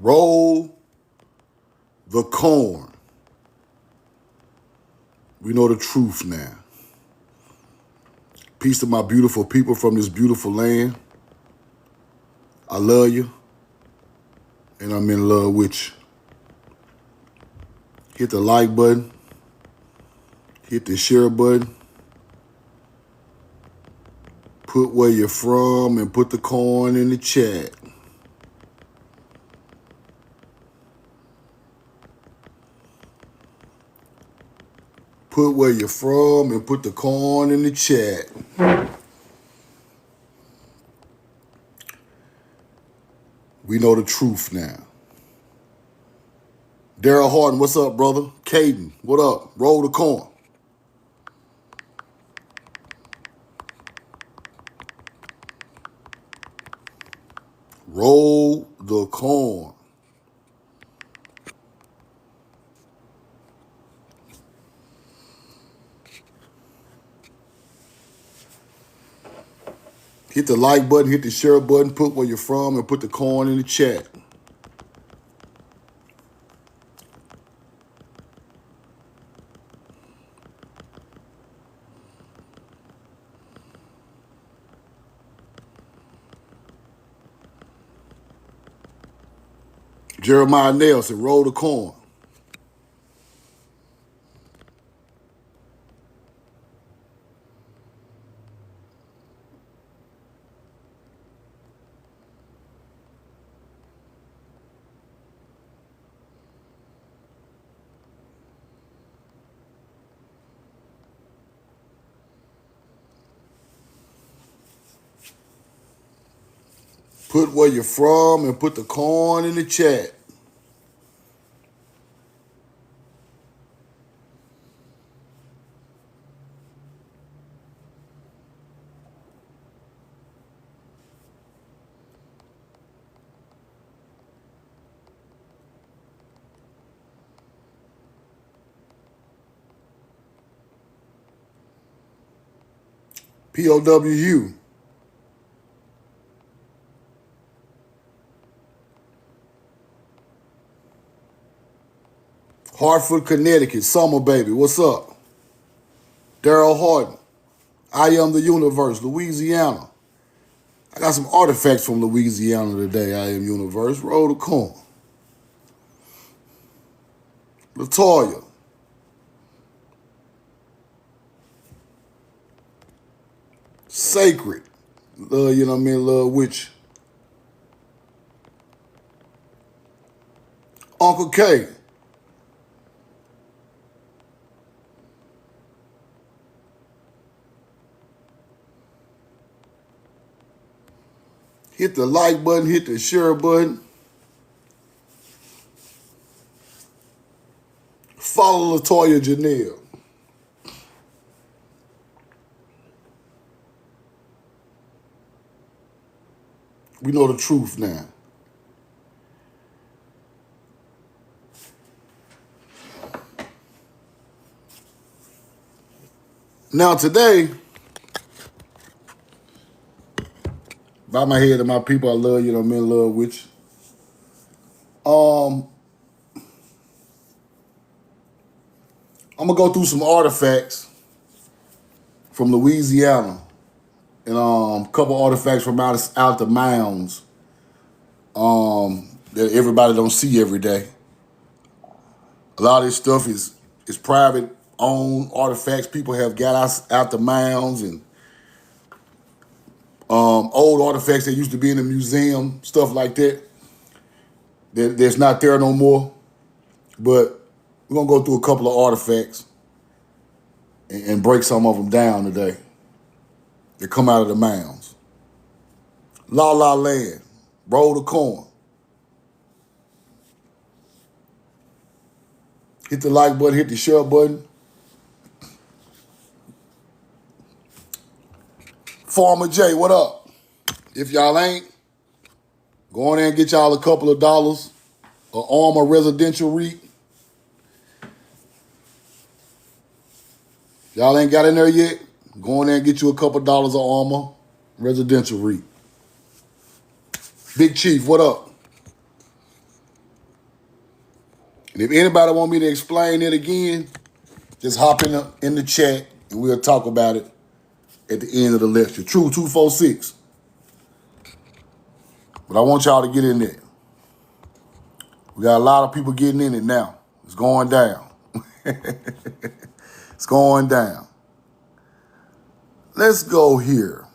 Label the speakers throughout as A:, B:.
A: Roll the corn. We know the truth now. Peace to my beautiful people from this beautiful land. I love you, and I'm in love with you. Hit the like button. Hit the share button. Put where you're from and put the corn in the chat. Put where you're from and put the corn in the chat. We know the truth now. Daryl Harden, what's up, brother? Caden, what up? Roll the corn. Roll the corn. Hit the like button, hit the share button, put where you're from, and put the corn in the chat. Jeremiah Nelson, roll the corn. Put where you're from and put the corn in the chat. POWU. Hartford, Connecticut. Summer baby, what's up? Daryl Harden. I am the universe. Louisiana. I got some artifacts from Louisiana today. I am universe. Roll the corn. Latoya. Sacred. Love, you know what I mean? Love with you. Uncle K. Hit the like button, hit the share button. Follow Latoya Janelle. We know the truth now. Now today, by my head and my people, I love you, I'm in love with you. I'm gonna go through some artifacts from Louisiana and a couple artifacts from out the mounds that everybody don't see every day. A lot of this stuff is private owned artifacts people have got out the mounds, and old artifacts that used to be in the museum, stuff like that, that's not there no more. But we're gonna go through a couple of artifacts and break some of them down today that come out of the mounds. La La Land, roll the corn. Hit the like button, hit the share button. Farmer J, what up? If y'all ain't, go on there and get y'all a couple of dollars. An Armor residential REIT. Y'all ain't got in there yet? Go on there and get you a couple of dollars of Armor residential REIT. Big Chief, what up? And if anybody want me to explain it again, just hop in the chat and we'll talk about it at the end of the lecture. True 246. But I want y'all to get in there. We got a lot of people getting in it now. It's going down. It's going down. Let's go here.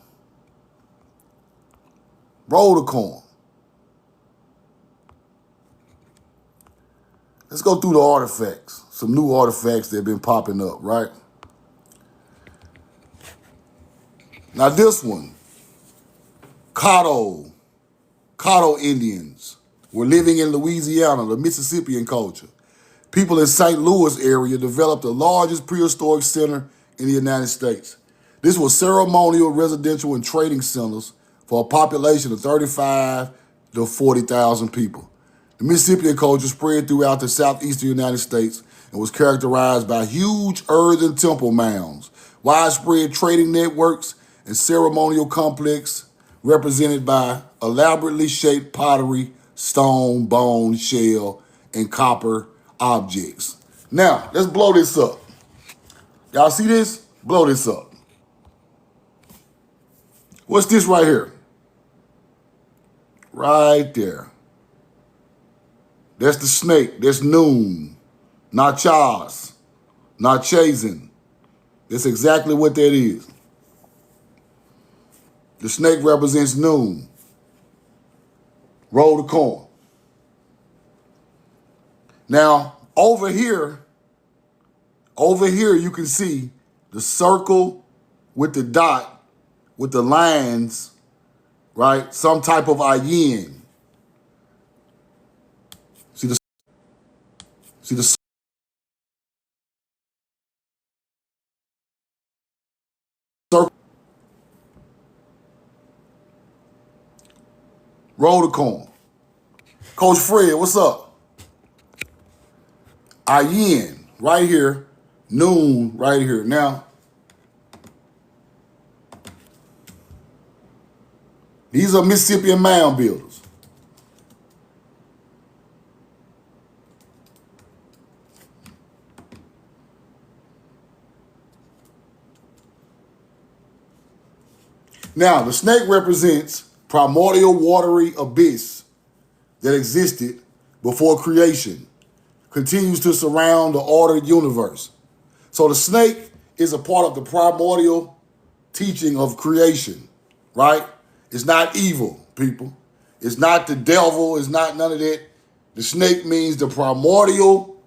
A: Roll the coin. Let's go through the artifacts. Some new artifacts that have been popping up, right? Now this one, Caddo Indians were living in Louisiana, the Mississippian culture. People in St. Louis area developed the largest prehistoric center in the United States. This was ceremonial, residential, and trading centers for a population of 35 to 40,000 people. The Mississippian culture spread throughout the southeastern United States and was characterized by huge earthen temple mounds, widespread trading networks, and ceremonial complex represented by elaborately shaped pottery, stone, bone, shell, and copper objects. Now, let's blow this up. Y'all see this? Blow this up. What's this right here? Right there. That's the snake. That's Noon. Not Chaz. Not Chazin. That's exactly what that is. The snake represents Noon. Roll the coin. Now, over here you can see the circle with the dot, with the lines, right? Some type of ayin. See the circle. Roll the coin. Coach Fred, what's up? Ayin, right here. Noon, right here. Now, these are Mississippian mound builders. Now, the snake represents primordial watery abyss that existed before creation, continues to surround the ordered universe. So the snake is a part of the primordial teaching of creation, right? It's not evil, people. It's not the devil. It's not none of that. The snake means the primordial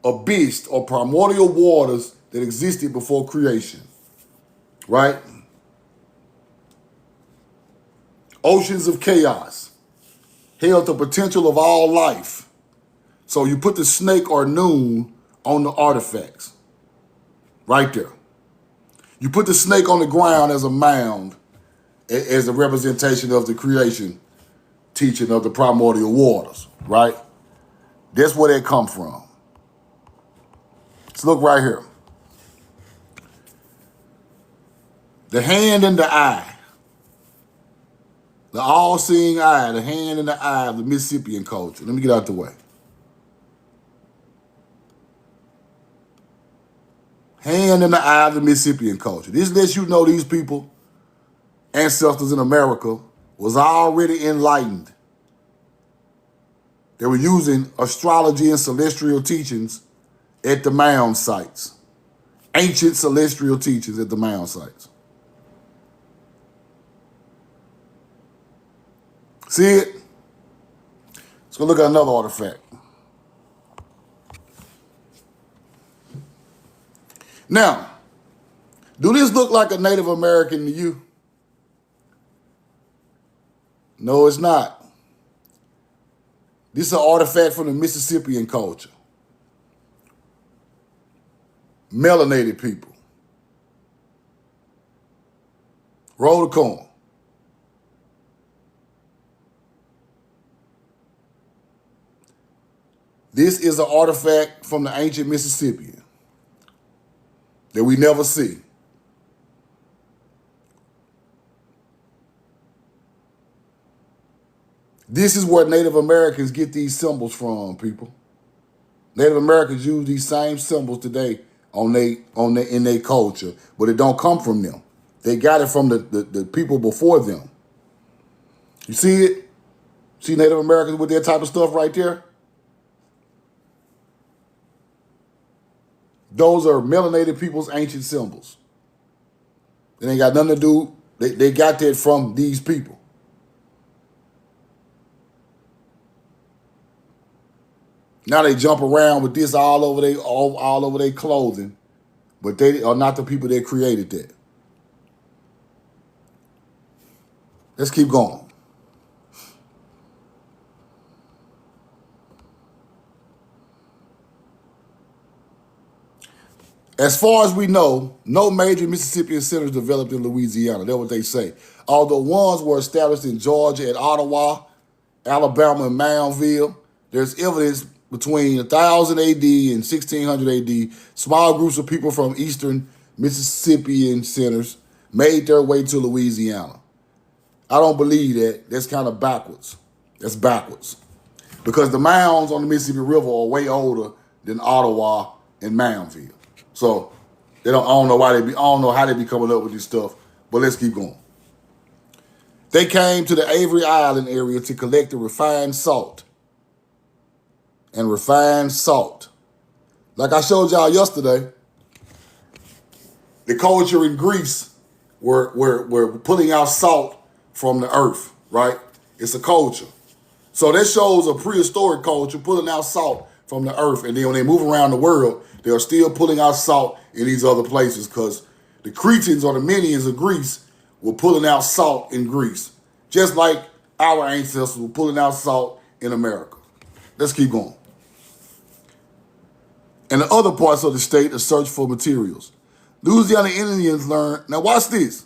A: abyss or primordial waters that existed before creation, right? Oceans of chaos held the potential of all life. So you put the snake or Noon on the artifacts, right there. You put the snake on the ground as a mound, as a representation of the creation teaching of the primordial waters, right? That's where they come from. Let's look right here. The hand and the eye. The all-seeing eye, the hand and the eye of the Mississippian culture. Let me get out the way. Hand in the eye of the Mississippian culture. This lets you know these people, ancestors in America, was already enlightened. They were using astrology and celestial teachings at the mound sites. Ancient celestial teachings at the mound sites. See it? Let's go look at another artifact. Now, do this look like a Native American to you? No, it's not. This is an artifact from the Mississippian culture. Melanated people. Roll the coin. This is an artifact from the ancient Mississippian that we never see. This is where Native Americans get these symbols from, people. Native Americans use these same symbols today in their culture, but it don't come from them. They got it from the people before them. You see it? See Native Americans with that type of stuff right there? Those are melanated people's ancient symbols. It ain't got nothing to do, they got that from these people. Now they jump around with this all over their clothing, but they are not the people that created that. Let's keep going. As far as we know, no major Mississippian centers developed in Louisiana. That's what they say. Although ones were established in Georgia at Ottawa, Alabama and Moundville, there's evidence between 1000 AD and 1600 AD, small groups of people from eastern Mississippian centers made their way to Louisiana. I don't believe that. That's kind of backwards. That's backwards. Because the mounds on the Mississippi River are way older than Ottawa and Moundville. So I don't know how they be coming up with this stuff, but let's keep going. They came to the Avery Island area to collect the refined salt. And refined salt. Like I showed y'all yesterday, the culture in Greece were pulling out salt from the earth, right? It's a culture. So that shows a prehistoric culture pulling out salt from the earth. And then when they move around the world, they are still pulling out salt in these other places because the Cretans or the Menians of Greece were pulling out salt in Greece, just like our ancestors were pulling out salt in America. Let's keep going. And the other parts of the state are search for materials. Louisiana Indians learned, now watch this.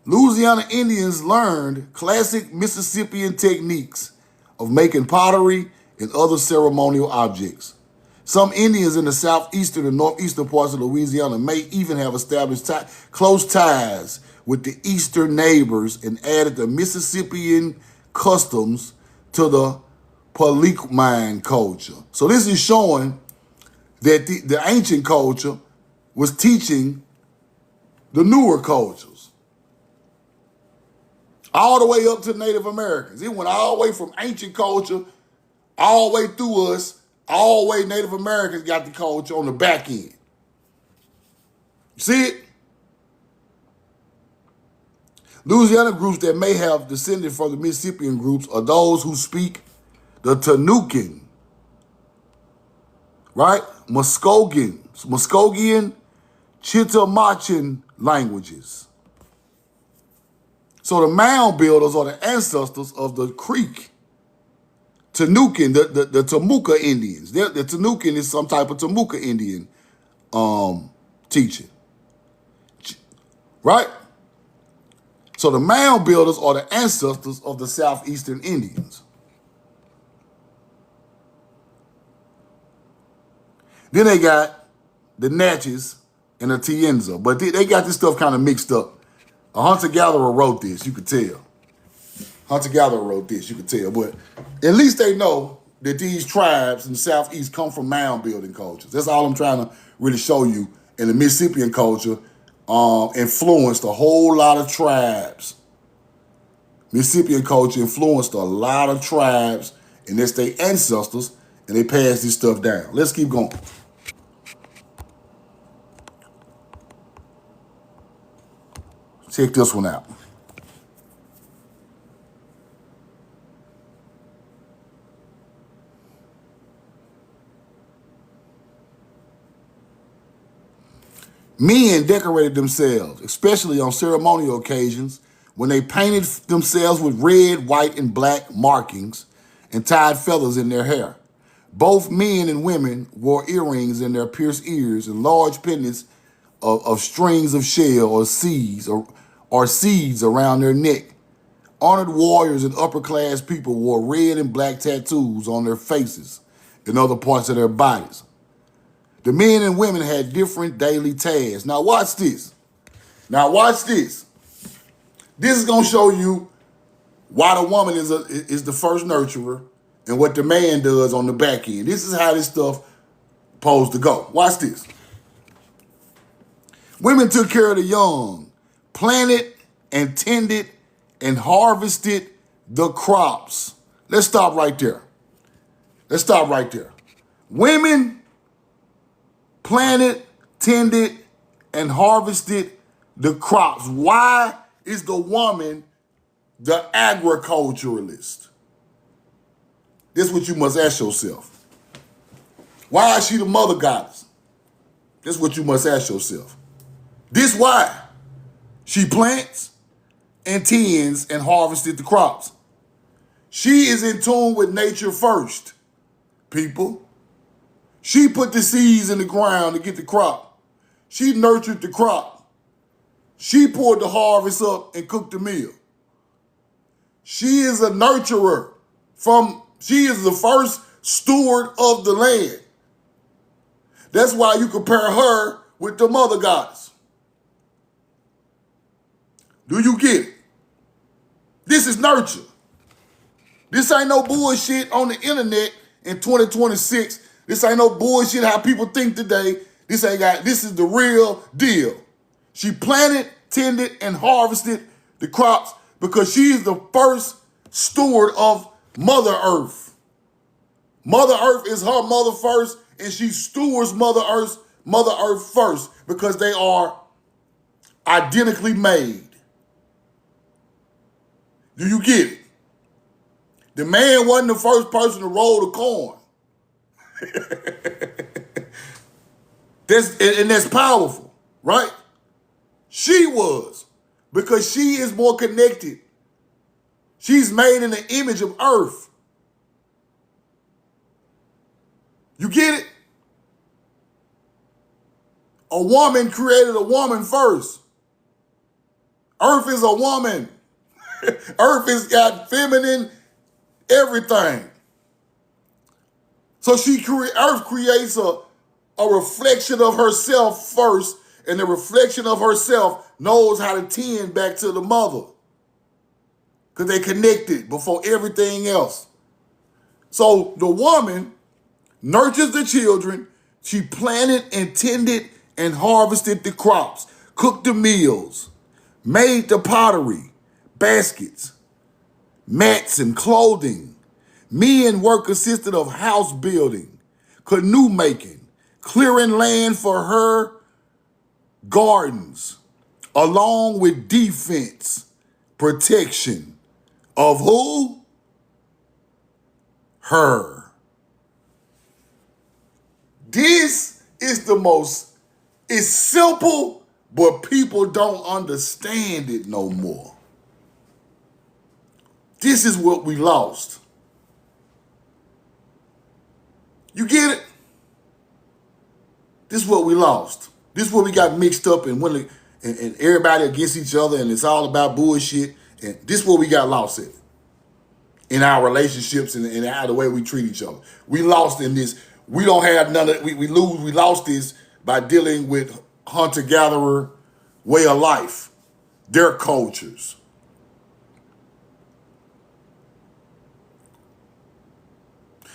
A: Louisiana Indians learned classic Mississippian techniques of making pottery and other ceremonial objects. Some Indians in the southeastern and northeastern parts of Louisiana may even have established close ties with the eastern neighbors and added the Mississippian customs to the Paliquimine culture. So this is showing that the ancient culture was teaching the newer cultures. All the way up to Native Americans. It went all the way from ancient culture, all the way through us, all the way Native Americans got the culture on the back end. You see it? Louisiana groups that may have descended from the Mississippian groups are those who speak the Tanukin, right? Muskogean, Chittamachan languages. So the mound builders are the ancestors of the Creek. Tanukin, the Temuka Indians. The Tanukin is some type of Temuka Indian teaching. Right? So the mound builders are the ancestors of the southeastern Indians. Then they got the Natchez and the Tienza, but they got this stuff kind of mixed up. A hunter-gatherer wrote this, you could tell. Hunter-gatherer wrote this, you could tell. But at least they know that these tribes in the southeast come from mound-building cultures. That's all I'm trying to really show you. And the Mississippian culture influenced a whole lot of tribes. Mississippian culture influenced a lot of tribes, and that's their ancestors, and they passed this stuff down. Let's keep going. Check this one out. Men decorated themselves, especially on ceremonial occasions, when they painted themselves with red, white, and black markings and tied feathers in their hair. Both men and women wore earrings in their pierced ears and large pendants of strings of shell or seeds around their neck. Honored warriors and upper-class people wore red and black tattoos on their faces and other parts of their bodies. The men and women had different daily tasks. Now watch this. This is going to show you why the woman is the first nurturer and what the man does on the back end. This is how this stuff supposed to go. Watch this. Women took care of the young, planted and tended and harvested the crops. Let's stop right there. Let's stop right there. Women planted, tended, and harvested the crops. Why is the woman the agriculturalist? This is what you must ask yourself. Why is she the mother goddess? This is what you must ask yourself. This why she plants and tends and harvested the crops. She is in tune with nature first, people. She put the seeds in the ground to get the crop. She nurtured the crop. She poured the harvest up and cooked the meal. She is a nurturer. She is the first steward of the land. That's why you compare her with the mother goddess. Do you get it? This is nurture. This ain't no bullshit on the internet in 2026. This ain't no bullshit how people think today. This is the real deal. She planted, tended, and harvested the crops because she is the first steward of Mother Earth. Mother Earth is her mother first, and she stewards Mother Earth first because they are identically made. Do you get it? The man wasn't the first person to roll the corn. That's powerful, right? She was, because she is more connected. She's made in the image of earth. You get it? A woman created a woman first. Earth is a woman. Earth has got feminine everything. So Earth creates a reflection of herself first, and the reflection of herself knows how to tend back to the mother. Because they connected before everything else. So the woman nurtures the children. She planted and tended and harvested the crops, cooked the meals, made the pottery, baskets, mats, and clothing. Men work consisted of house building, canoe making, clearing land for her gardens, along with defense, protection of who? Her. This is it's simple, but people don't understand it no more. This is what we lost. You get it? This is what we lost. This is what we got mixed up and everybody against each other, and it's all about bullshit. And this is what we got lost in our relationships and the way we treat each other. We lost in this. We don't have none of we lost this by dealing with hunter-gatherer way of life, their cultures.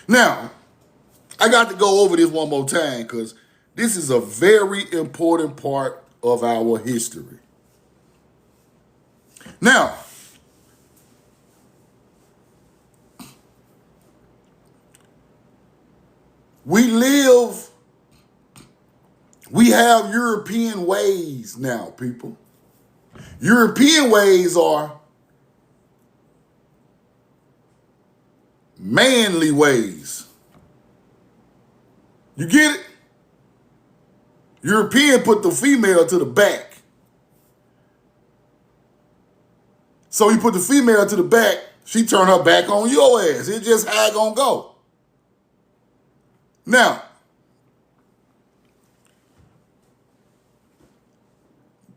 A: Now, I got to go over this one more time because this is a very important part of our history. Now, we have European ways now, people. European ways are manly ways. You get it? European put the female to the back. So you put the female to the back, she turn her back on your ass. It's just how it gonna go. Now,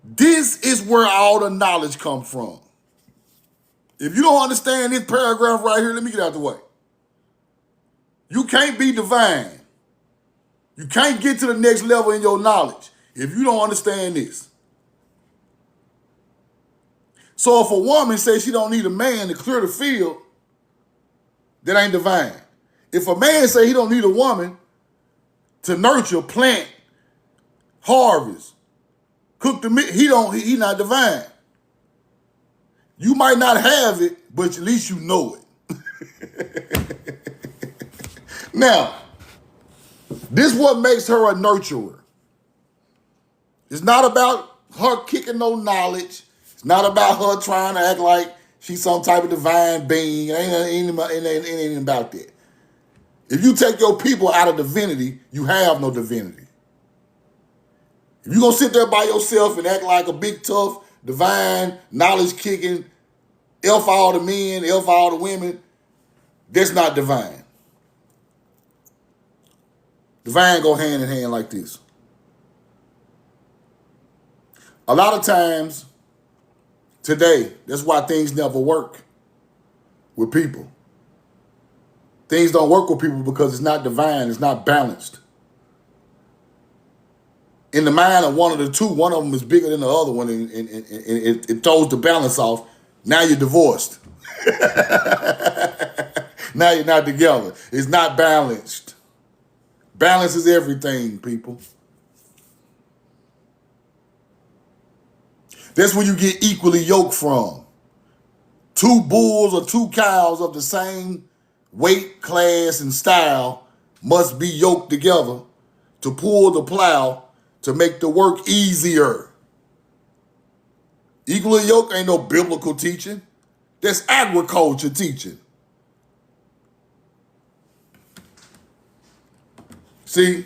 A: this is where all the knowledge comes from. If you don't understand this paragraph right here, let me get out the way. You can't be divine. You can't get to the next level in your knowledge if you don't understand this. So if a woman says she don't need a man to clear the field, that ain't divine. If a man say he don't need a woman to nurture, plant, harvest, cook the meat. He not divine. You might not have it, but at least you know it. Now, this is what makes her a nurturer. It's not about her kicking no knowledge. It's not about her trying to act like she's some type of divine being. It ain't about that. If you take your people out of divinity, you have no divinity. If you're going to sit there by yourself and act like a big, tough, divine, knowledge-kicking, F all the men, F all the women, that's not divine. Divine go hand in hand like this. A lot of times today, that's why things never work with people. Things don't work with people because it's not divine, it's not balanced. In the mind of one of the two, one of them is bigger than the other one, and it throws the balance off. Now you're divorced. Now you're not together. It's not balanced. Balance is everything, people. That's where you get equally yoked from. Two bulls or two cows of the same weight, class, and style must be yoked together to pull the plow to make the work easier. Equally yoked ain't no biblical teaching. That's agriculture teaching. See,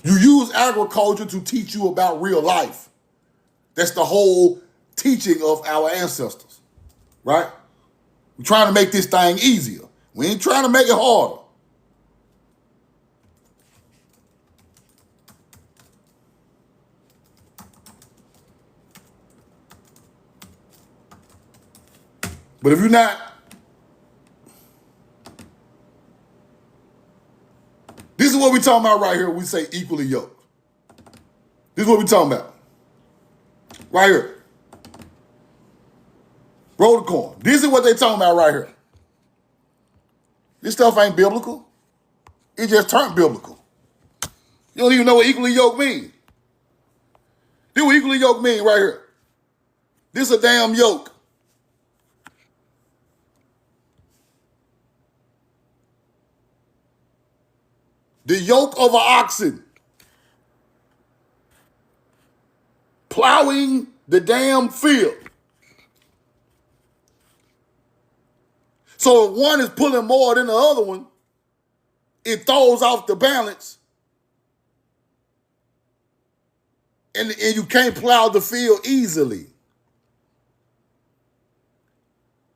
A: you use agriculture to teach you about real life. That's the whole teaching of our ancestors, right? We're trying to make this thing easier. We ain't trying to make it harder. But if you're not, this is what we're talking about right here. We say equally yoked. This is what we're talking about. Right here. Roll the corn. This is what they're talking about right here. This stuff ain't biblical. It just turned biblical. You don't even know what equally yoked means. This is what equally yoked means right here. This is a damn yoke. The yoke of an oxen plowing the damn field. So if one is pulling more than the other one, it throws off the balance. And you can't plow the field easily.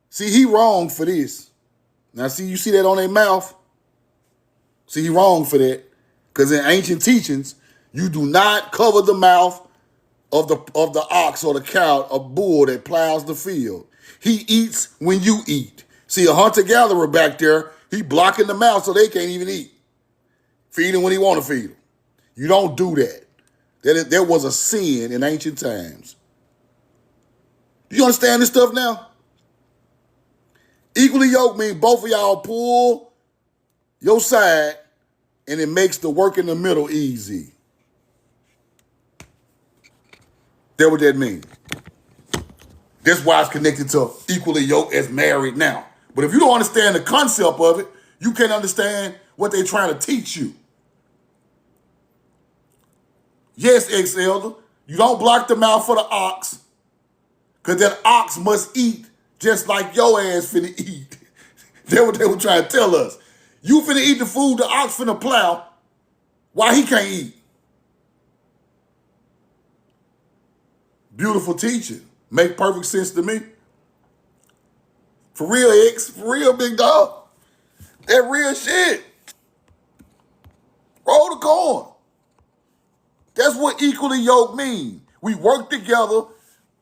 A: See, he wrong for this. Now, see, you see that on their mouth? See, he wrong for that. Because in ancient teachings, you do not cover the mouth of the ox or the cow or bull that plows the field. He eats when you eat. See, a hunter-gatherer back there, he blocking the mouth so they can't even eat. Feed him when he want to feed him. You don't do that. There was a sin in ancient times. Do you understand this stuff now? Equally yoked means both of y'all pull your side and it makes the work in the middle easy. That's what that means. That's why it's connected to equally yoked as married now. But if you don't understand the concept of it, you can't understand what they're trying to teach you. Yes, ex-elder, you don't block the mouth for the ox, because that ox must eat just like your ass finna eat. That's what they were trying to tell us. You finna eat the food, the ox finna plow. Why he can't eat? Beautiful teaching. Make perfect sense to me. For real, X. For real, big dog. That real shit. Roll the corn. That's what equally yoked means. We work together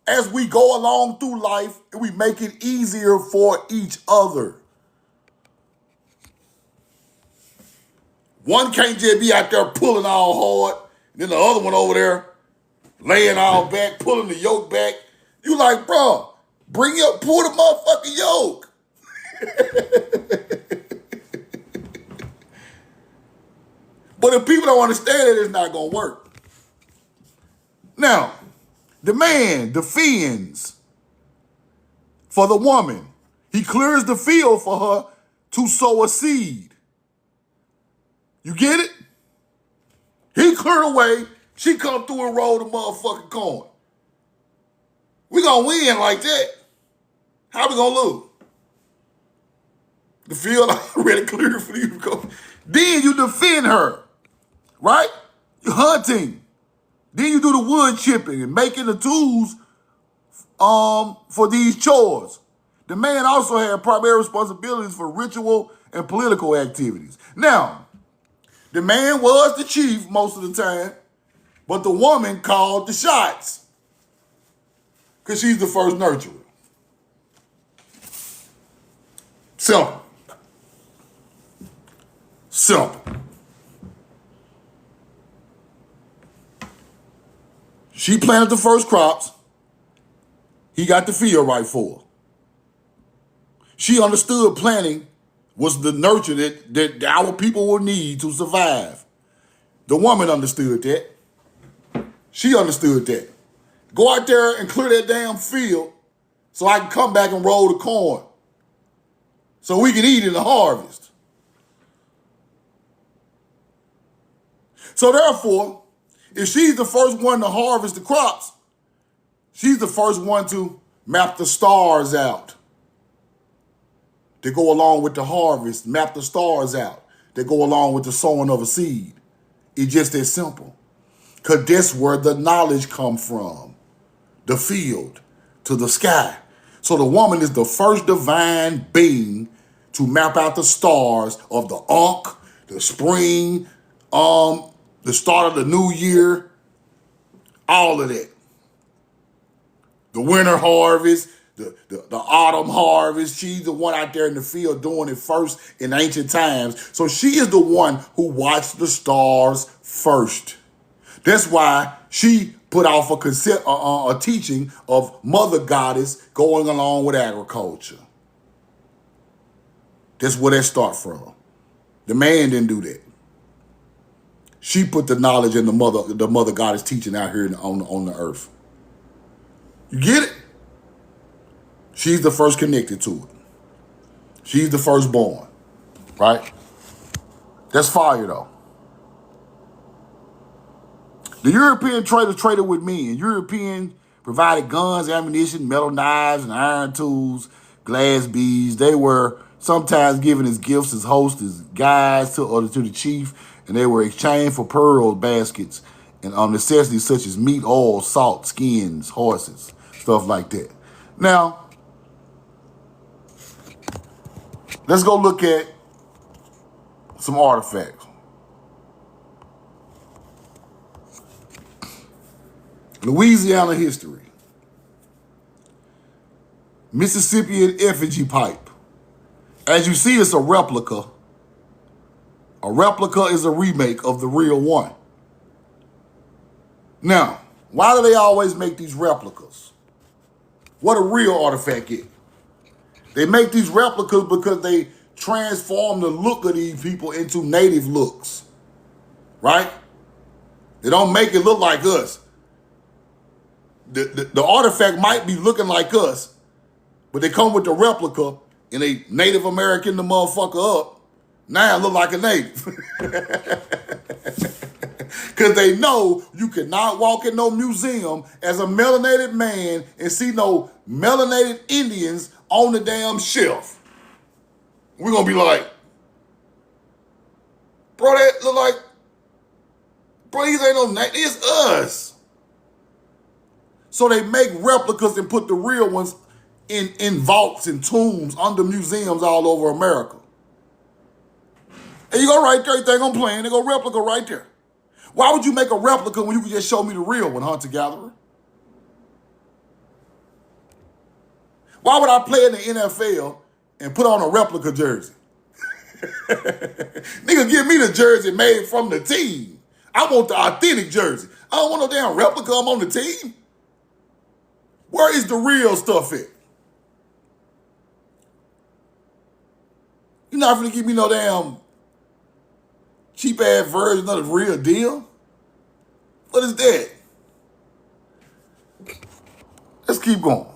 A: as we go along through life and we make it easier for each other. One can't just be out there pulling all hard, and then the other one over there laying all back, pulling the yoke back. You like, bro, pull the motherfucking yoke. But if people don't understand it, it's not going to work. Now, the man defends for the woman. He clears the field for her to sow a seed. You get it? He cleared away. She come through and roll the motherfucking corn. We gonna win like that. How we gonna lose? The field already cleared for you to go. Then you defend her, right? You're hunting. Then you do the wood chipping and making the tools for these chores. The man also had primary responsibilities for ritual and political activities. Now, the man was the chief most of the time, but the woman called the shots because she's the first nurturer. Simple. Simple. She planted the first crops. He got the field right for her. She understood planting was the nurture that our people will need to survive. The woman understood that. She understood that. Go out there and clear that damn field so I can come back and roll the corn so we can eat in the harvest. So therefore, if she's the first one to harvest the crops, she's the first one to map the stars out. They go along with the harvest, map the stars out. They go along with the sowing of a seed. It's just that simple. Because that's where the knowledge comes from. The field to the sky. So the woman is the first divine being to map out the stars of the Ankh, the spring, the start of the new year, all of that. The winter harvest, the autumn harvest. She's the one out there in the field doing it first in ancient times. So she is the one who watched the stars first. That's why she put off a teaching of Mother Goddess going along with agriculture. That's where that starts from. The man didn't do that. She put the knowledge in the Mother Goddess teaching out here on the earth. You get it? She's the first connected to it. She's the firstborn, right? That's fire, though. The European traders traded with men. Europeans provided guns, ammunition, metal knives, and iron tools, glass beads. They were sometimes given as gifts as hosts, as guides to the chief, and they were exchanged for pearl baskets and necessities such as meat, oil, salt, skins, horses, stuff like that. Now, let's go look at some artifacts. Louisiana history. Mississippian effigy pipe. As you see, it's a replica. A replica is a remake of the real one. Now, why do they always make these replicas? What a real artifact is. They make these replicas because they transform the look of these people into native looks, right? They don't make it look like us. The artifact might be looking like us, but they come with the replica and they Native American the motherfucker up. Now it look like a native. Because they know you cannot walk in no museum as a melanated man and see no melanated Indians on the damn shelf. We're going to be like, bro, that look like, bro, these ain't no native, it's us. So they make replicas and put the real ones in vaults and tombs under museums all over America. And you go right there, you think I'm playing, they go replica right there. Why would you make a replica when you could just show me the real one, hunter-gatherer? Why would I play in the NFL and put on a replica jersey? Nigga, give me the jersey made from the team. I want the authentic jersey. I don't want no damn replica, I'm on the team. Where is the real stuff at? You're not gonna give me no damn Cheap ass version of the real deal? What is that? Let's keep going.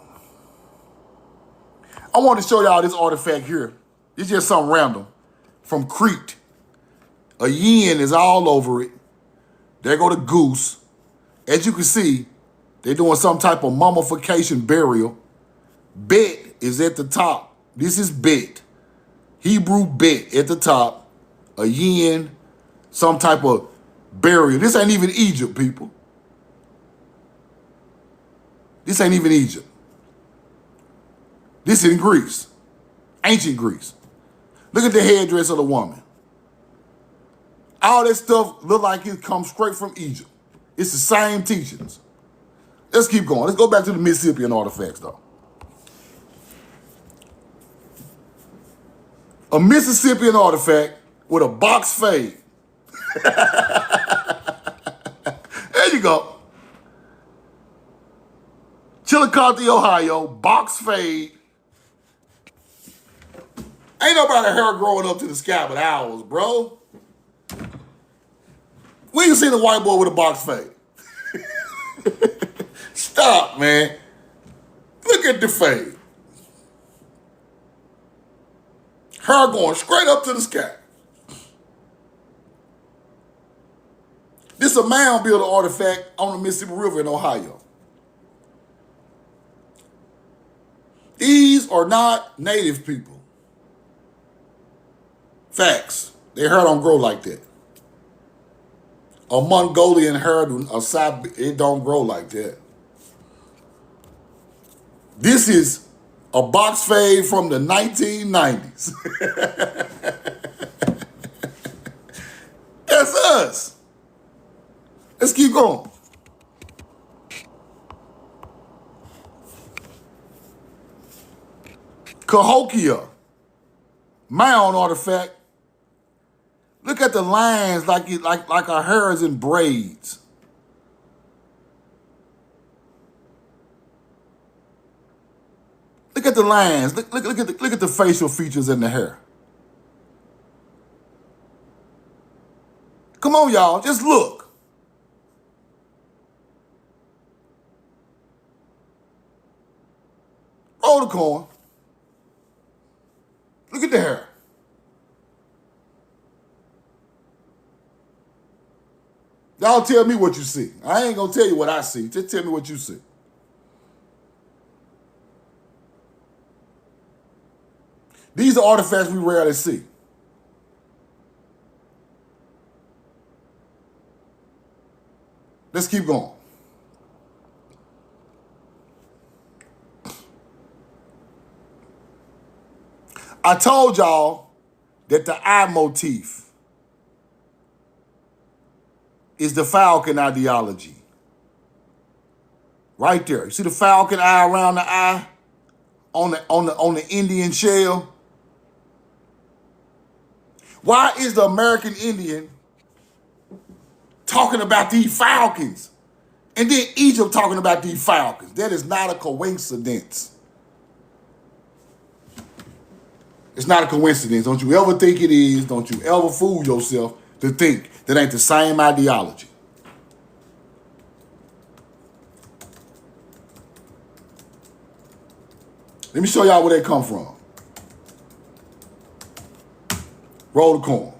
A: I want to show y'all this artifact here. It's just something random from Crete. A yen is all over it. There go the goose. As you can see, they're doing some type of mummification burial. Bet is at the top. This is bet. Hebrew bet at the top. A yen, some type of burial. This ain't even Egypt, people. This ain't even Egypt. This is in Greece. Ancient Greece. Look at the headdress of the woman. All that stuff look like it comes straight from Egypt. It's the same teachings. Let's keep going. Let's go back to the Mississippian artifacts, though. A Mississippian artifact with a box fade. There you go. Chillicothe, Ohio, box fade. Ain't nobody hair growing up to the sky but ours, bro. We ain't seen a white boy with a box fade. Stop, man. Look at the fade. Hair going straight up to the sky. This is a mound builder artifact on the Mississippi River in Ohio. These are not native people. Facts. Their hair don't grow like that. A Mongolian hair, it don't grow like that. This is a box fade from the 1990s. That's us. Let's keep going. Cahokia, mound artifact. Look at the lines like our hair is in braids. Look at the lines. Look at the facial features in the hair. Come on, y'all. Just look. Roll the coin. Look at the hair. Y'all tell me what you see. I ain't gonna tell you what I see. Just tell me what you see. These are artifacts we rarely see. Let's keep going. I told y'all that the eye motif is the falcon ideology. Right there. You see the falcon eye around the eye on the Indian shell? Why is the American Indian talking about these falcons? And then Egypt talking about these falcons. That is not a coincidence. It's not a coincidence. Don't you ever think it is. Don't you ever fool yourself to think that ain't the same ideology. Let me show y'all where they come from. Roll the coin.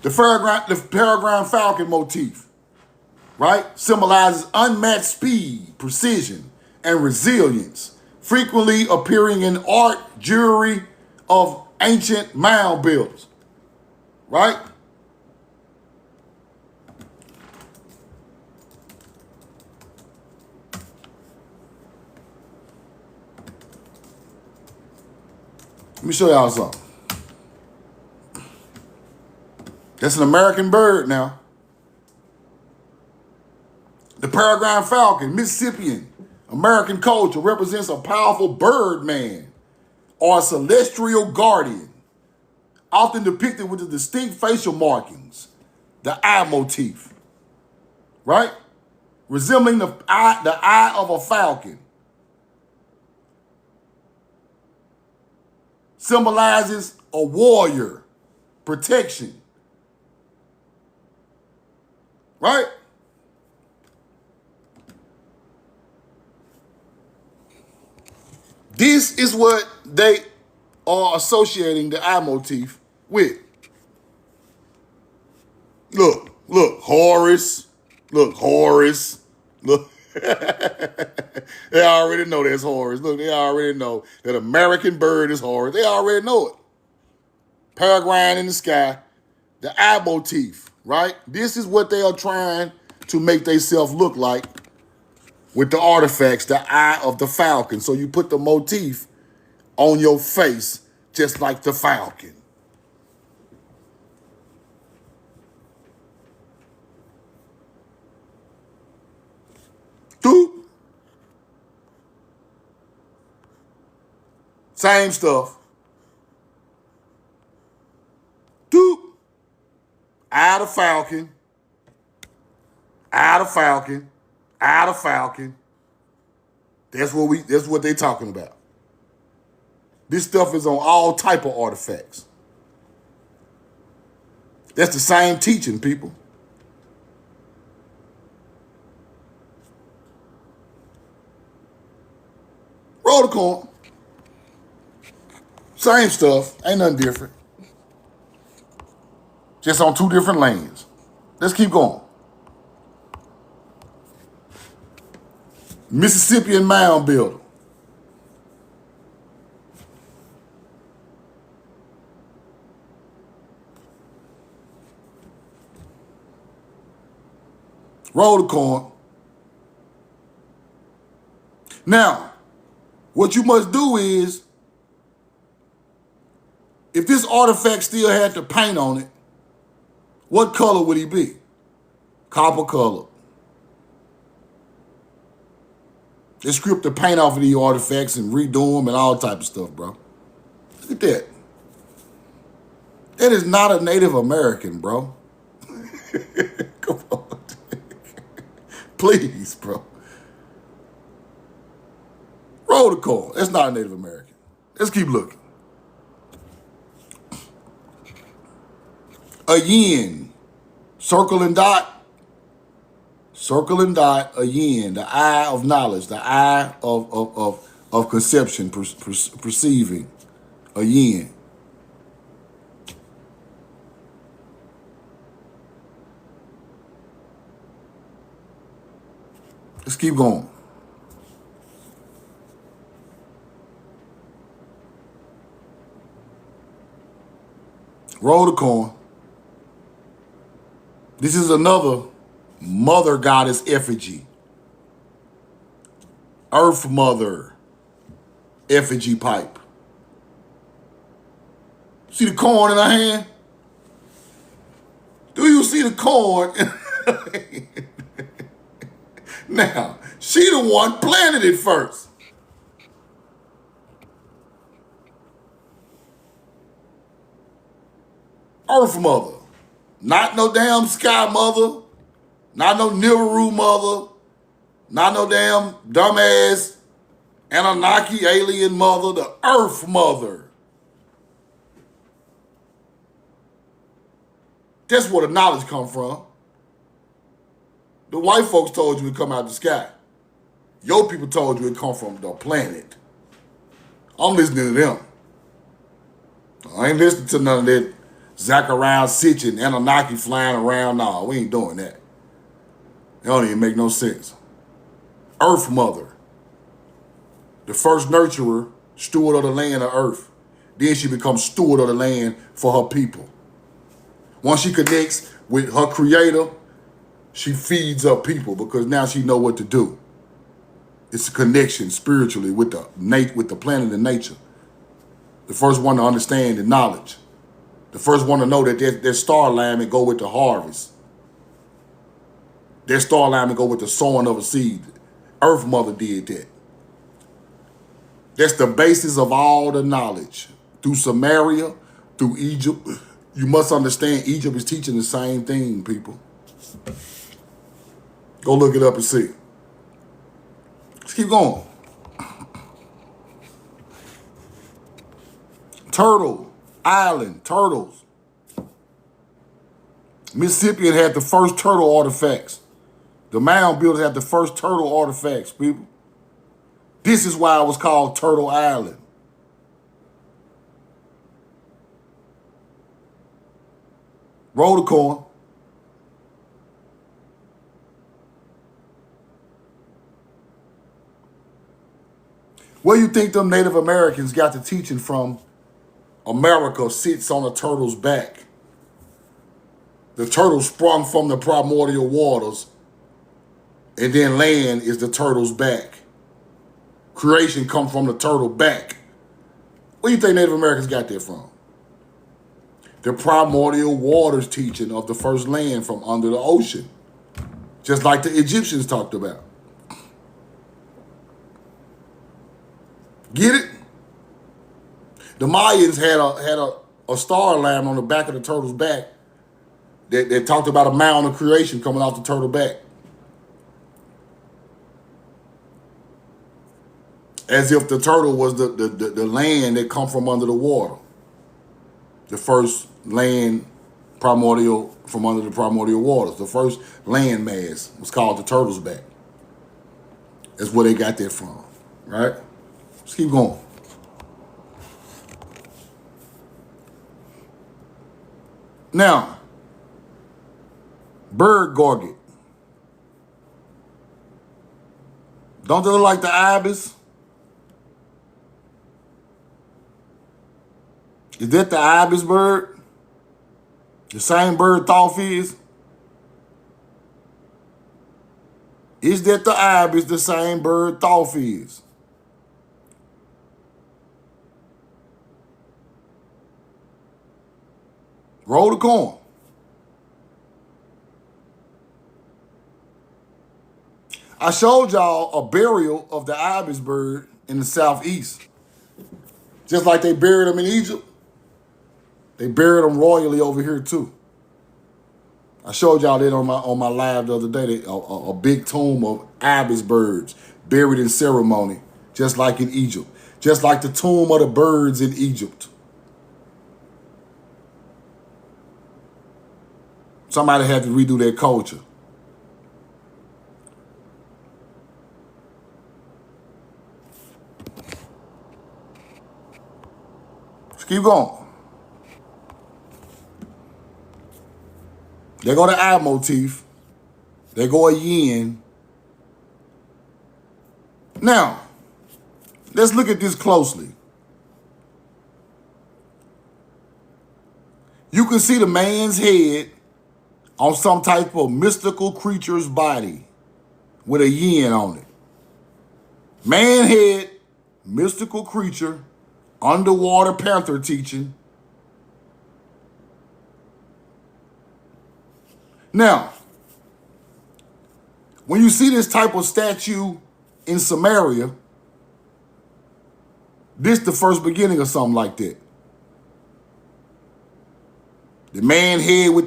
A: The peregrine falcon motif, right, symbolizes unmatched speed, precision, and resilience, frequently appearing in art, jewelry of ancient mound builders, right? Let me show y'all something. That's an American bird now. The peregrine falcon, Mississippian, American culture, represents a powerful bird man or a celestial guardian, often depicted with the distinct facial markings, the eye motif, right? Resembling the eye of a falcon. symbolizes a warrior, protection. Right? This is what they are associating the eye motif with. Look, Horus. Look, Horus. Look. They already know that's Horus. Look, they already know that American bird is Horus. They already know it. Peregrine in the sky. The eye motif, right? This is what they are trying to make themselves look like with the artifacts, the eye of the falcon. So you put the motif on your face just like the falcon. Doop. Same stuff. Doop. Eye of the falcon. Eye of the falcon. Eye of the falcon. That's what they talking about. This stuff is on all type of artifacts. That's the same teaching, people. Roll the coin. Same stuff. Ain't nothing different. Just on two different lanes. Let's keep going. Mississippian mound builder. Roll the coin. Now, what you must do is, if this artifact still had the paint on it, what color would he be? Copper color. They script the paint off of these artifacts and redo them and all type of stuff, bro. Look at that. That is not a Native American, bro. Come on. Please, bro. Roll the call. That's not a Native American. Let's keep looking. A yin. Circle and dot. Circle and dot, a yin, the eye of knowledge, the eye of conception, perceiving, a yin. Let's keep going. Roll the coin. This is another mother goddess effigy. Earth mother effigy pipe. See the corn in her hand? Do you see the corn? Now, she the one planted it first. Earth mother. Not no damn sky mother. Not no Nibiru mother. Not no damn dumbass Anunnaki alien mother. The Earth mother. That's where the knowledge come from. The white folks told you it come out the sky. Your people told you it come from the planet. I'm listening to them. I ain't listening to none of that Zachariah Sitchin, Anunnaki flying around. No, we ain't doing that. It don't even make no sense. Earth mother. The first nurturer, steward of the land of earth. Then she becomes steward of the land for her people. Once she connects with her creator, she feeds her people because now she know what to do. It's a connection spiritually with the planet and nature. The first one to understand the knowledge. The first one to know that their star alignment go with the harvest. Their star alignment go with the sowing of a seed. Earth Mother did that. That's the basis of all the knowledge. Through Samaria, through Egypt. You must understand Egypt is teaching the same thing, people. Go look it up and see. Let's keep going. Turtle Island, turtles. Mississippi had the first turtle artifacts. The mound builders had the first turtle artifacts, people. This is why it was called Turtle Island. Roll the coin. Where you think them Native Americans got the teaching from? America sits on a turtle's back. The turtle sprung from the primordial waters, and then land is the turtle's back. Creation comes from the turtle back. Where you think Native Americans got that from? The primordial waters teaching of the first land from under the ocean, just like the Egyptians talked about. Get it? The Mayans had a star lamb on the back of the turtle's back that talked about a mound of creation coming off the turtle back. As if the turtle was the land that come from under the water. The first land primordial from under the primordial waters. The first land mass was called the turtle's back. That's where they got that from, right? Let's keep going. Now, bird gorget. Don't they look like the ibis? Is that the ibis bird? The same bird Thoth is? Is that the ibis the same bird Thoth is? Roll the coin. I showed y'all a burial of the ibis bird in the southeast. Just like they buried them in Egypt, they buried them royally over here too. I showed y'all that on my live the other day. A big tomb of ibis birds buried in ceremony, just like in Egypt. Just like the tomb of the birds in Egypt. Somebody had to redo their culture. Let's keep going. There go the eye motif. There go a yin. Now, let's look at this closely. You can see the man's head on some type of mystical creature's body with a yin on it. Man head, mystical creature, underwater panther teaching. Now, when you see this type of statue in Samaria, this the first beginning of something like that. The man head with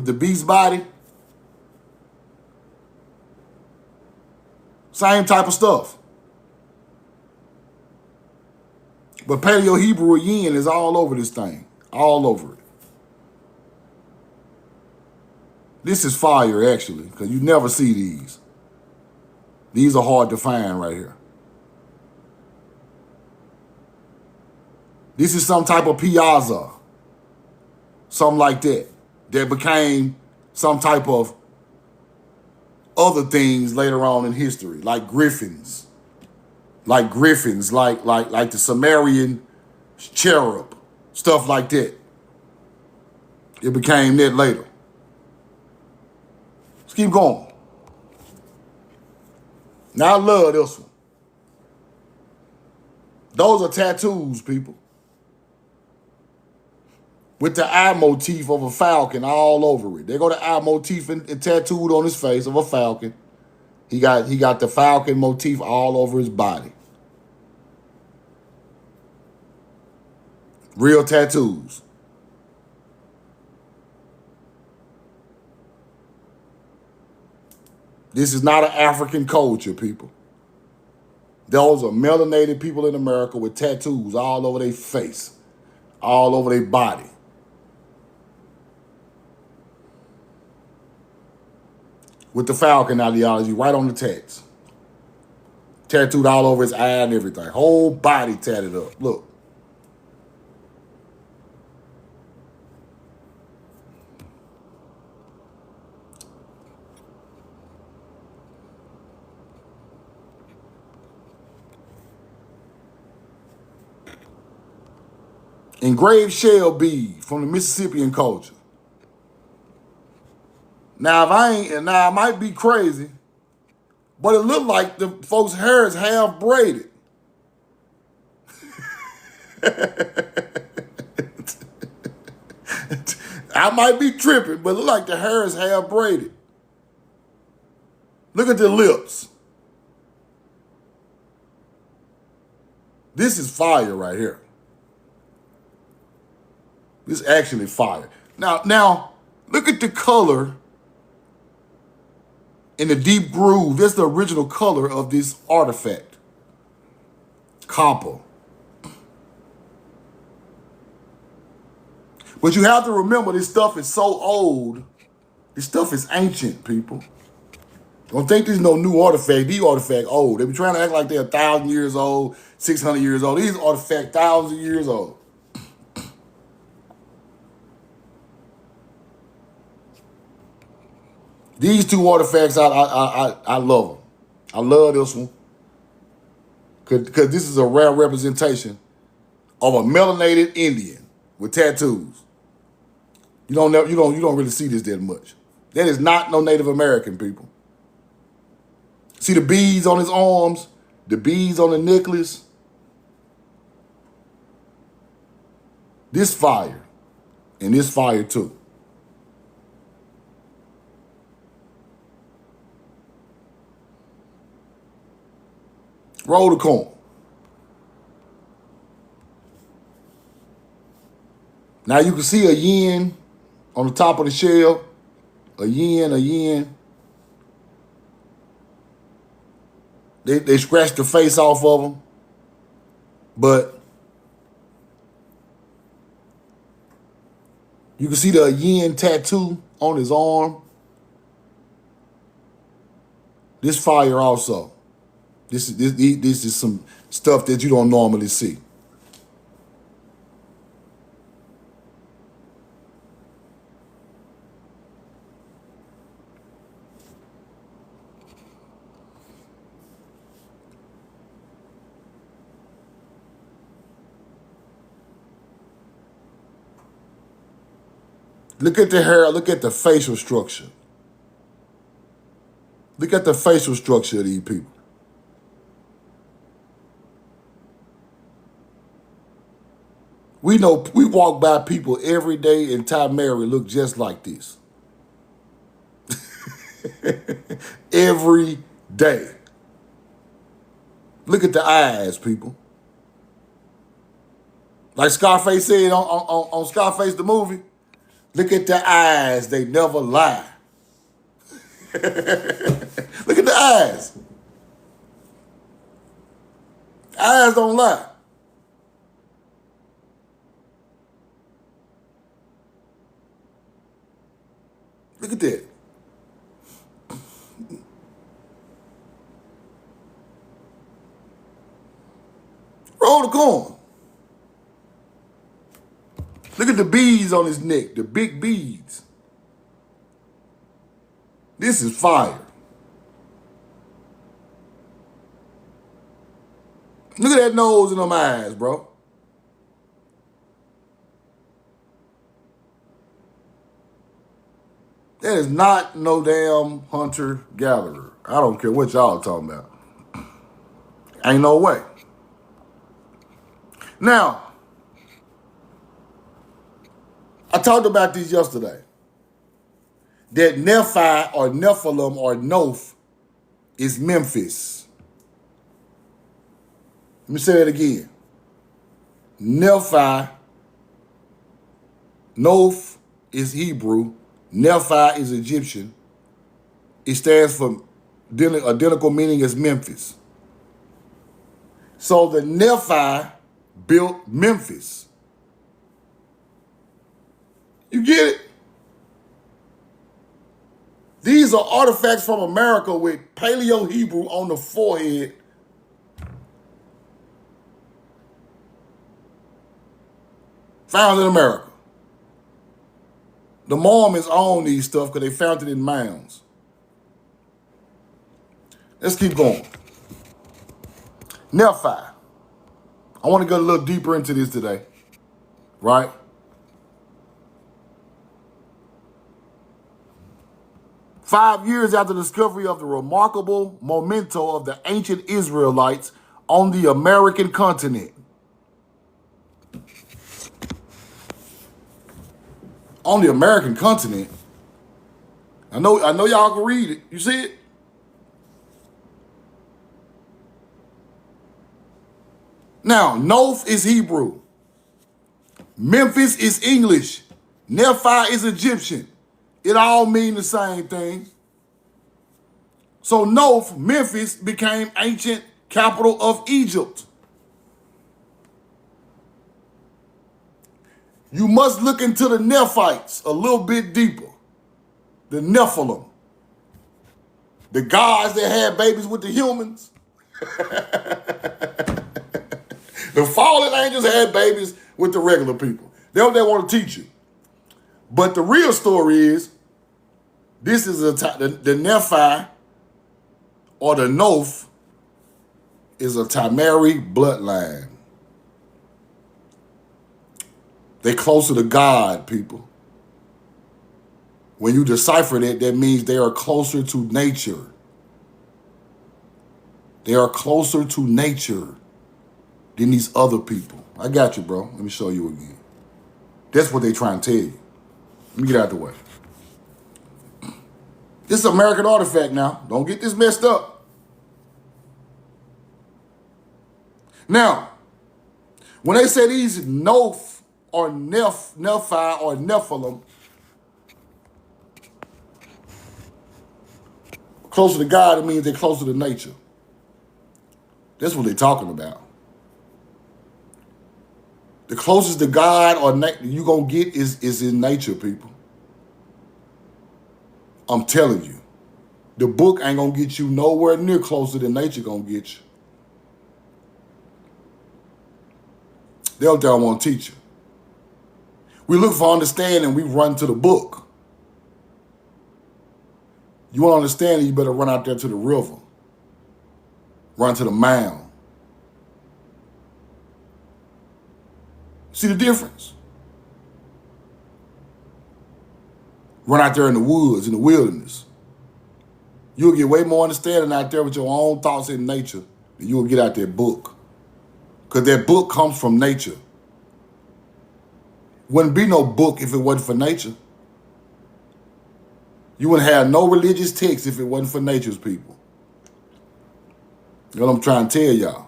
A: the beast body. Same type of stuff. But Paleo Hebrew yin is all over this thing. All over it. This is fire, actually, because you never see these. These are hard to find right here. This is some type of piazza. Something like that. That became some type of other things later on in history, like griffins. Like the Sumerian cherub. Stuff like that. It became that later. Let's keep going. Now I love this one. Those are tattoos, people. With the eye motif of a falcon all over it. They go the eye motif and tattooed on his face of a falcon. He got the falcon motif all over his body. Real tattoos. This is not an African culture, people. Those are melanated people in America with tattoos all over their face. all over their body. With the Falcon ideology right on the text. Tattooed all over his eye and everything. Whole body tatted up. Look. Engraved shell bead from the Mississippian culture. Now, I might be crazy, but it looked like the folks' hair is half braided. I might be tripping, but it look like the hair is half braided. Look at the lips. This is fire right here. This is actually fire. Now, look at the color in the deep groove. That's the original color of this artifact. Copper. But you have to remember, this stuff is so old. This stuff is ancient, people. Don't think there's no new artifact. These artifacts old. They be trying to act like they're 1,000 years old, 600 years old. These artifacts thousands of years old. These two artifacts, I love them. I love this one because this is a rare representation of a melanated Indian with tattoos. You don't really see this that much. That is not no Native American, people. See the beads on his arms, the beads on the necklace. This fire, and this fire too. Roll the coin. Now you can see a yin on the top of the shell. A yin. They scratched the face off of them. But you can see the yin tattoo on his arm. This fire also. This is some stuff that you don't normally see. Look at the hair. Look at the facial structure. Look at the facial structure of these people. We know, we walk by people every day and Ty Mary look just like this. Every day. Look at the eyes, people. Like Scarface said on Scarface the movie, look at the eyes, they never lie. Look at the eyes. Eyes don't lie. Look at that. Roll the corn. Look at the beads on his neck, the big beads. This is fire. Look at that nose and them eyes, bro. That is not no damn hunter-gatherer. I don't care what y'all talking about. Ain't no way. Now, I talked about this yesterday. That Nephi or Nephilim or Noph is Memphis. Let me say that again. Nephi, Noph is Hebrew. Nephi is Egyptian. It stands for identical meaning as Memphis. So the Nephi built Memphis. You get it? These are artifacts from America with Paleo-Hebrew on the forehead. Found in America. The Mormons own these stuff because they found it in mounds. Let's keep going. Nephi. I want to go a little deeper into this today, right? "5 years after the discovery of the remarkable memento of the ancient Israelites on the American continent." On the American continent. I know y'all can read it. You see it? Now, Noph is Hebrew. Memphis is English. Nephi is Egyptian. It all mean the same thing. So Noph, Memphis, became ancient capital of Egypt. You must look into the Nephites a little bit deeper. The Nephilim. The gods that had babies with the humans. The fallen angels had babies with the regular people. That's what they want to teach you. But the real story is, this is the Nephi or the Noph is a Tamari bloodline. They closer to God, people. When you decipher that, that means they are closer to nature. They are closer to nature than these other people. I got you, bro. Let me show you again. That's what they trying to tell you. Let me get out the way. This is an American artifact now. Don't get this messed up. Now, when they say these Noph or Nephi or Nephilim, closer to God, it means they're closer to nature. That's what they're talking about. The closest to God or you're going to get is in nature, people. I'm telling you. The book ain't going to get you nowhere near closer than nature going to get you. They'll want to teach you. We look for understanding, we run to the book. You want to understand it, you better run out there to the river. Run to the mound. See the difference? Run out there in the woods, in the wilderness. You'll get way more understanding out there with your own thoughts in nature than you'll get out that book. Because that book comes from nature. Wouldn't be no book if it wasn't for nature. You wouldn't have no religious text if it wasn't for nature's people. You know what I'm trying to tell y'all.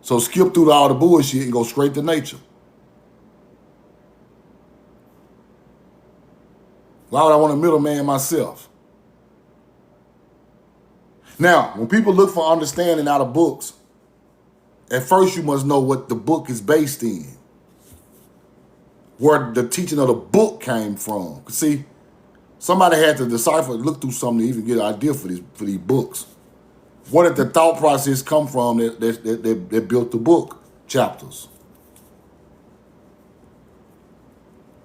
A: So skip through all the bullshit and go straight to nature. Why would I want a middleman myself? Now, when people look for understanding out of books, at first you must know what the book is based in. Where the teaching of the book came from. See, somebody had to decipher, look through something to even get an idea for these books. Where did the thought process come from that built the book chapters?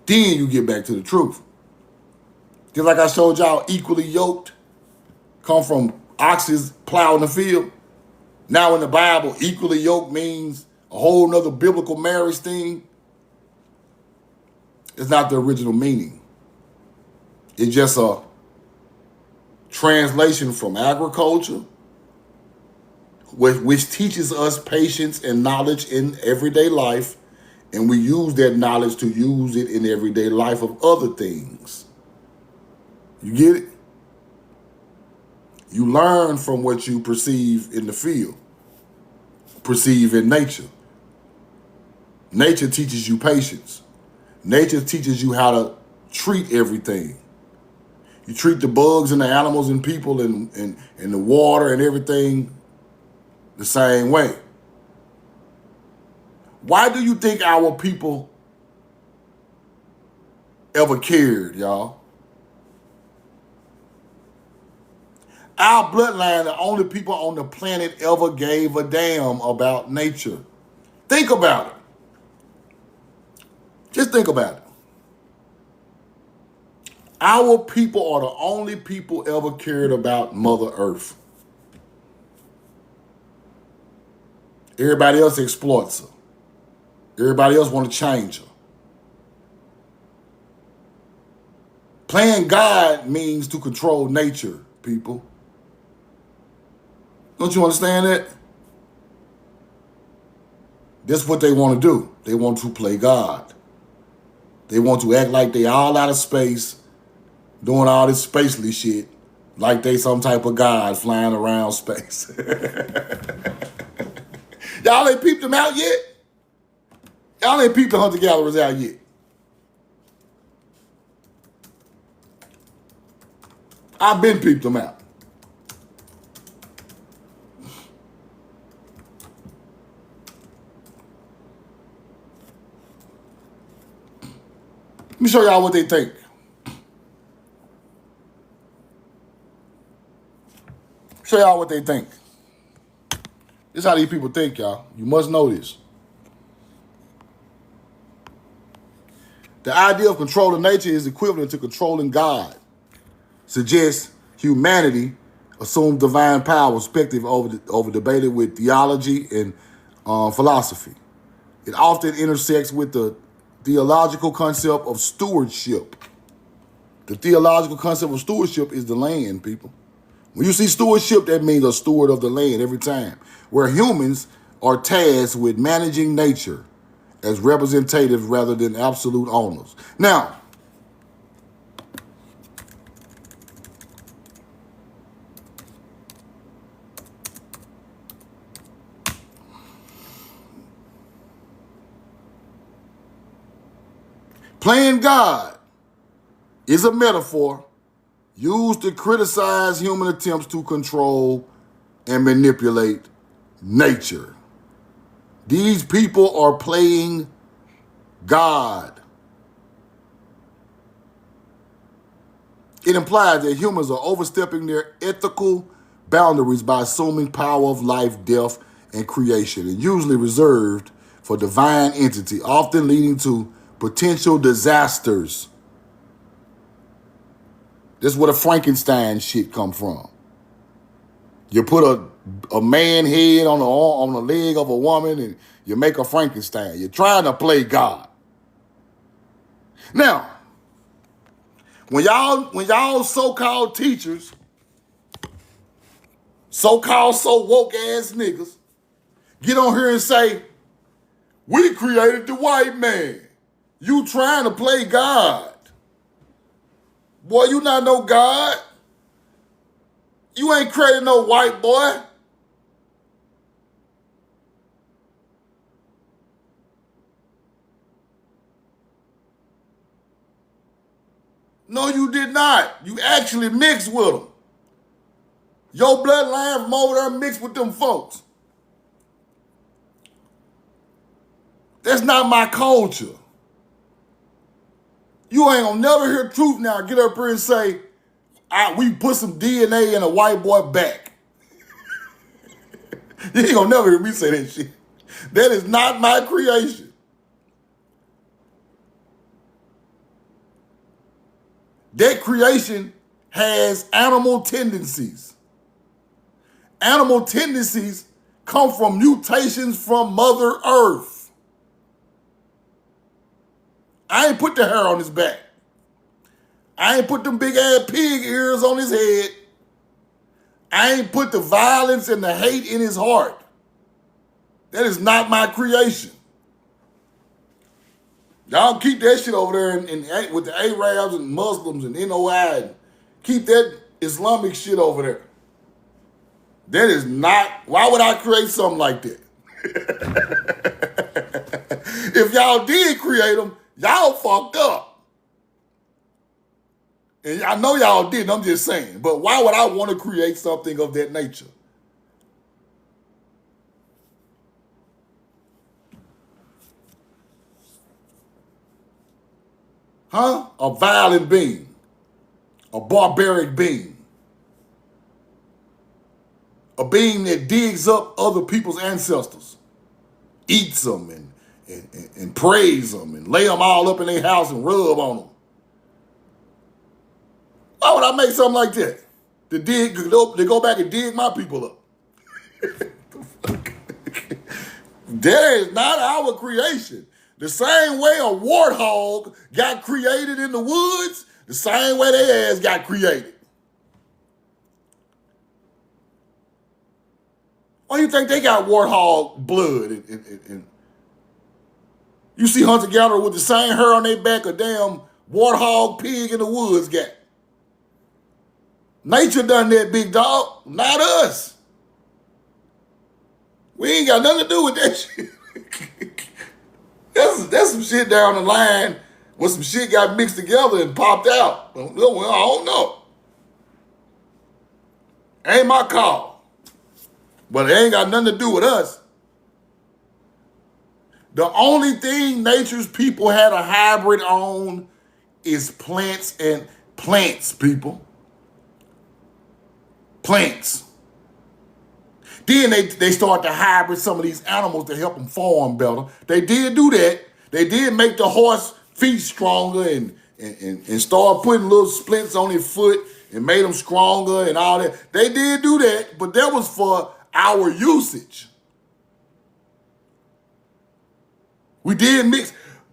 A: Then you get back to the truth. Just like I showed y'all, equally yoked come from oxes plowing the field. Now in the Bible, equally yoked means a whole nother biblical marriage thing. It's not the original meaning. It's just a translation from agriculture, which teaches us patience and knowledge in everyday life, and we use that knowledge to use it in everyday life of other things. You get it? You learn from what you perceive in the field, perceive in nature. Nature teaches you patience. Nature teaches you how to treat everything. You treat the bugs and the animals and people and the water and everything the same way. Why do you think our people ever cared, y'all. Our bloodline, the only people on the planet ever gave a damn about nature. Think about it. Just think about it. Our people are the only people ever cared about Mother Earth. Everybody else exploits her. Everybody else want to change her. Playing God means to control nature, people. Don't you understand that? That's what they want to do. They want to play God. They want to act like they all out of space, doing all this spacely shit, like they some type of God flying around space. Y'all ain't peeped them out yet? Y'all ain't peeped the hunter-gatherers out yet. I've been peeped them out. Let me show y'all what they think. Show y'all what they think. This is how these people think, y'all. You must know this. The idea of controlling nature is equivalent to controlling God. Suggests humanity assumed divine power, perspective over debated with theology and philosophy. It often intersects with the theological concept of stewardship. The theological concept of stewardship is the land, people. When you see stewardship, that means a steward of the land every time, where humans are tasked with managing nature as representatives rather than absolute owners. Now, playing God is a metaphor used to criticize human attempts to control and manipulate nature. These people are playing God. It implies that humans are overstepping their ethical boundaries by assuming power of life, death, and creation, and usually reserved for divine entity, often leading to potential disasters. This is where the Frankenstein shit come from. You put a man head on the leg of a woman and you make a Frankenstein. You're trying to play God. Now, when y'all so-called teachers, so-called so woke ass niggas, get on here and say, we created the white man. You trying to play God. Boy, you not no God. You ain't created no white boy. No, you did not. You actually mixed with them. Your bloodline from over there mixed with them folks. That's not my culture. You ain't gonna never hear truth now. Get up here and say, we put some DNA in a white boy back. You ain't gonna never hear me say that shit. That is not my creation. That creation has animal tendencies. Animal tendencies come from mutations from Mother Earth. I ain't put the hair on his back. I ain't put them big ass pig ears on his head. I ain't put the violence and the hate in his heart. That is not my creation. Y'all keep that shit over there with the Arabs and Muslims and NOI. And keep that Islamic shit over there. That is not, why would I create something like that? If y'all did create them, y'all fucked up. And I know y'all didn't, I'm just saying. But why would I want to create something of that nature? Huh? A violent being. A barbaric being. A being that digs up other people's ancestors. Eats them and praise them and lay them all up in their house and rub on them. Why would I make something like that? To go back and dig my people up. That is not our creation. The same way a warthog got created in the woods, the same way their ass got created. Why do you think they got warthog blood? You see hunter-gatherer with the same hair on their back a damn warthog pig in the woods got. Nature done that, big dog, not us. We ain't got nothing to do with that shit. That's some shit down the line where some shit got mixed together and popped out. I don't know. Ain't my call. But it ain't got nothing to do with us. The only thing nature's people had a hybrid on is plants, people. Plants. Then they start to hybrid some of these animals to help them farm better. They did do that. They did make the horse feet stronger and start putting little splints on his foot and made them stronger and all that. They did do that, but that was for our usage. We did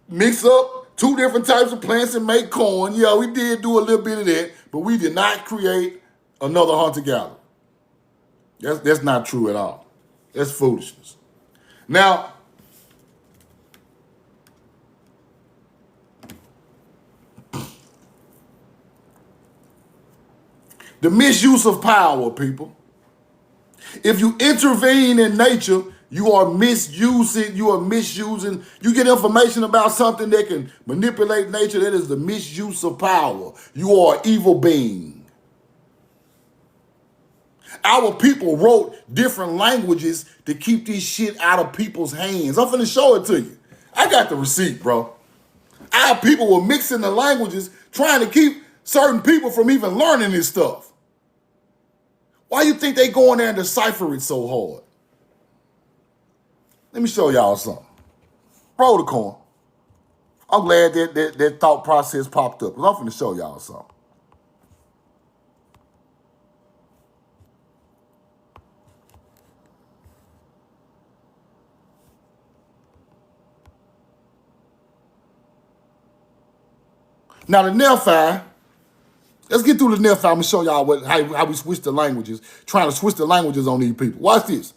A: mix up two different types of plants and make corn. Yeah, we did do a little bit of that, but we did not create another hunter-gatherer. That's not true at all. That's foolishness. Now, the misuse of power, people. If you intervene in nature, you are misusing, you get information about something that can manipulate nature. That is the misuse of power. You are an evil being. Our people wrote different languages to keep this shit out of people's hands. I'm finna show it to you. I got the receipt, bro. Our people were mixing the languages, trying to keep certain people from even learning this stuff. Why you think they go in there and decipher it so hard? Let me show y'all something. Roll the corn. I'm glad that thought process popped up, because I'm finna show y'all something. Now the Nephi, let's get through the Nephi. I'm gonna show y'all how we switch the languages, trying to switch the languages on these people. Watch this.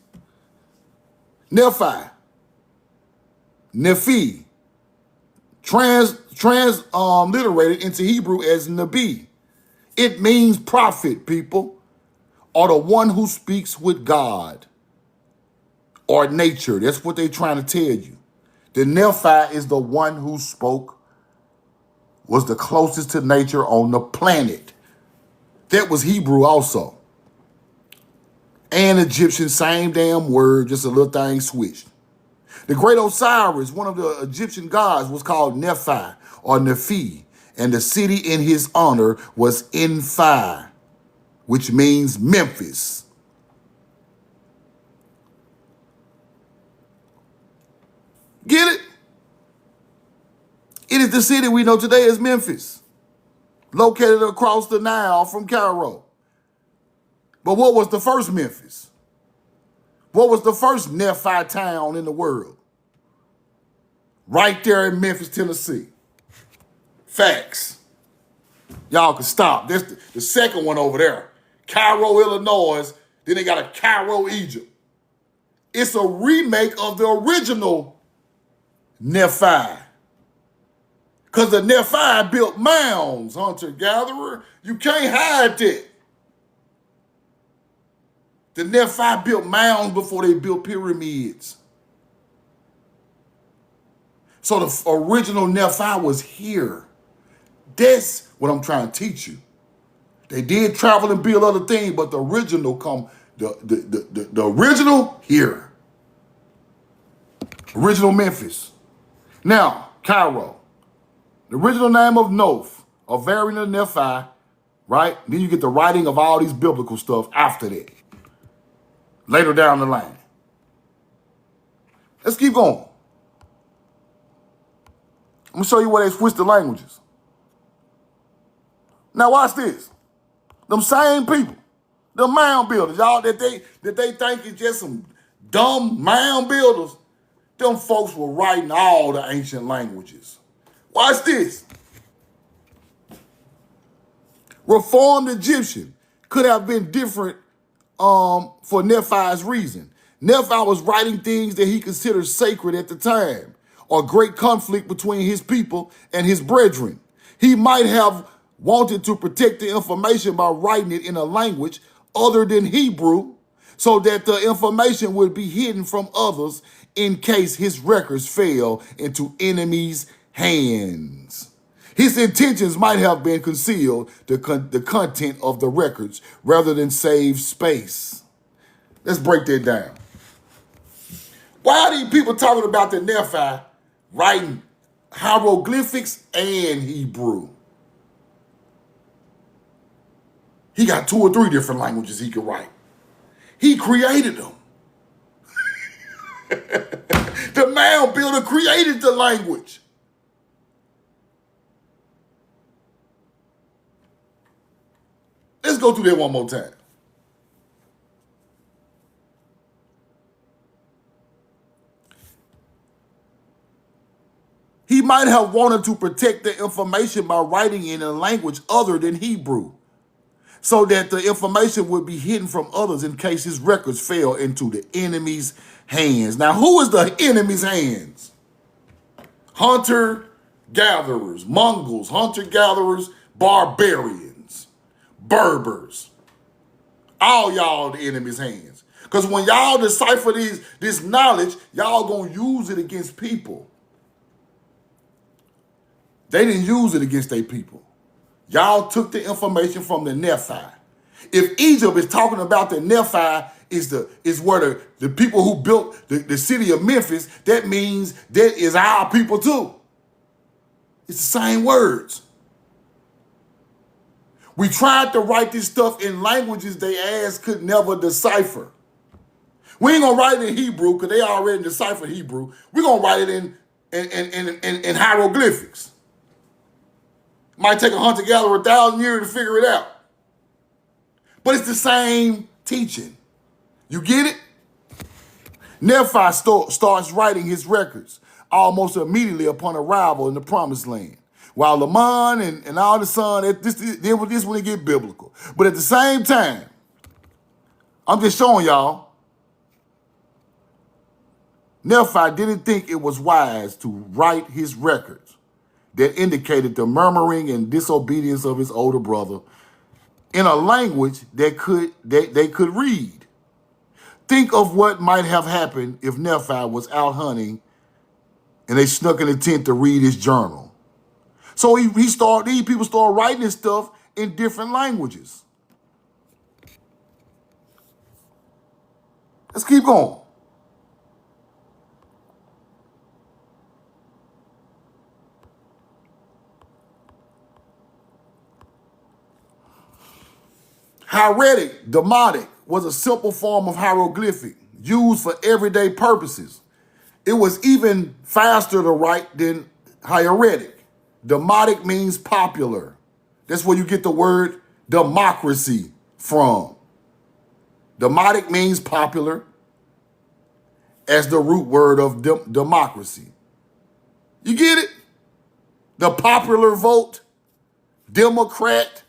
A: Nephi, Nephi, transliterated into Hebrew as Nabi. It means prophet, people, or the one who speaks with God or nature. That's what they're trying to tell you. The Nephi is the one who spoke, was the closest to nature on the planet. That was Hebrew also. And Egyptian, same damn word, just a little thing switched. The great Osiris, one of the Egyptian gods, was called Nephi or Nephi, and the city in his honor was Enphi, which means Memphis. Get it? It is the city we know today as Memphis, located across the Nile from Cairo. But what was the first Memphis? What was the first Nephi town in the world? Right there in Memphis, Tennessee. Facts. Y'all can stop. That's the second one over there. Cairo, Illinois. Then they got a Cairo, Egypt. It's a remake of the original Nephi. Because the Nephi built mounds, hunter-gatherer. You can't hide that. The Nephi built mounds before they built pyramids. So the original Nephi was here. That's what I'm trying to teach you. They did travel and build other things, but the original the original here. Original Memphis. Now, Cairo. The original name of Noth, a variant of Nephi, right? Then you get the writing of all these biblical stuff after that, later down the line. Let's keep going. I'm going to show you where they switched the languages. Now watch this. Them same people, the mound builders, y'all, that they think is just some dumb mound builders, them folks were writing all the ancient languages. Watch this. Reformed Egyptian could have been different for Nephi's reason. Nephi was writing things that he considered sacred at the time, or great conflict between his people and his brethren. He might have wanted to protect the information by writing it in a language other than Hebrew, so that the information would be hidden from others in case his records fell into enemies' hands. His intentions might have been concealed the content of the records rather than save space. Let's break that down. Why are these people talking about the Nephi writing hieroglyphics and Hebrew? He got 2 or 3 different languages he could write. He created them. The mound builder created the language. Let's go through that one more time. He might have wanted to protect the information by writing in a language other than Hebrew, so that the information would be hidden from others in case his records fell into the enemy's hands. Now, who is the enemy's hands? Hunter-gatherers, Mongols, hunter-gatherers, barbarians, Berbers. All y'all the enemy's hands. Because when y'all decipher this knowledge, y'all gonna use it against people. They didn't use it against their people. Y'all took the information from the Nephi. If Egypt is talking about the Nephi is where the people who built the city of Memphis, that means that is our people too. It's the same words. We tried to write this stuff in languages they ass could never decipher. We ain't gonna write it in Hebrew because they already deciphered Hebrew. We're gonna write it in hieroglyphics. Might take a hunter-gatherer 1,000 years to figure it out. But it's the same teaching. You get it? Nephi starts writing his records almost immediately upon arrival in the Promised Land. While Lamon and all the sons, this when it get biblical. But at the same time, I'm just showing y'all, Nephi didn't think it was wise to write his records that indicated the murmuring and disobedience of his older brother in a language that they could read. Think of what might have happened if Nephi was out hunting and they snuck in the tent to read his journal. So these people start writing this stuff in different languages. Let's keep going. Hieratic, Demotic, was a simple form of hieroglyphic used for everyday purposes. It was even faster to write than hieratic. Demotic means popular. That's where you get the word democracy from. Demotic means popular as the root word of democracy. You get it? The popular vote, Democrat,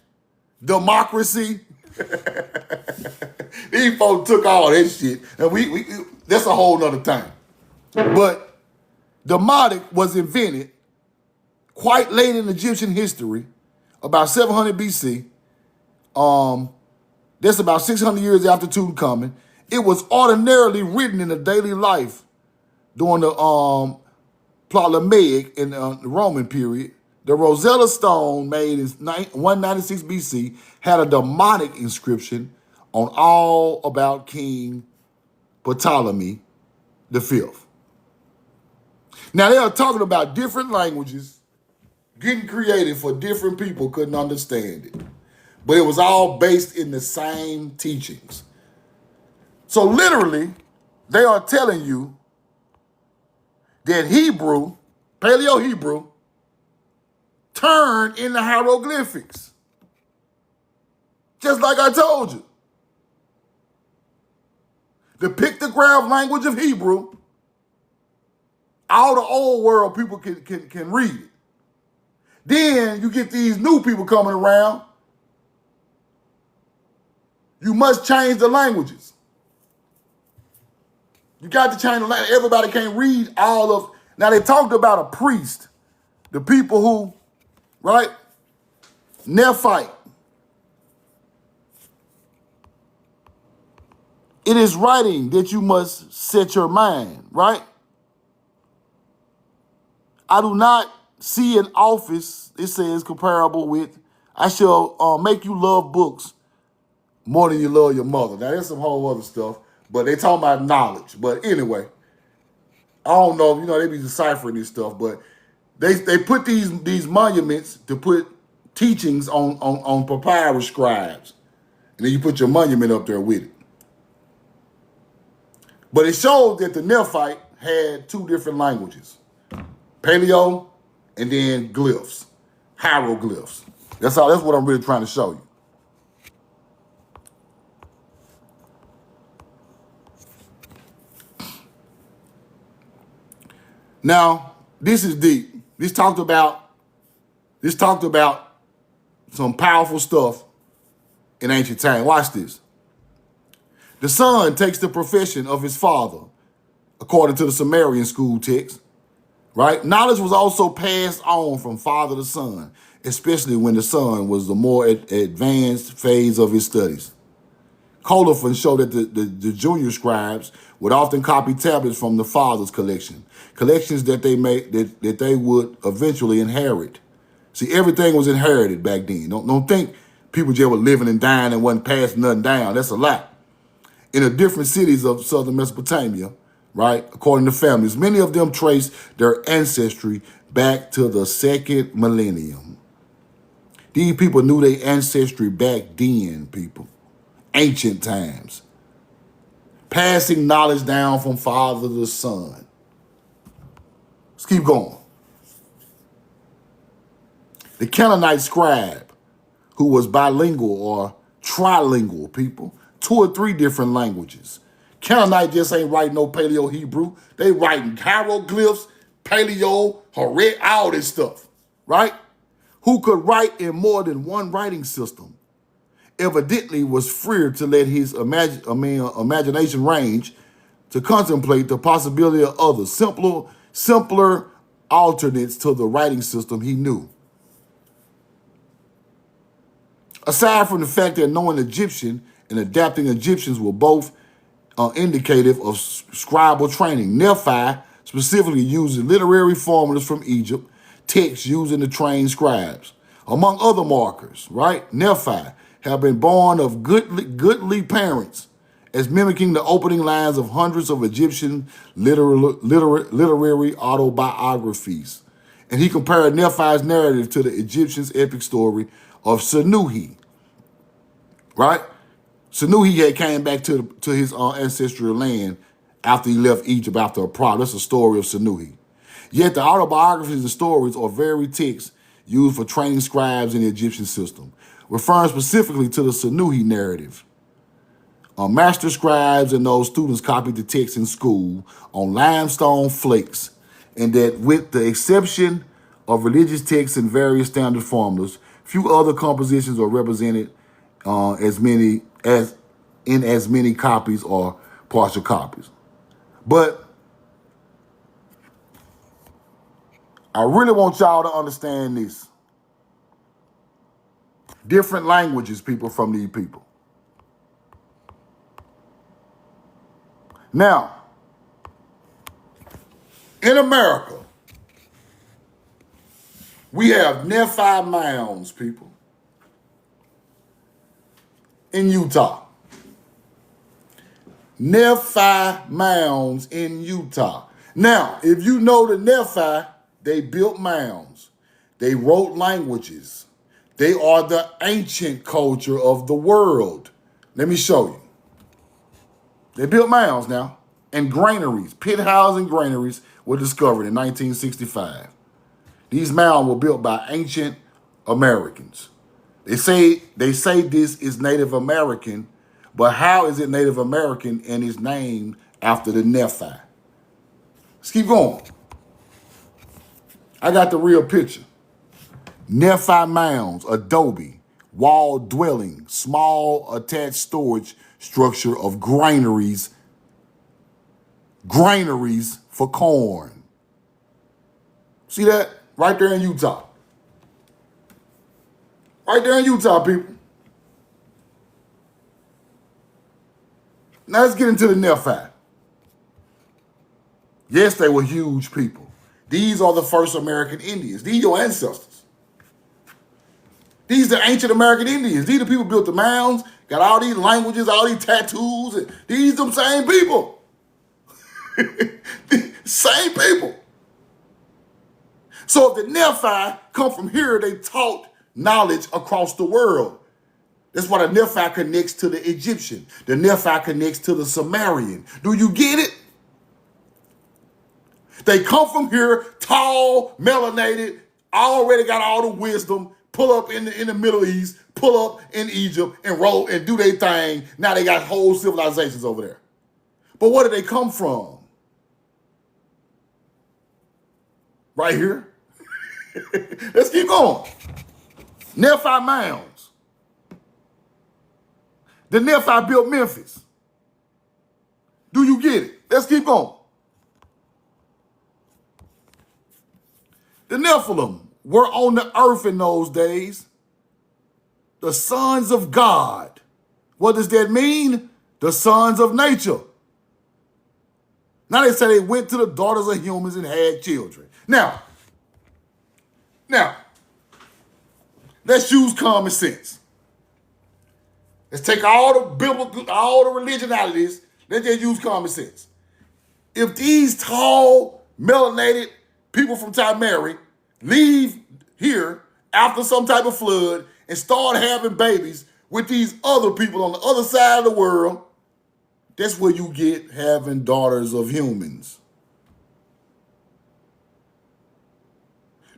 A: democracy. These folks took all that shit, and we that's a whole nother time. But Demotic was invented quite late in Egyptian history, about 700 BC. That's about 600 years after Tutankhamun. It was ordinarily written in the daily life during the Ptolemaic and the Roman period. The Rosetta Stone, made in 196 BC, had a Demotic inscription on all about King Ptolemy V. Now, they are talking about different languages getting created for different people couldn't understand it. But it was all based in the same teachings. So literally, they are telling you that Hebrew, Paleo-Hebrew, turned into hieroglyphics. Just like I told you. The pictograph language of Hebrew, all the old world people can read it. Then you get these new people coming around. You must change the languages. You got to change the language. Everybody can't read all of. Now they talked about a priest, the people who, right? Nephite. It is writing that you must set your mind, right? I do not see an office, it says, comparable with, I shall make you love books more than you love your mother. Now, there's some whole other stuff, but they talking about knowledge. But anyway, I don't know, they be deciphering this stuff, but they put these monuments to put teachings on papyrus scribes. And then you put your monument up there with it. But it showed that the Nephite had two different languages. Paleo and then glyphs, hieroglyphs. That's what I'm really trying to show you. Now, this is deep. This talked about some powerful stuff in ancient time. Watch this. The son takes the profession of his father, according to the Sumerian school text, right? Knowledge was also passed on from father to son, especially when the son was the more advanced phase of his studies. Colophon showed that the junior scribes would often copy tablets from the father's collections that they would eventually inherit. See, everything was inherited back then. Don't think people just were living and dying and wasn't passing nothing down. That's a lie. In the different cities of southern Mesopotamia, right, according to families, many of them trace their ancestry back to the second millennium. These people knew their ancestry back then, people. Ancient times. Passing knowledge down from father to son. Let's keep going. The Canaanite scribe, who was bilingual or trilingual, people, 2 or 3 different languages. Canaanite just ain't writing no Paleo-Hebrew. They writing hieroglyphs, Paleo, Haret, all this stuff, right? Who could write in more than one writing system. Evidently was freer to let his imagination range to contemplate the possibility of other simpler alternates to the writing system he knew. Aside from the fact that knowing Egyptian and adapting Egyptians were both indicative of scribal training, Nephi specifically uses literary formulas from Egypt, texts using to train scribes. Among other markers, right? Nephi have been born of goodly parents, as mimicking the opening lines of hundreds of Egyptian literary autobiographies. And he compared Nephi's narrative to the Egyptians' epic story of Senuhi, right? Senuhi had came back to his ancestral land after he left Egypt after a problem. That's the story of Senuhi. Yet the autobiographies and stories are very texts used for training scribes in the Egyptian system, referring specifically to the Senuhi narrative. Master scribes and those students copied the text in school on limestone flakes, and that with the exception of religious texts and various standard formulas, few other compositions are represented as many copies or partial copies. But I really want y'all to understand this. Different languages, people, from these people. Now, in America, we have Nephi mounds, people, in Utah. Nephi mounds in Utah. Now, if you know the Nephi, they built mounds. They wrote languages. They are the ancient culture of the world. Let me show you. They built mounds now, and granaries, pit housing granaries were discovered in 1965. These mounds were built by ancient Americans. They say this is Native American, but how is it Native American and is named after the Nephi? Let's keep going. I got the real picture. Nephi mounds, adobe, wall dwelling, small attached storage structure of granaries for corn. See that? Right there in Utah. Right there in Utah, people. Now let's get into the Nephi. Yes, they were huge people. These are the first American Indians. These are your ancestors. These are the ancient American Indians. These are the people who built the mounds, got all these languages, all these tattoos. And these them same people. Same people. So if the Nephi come from here, they taught knowledge across the world. That's why the Nephi connects to the Egyptian. The Nephi connects to the Sumerian. Do you get it? They come from here, tall, melanated, already got all the wisdom, pull up in the Middle East, pull up in Egypt, and roll and do their thing. Now they got whole civilizations over there. But where did they come from? Right here. Let's keep going. Nephi mounds. The Nephi built Memphis. Do you get it? Let's keep going. The Nephilim were on the earth in those days. The sons of God. What does that mean? The sons of nature. Now they say they went to the daughters of humans and had children. Now, let's use common sense. Let's take all the biblical, all the religion out of this. Let's just use common sense. If these tall, melanated people from Timeri leave here after some type of flood and start having babies with these other people on the other side of the world, that's where you get having daughters of humans.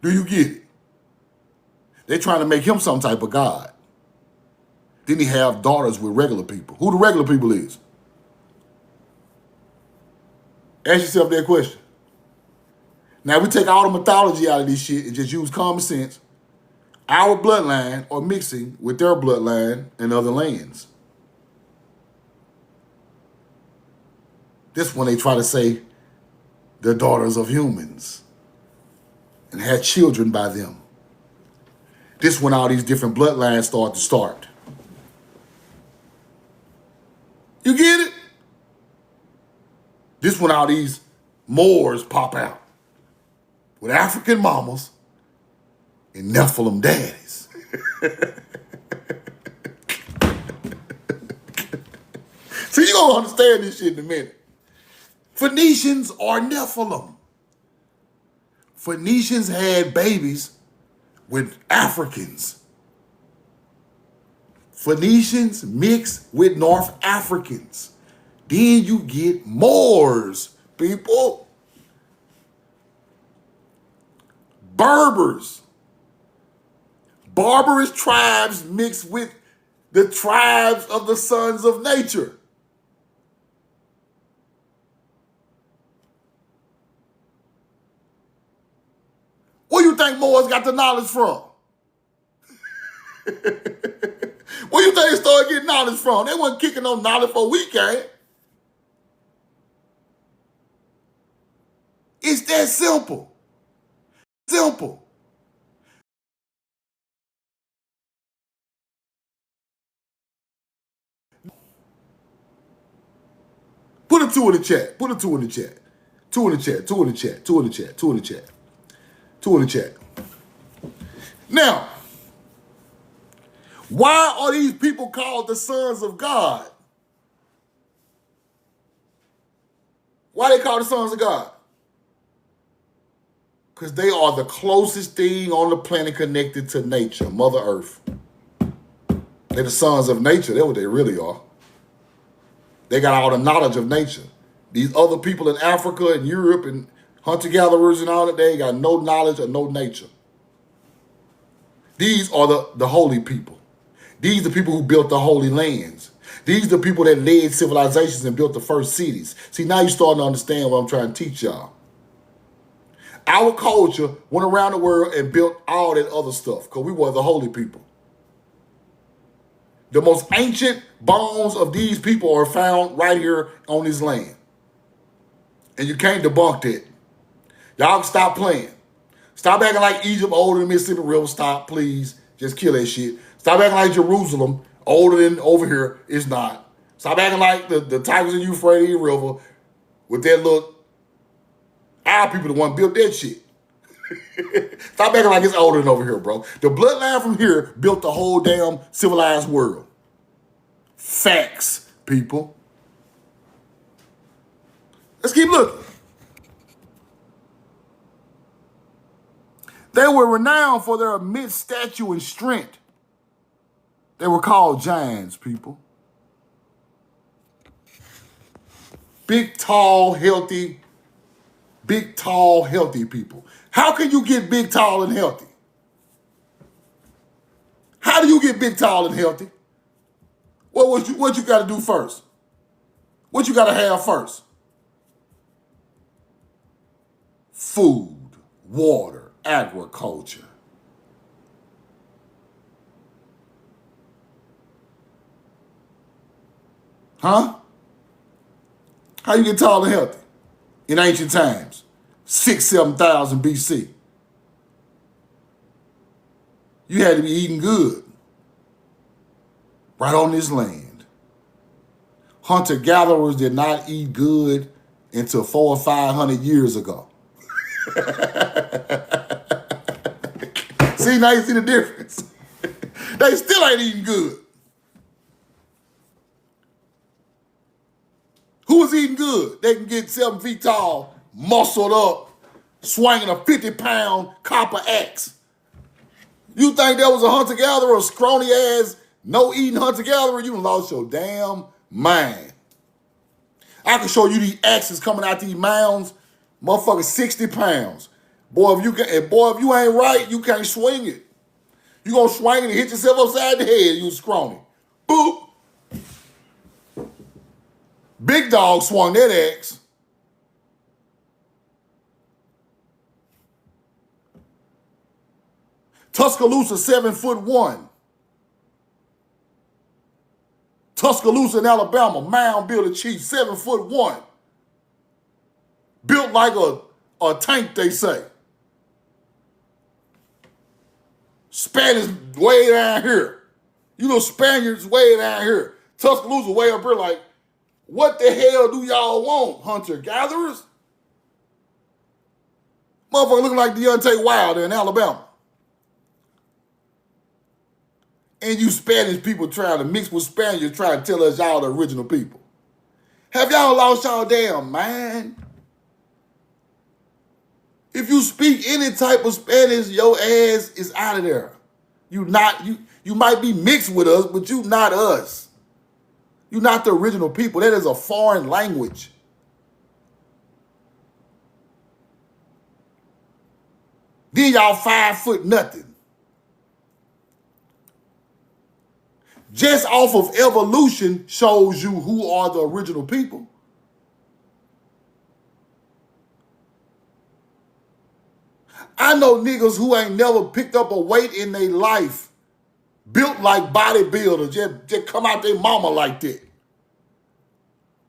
A: Do you get it? They're trying to make him some type of god. Then he have daughters with regular people. Who the regular people is? Ask yourself that question. Now we take all the mythology out of this shit and just use common sense. Our bloodline are mixing with their bloodline in other lands. This when they try to say the daughters of humans and had children by them. This when all these different bloodlines start. You get it? This when all these Moors pop out with African mamas and Nephilim daddies. So you're going to understand this shit in a minute. Phoenicians are Nephilim. Phoenicians had babies with Africans. Phoenicians mixed with North Africans. Then you get Moors, people. Berbers. Barbarous tribes mixed with the tribes of the sons of nature. Where you think Moors got the knowledge from? Where you think they started getting knowledge from? They wasn't kicking no knowledge for a weekend. It's that simple. Simple. Put a 2 in the chat. Put a 2 in the chat. 2 in the chat. 2 in the chat. 2 in the chat. 2 in the chat. 2 in the chat. Now, why are these people called the sons of God? Why they called the sons of God? Because they are the closest thing on the planet connected to nature, Mother Earth. They're the sons of nature. That's what they really are. They got all the knowledge of nature. These other people in Africa and Europe and hunter-gatherers and all that, they ain't got no knowledge of no nature. These are the holy people. These are the people who built the holy lands. These are the people that led civilizations and built the first cities. See, now you're starting to understand what I'm trying to teach y'all. Our culture went around the world and built all that other stuff because we were the holy people. The most ancient bones of these people are found right here on this land. And you can't debunk that. Y'all can stop playing. Stop acting like Egypt older than Mississippi River. Stop, please. Just kill that shit. Stop acting like Jerusalem older than over here. It's not. Stop acting like the Tigers and Euphrates River with that little... Our people the one built that shit. Stop acting like it's older than over here, bro. The bloodline from here built the whole damn civilized world. Facts, people. Let's keep looking. They were renowned for their immense stature and strength. They were called giants, people. Big, tall, healthy people. How can you get big, tall, and healthy? How do you get big, tall, and healthy? What you got to do first? What you got to have first? Food, water, agriculture. Huh? How you get tall and healthy? In ancient times, 7,000 BC. You had to be eating good right on this land. Hunter-gatherers did not eat good until 400 or 500 years ago. See, now you see the difference. They still ain't eating good. Who was eating good? They can get 7 feet tall, muscled up, swinging a 50-pound copper axe. You think that was a hunter-gatherer, a scrawny-ass, no-eating hunter-gatherer? You lost your damn mind. I can show you these axes coming out these mounds, motherfucker 60 pounds. Boy, if you ain't right, you can't swing it. You gonna swing it and hit yourself upside the head, you scrawny. Boop. Big Dog swung that axe. Tuscaloosa 7'1". Tuscaloosa in Alabama, Mound builder chief, 7'1". Built like a tank, they say. Spanish way down here. You know, Spaniards way down here. Tuscaloosa way up here like, what the hell do y'all want, hunter-gatherers? Motherfucker looking like Deontay Wilder in Alabama. And you Spanish people trying to mix with Spaniards trying to tell us y'all the original people. Have y'all lost y'all damn mind? If you speak any type of Spanish, your ass is out of there. You might be mixed with us, but you not us. You're not the original people. That is a foreign language. Then y'all 5 foot nothing. Just off of evolution shows you who are the original people. I know niggas who ain't never picked up a weight in their life, built like bodybuilders, just come out their mama like that.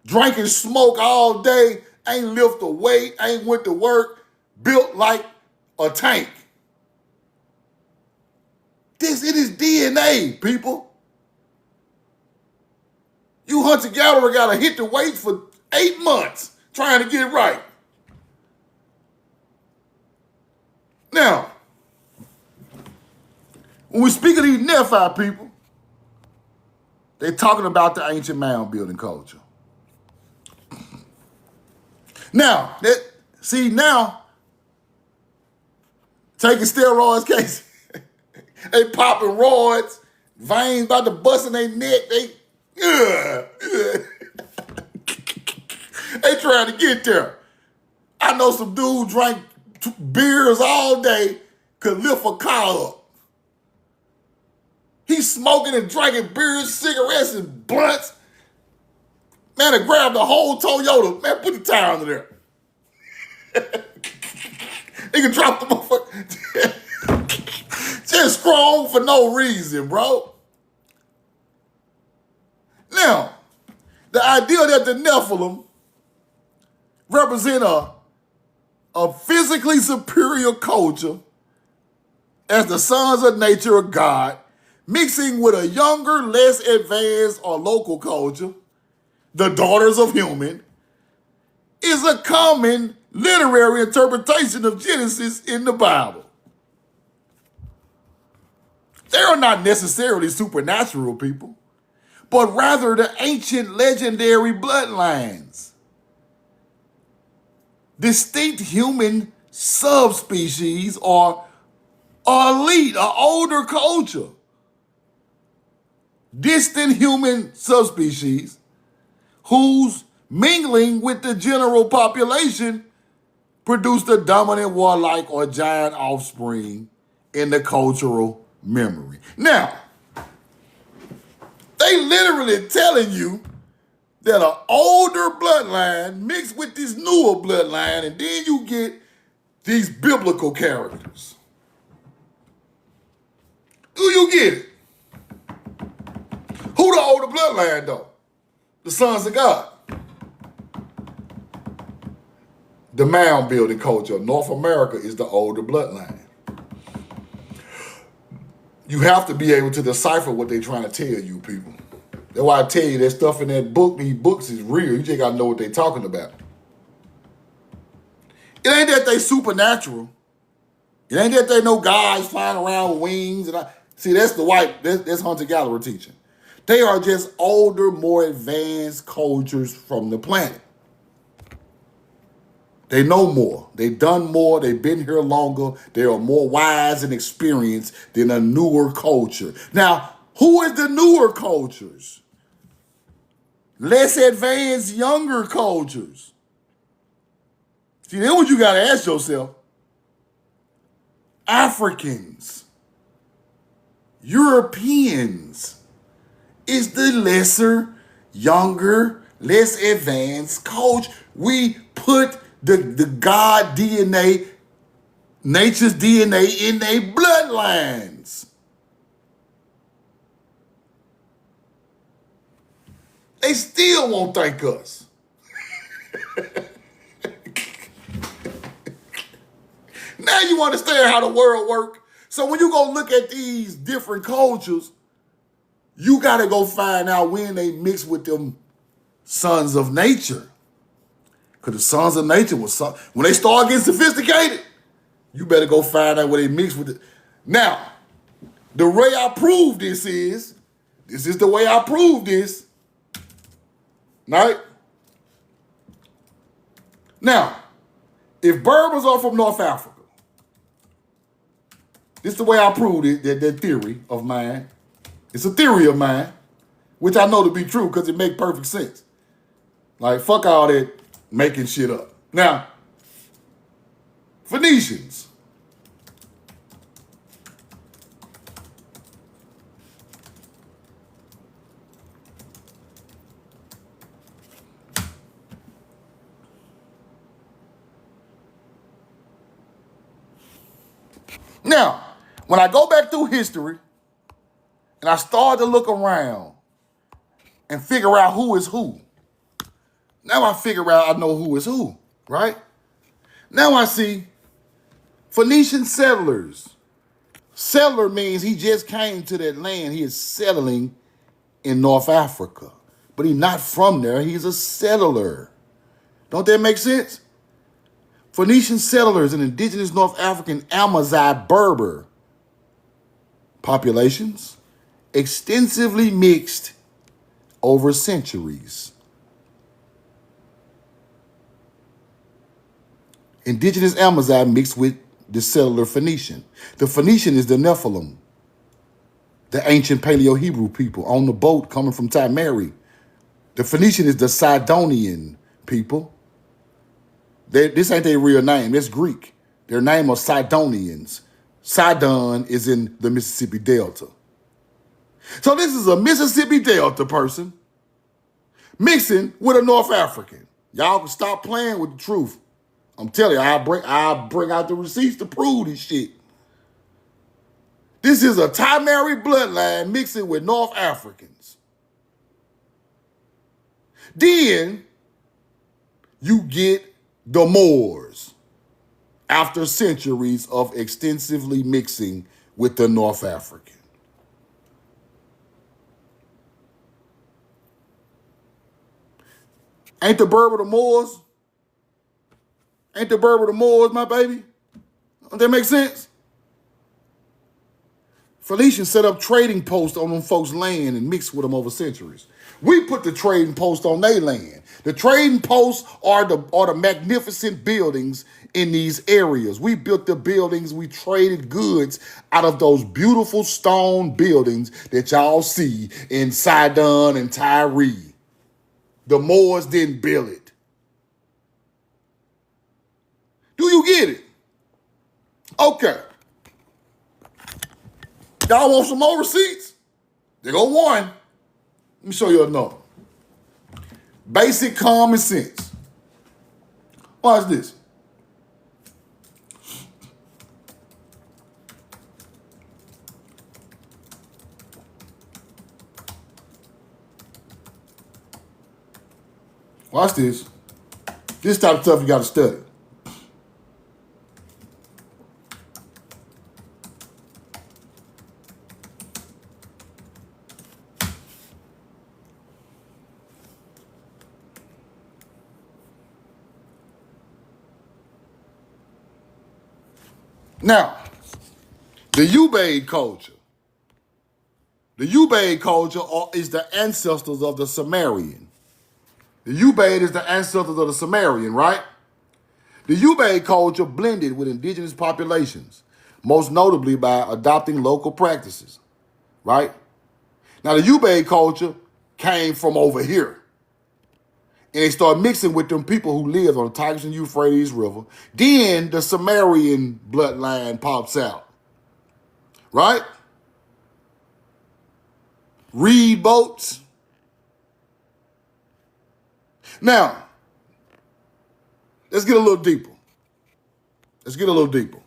A: Drinking smoke all day, ain't lift a weight, ain't went to work, built like a tank. It is DNA, people. You hunter-gatherer gotta hit the weights for 8 months trying to get it right. Now, when we speak of these Nephi people, they're talking about the ancient mound building culture. Now, Taking steroids, Casey. They popping roids, veins about to bust in their neck. They trying to get there. I know some dude drank beers all day, could lift a car up. He's smoking and drinking beers, cigarettes, and blunts. Man, I grabbed the whole Toyota. Man, put the tire under there. He can drop the motherfucker. Just strong for no reason, bro. Now, the idea that the Nephilim represent a physically superior culture as the sons of nature of God, mixing with a younger, less advanced or local culture, the daughters of human, is a common literary interpretation of Genesis in the Bible. They are not necessarily supernatural people, but rather the ancient legendary bloodlines. Distinct human subspecies or elite, an older culture. Distant human subspecies whose mingling with the general population produced a dominant warlike or giant offspring in the cultural memory. Now, they literally telling you that an older bloodline mixed with this newer bloodline, and then you get these biblical characters. Do you get it? Who the older bloodline, though? The sons of God. The mound building culture of North America is the older bloodline. You have to be able to decipher what they're trying to tell you, people. That's why I tell you that stuff in that book, these books is real. You just gotta know what they're talking about. It ain't that they supernatural. It ain't that they know guys flying around with wings. See, that's the white, that's hunter-gatherer teaching. They are just older, more advanced cultures from the planet. They know more. They've done more. They've been here longer. They are more wise and experienced than a newer culture. Now, who is the newer cultures? Less advanced, younger cultures. See, then what you got to ask yourself, Africans, Europeans, is the lesser, younger, less advanced culture. We put the God DNA, nature's DNA in their bloodlines. They still won't thank us. Now you understand how the world works. So when you go look at these different cultures, you got to go find out when they mix with them sons of nature. Because the sons of nature was when they start getting sophisticated, you better go find out where they mix with it. Now, the way I prove this is the way I prove this. Right? Now, if Berbers are from North Africa, this is the way I proved it, that theory of mine. It's a theory of mine, which I know to be true because it makes perfect sense. Like, fuck all that making shit up. Now, Phoenicians. Now, when I go back through history and I start to look around and figure out who is who, now I figure out I know who is who, right? Now I see Phoenician settlers. Settler means he just came to that land. He is settling in North Africa. But he's not from there. He's a settler. Don't that make sense? Phoenician settlers and indigenous North African Amazigh Berber populations extensively mixed over centuries. Indigenous Amazigh mixed with the settler Phoenician. The Phoenician is the Nephilim, the ancient Paleo-Hebrew people on the boat coming from Timeri. The Phoenician is the Sidonian people. This ain't their real name. That's Greek. Their name are Sidonians. Sidon is in the Mississippi Delta. So this is a Mississippi Delta person mixing with a North African. Y'all can stop playing with the truth. I'm telling you, I'll bring out the receipts to prove this shit. This is a Timeri bloodline mixing with North Africans. Then you get the Moors after centuries of extensively mixing with the North African. Ain't the Berber the Moors? Ain't the Berber the Moors, my baby? Don't that make sense? Phoenicians set up trading posts on them folks' land and mixed with them over centuries. We put the trading post on their land. The trading posts are the magnificent buildings in these areas. We built the buildings, we traded goods out of those beautiful stone buildings that y'all see in Sidon and Tyre. The Moors didn't build it. Do you get it? Okay. Y'all want some more receipts? There go one. Let me show you another. Basic common sense. Watch this. Watch this. This type of stuff you got to study. Now, the Ubaid culture. The Ubaid culture is the ancestors of the Sumerian. The Ubaid is the ancestors of the Sumerian, right? The Ubaid culture blended with indigenous populations, most notably by adopting local practices, right? Now, the Ubaid culture came from over here. And they started mixing with them people who lived on the Tigris and Euphrates River. Then the Sumerian bloodline pops out, right? Reed boats. Now, let's get a little deeper. Let's get a little deeper.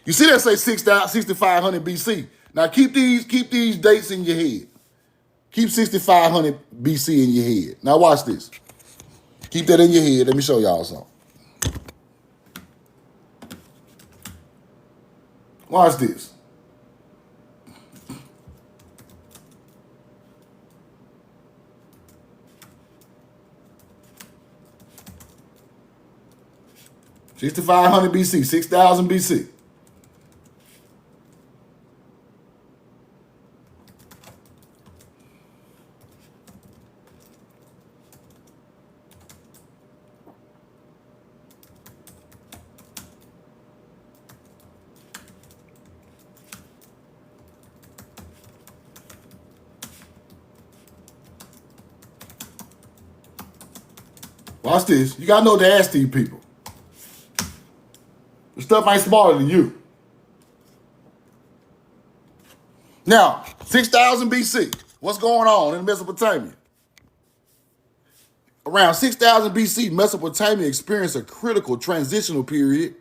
A: You see that say 6,500 BC. Now keep these dates in your head. Keep 6,500 BC in your head. Now watch this. Keep that in your head. Let me show y'all something. Watch this. $6,500 BC, 6,000 BC. Watch this. You gotta know to ask these people. The stuff ain't smarter than you. Now, 6,000 BC. What's going on in Mesopotamia? Around 6,000 BC, Mesopotamia experienced a critical transitional period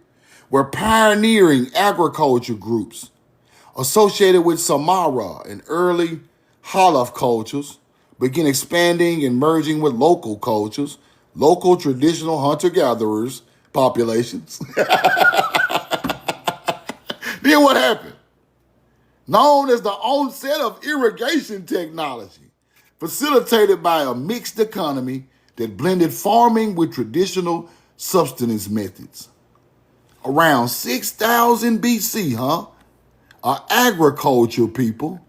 A: where pioneering agriculture groups associated with Samara and early Halaf cultures began expanding and merging with local cultures, local traditional hunter-gatherers populations. Then what happened? Known as the onset of irrigation technology, facilitated by a mixed economy that blended farming with traditional subsistence methods. Around 6,000 BC, our agriculture people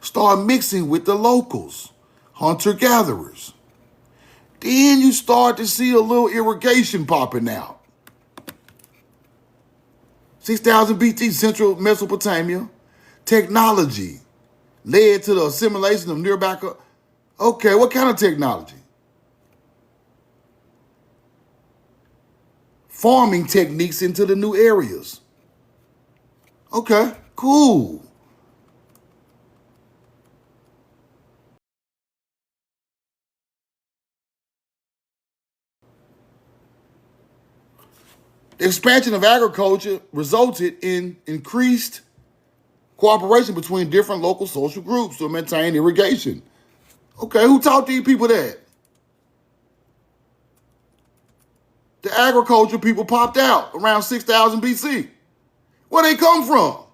A: start mixing with the locals, hunter-gatherers. Then you start to see a little irrigation popping out. 6,000 BC, Central Mesopotamia. Technology led to the assimilation of nearby. Okay, what kind of technology? Farming techniques into the new areas. Okay, cool. The expansion of agriculture resulted in increased cooperation between different local social groups to maintain irrigation. Okay, who taught these people that? The agriculture people popped out around 6,000 BC. Where they come from?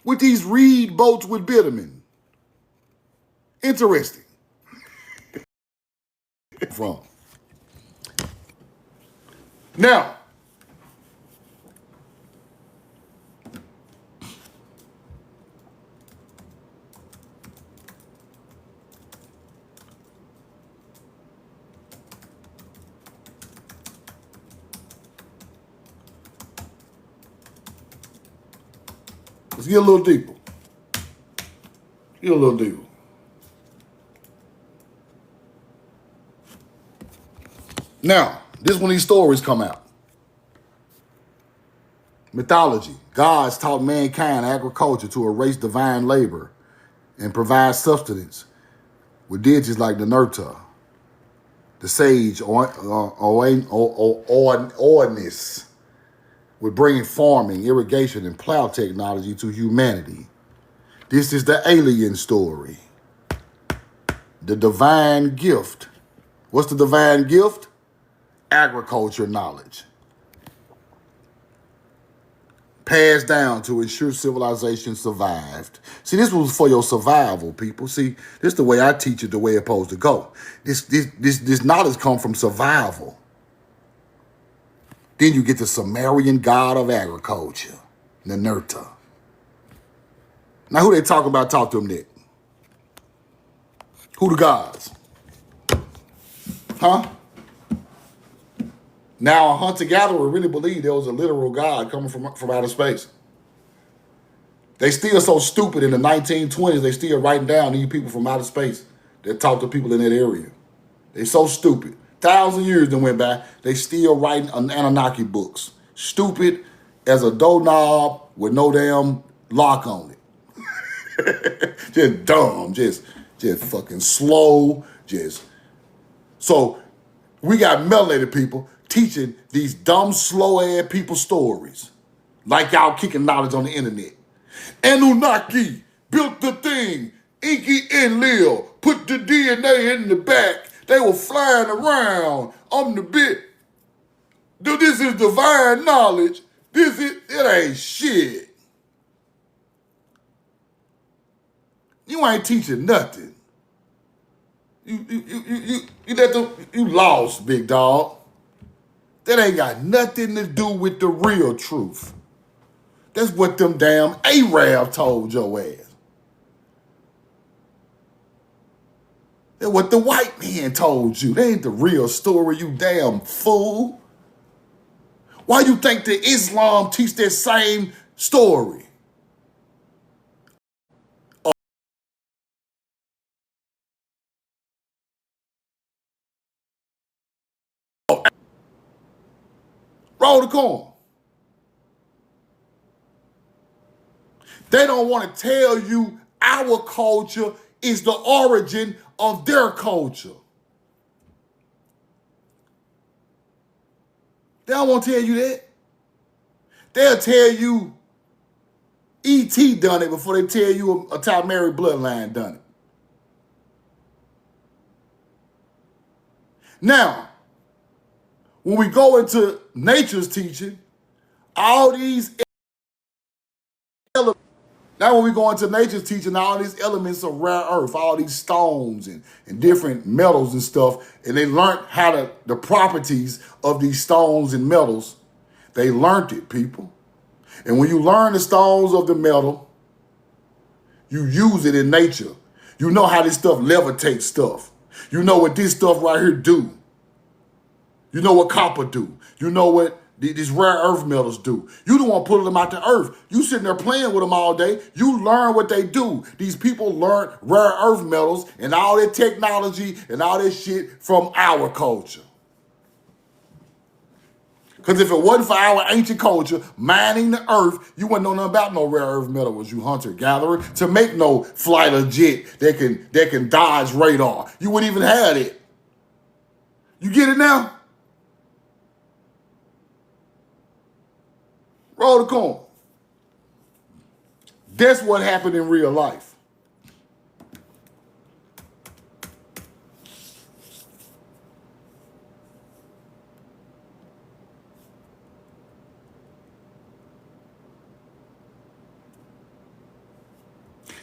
A: With these reed boats with bitumen. Interesting. From. Now, let's get a little deeper. Get a little deeper. Now, this is when these stories come out. Mythology. Gods taught mankind agriculture to erase divine labor and provide sustenance with deities like the Nerta, the sage, Ornis, with bringing farming, irrigation, and plow technology to humanity. This is the alien story. The divine gift. What's the divine gift? Agriculture knowledge. Passed down to ensure civilization survived. See, this was for your survival, people. See, this is the way I teach it, the way it's supposed to go. This knowledge comes from survival. Then you get the Sumerian god of agriculture, Ninurta. Now, who they talk about? Talk to them, Nick. Who the gods? Huh? Now, a hunter-gatherer really believed there was a literal God coming from outer space. They still so stupid in the 1920s, they still writing down these people from outer space that talk to people in that area. They so stupid. 1,000 years that went by, they still writing Anunnaki books. Stupid as a doorknob with no damn lock on it. Just dumb, just fucking slow, just. So we got melanated people teaching these dumb, slow-ass people stories. Like y'all kicking knowledge on the internet. Anunnaki built the thing. Inky and Lil put the DNA in the back. They were flying around on the bit. Dude, this is divine knowledge. It ain't shit. You ain't teaching nothing. You lost, big dog. That ain't got nothing to do with the real truth. That's what them damn Arab told your ass. That's what the white man told you. That ain't the real story, you damn fool. Why you think the Islam teach that same story? Roll the corn. They don't want to tell you our culture is the origin of their culture. They don't want to tell you that. They'll tell you E.T. done it before they tell you a Talmary bloodline done it. Now, when we go into nature's teaching, all these elements, now when we go into nature's teaching, all these elements of rare earth, all these stones and different metals and stuff, and they learned how the properties of these stones and metals. They learned it, people. And when you learn the stones of the metal, you use it in nature. You know how this stuff levitates stuff. You know what this stuff right here do. You know what copper do. You know what these rare earth metals do. You don't want to pull them out the earth. You sitting there playing with them all day. You learn what they do. These people learn rare earth metals and all that technology and all that shit from our culture. Because if it wasn't for our ancient culture, mining the earth, you wouldn't know nothing about no rare earth metal. Was you hunter-gatherer to make no fighter jet that can dodge radar. You wouldn't even have it. You get it now? Roll the coin. That's what happened in real life.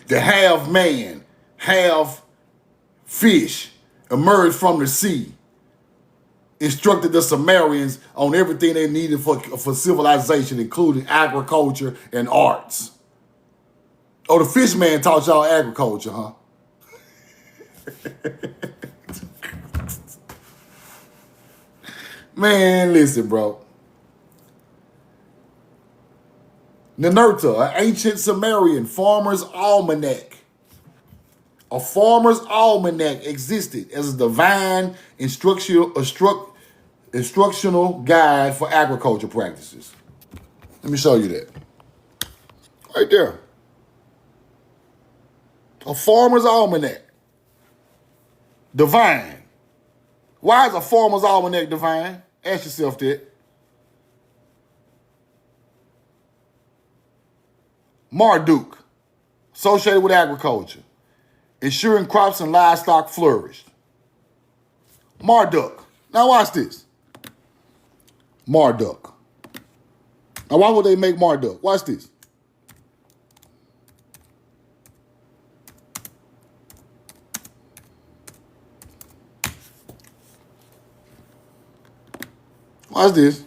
A: The half man, half fish emerged from the sea, instructed the Sumerians on everything they needed for civilization, including agriculture and arts. Oh, the fish man taught y'all agriculture, huh? Man, listen, bro. Ninurta, an ancient Sumerian farmer's almanac. A farmer's almanac existed as a divine instructional guide for agriculture practices. Let me show you that. Right there. A farmer's almanac. Divine. Why is a farmer's almanac divine? Ask yourself that. Marduk, associated with agriculture, ensuring crops and livestock flourished. Marduk. Now watch this. Marduk. Now why would they make Marduk? Watch this. Watch this.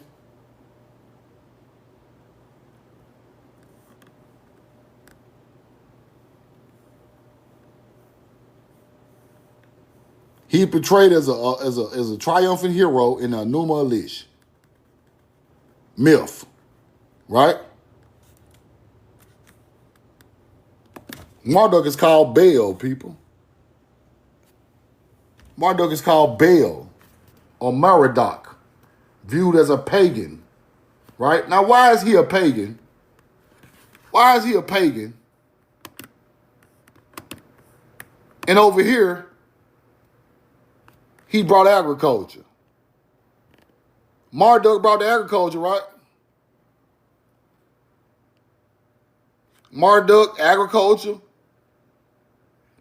A: He portrayed as a triumphant hero in a Numa Elish myth, right? Marduk is called Baal, people. Marduk is called Baal or Merodach, viewed as a pagan, right? Now, why is he a pagan? Why is he a pagan? And over here, he brought agriculture. Marduk brought the agriculture, right? Marduk, agriculture,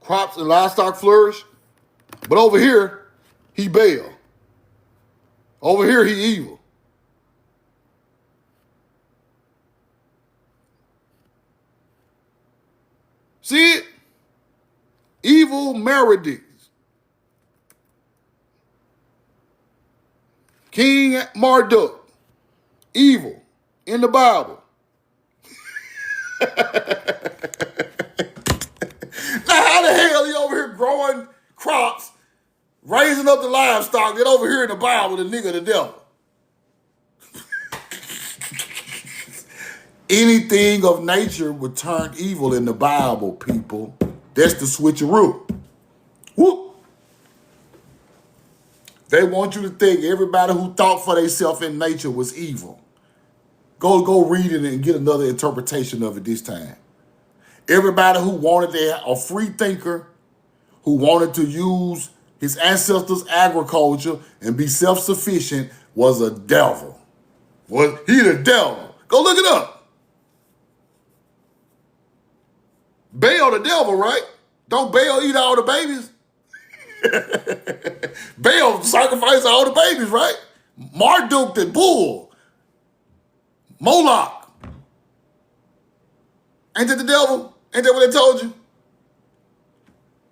A: crops and livestock flourish. But over here, he Baal. Over here, he evil. See it? Evil Merodach. King Marduk, evil, in the Bible. Now, how the hell he over here growing crops, raising up the livestock, then over here in the Bible, the nigga the devil? Anything of nature would turn evil in the Bible, people. That's the switcheroo. Whoop. They want you to think everybody who thought for themselves in nature was evil. Go read it and get another interpretation of it this time. Everybody who wanted a free thinker, who wanted to use his ancestors' agriculture and be self-sufficient was a devil. Was he the devil? Go look it up. Baal the devil, right? Don't Baal eat all the babies? Baal sacrificed all the babies, right? Marduk the bull. Moloch. Ain't that the devil? Ain't that what they told you?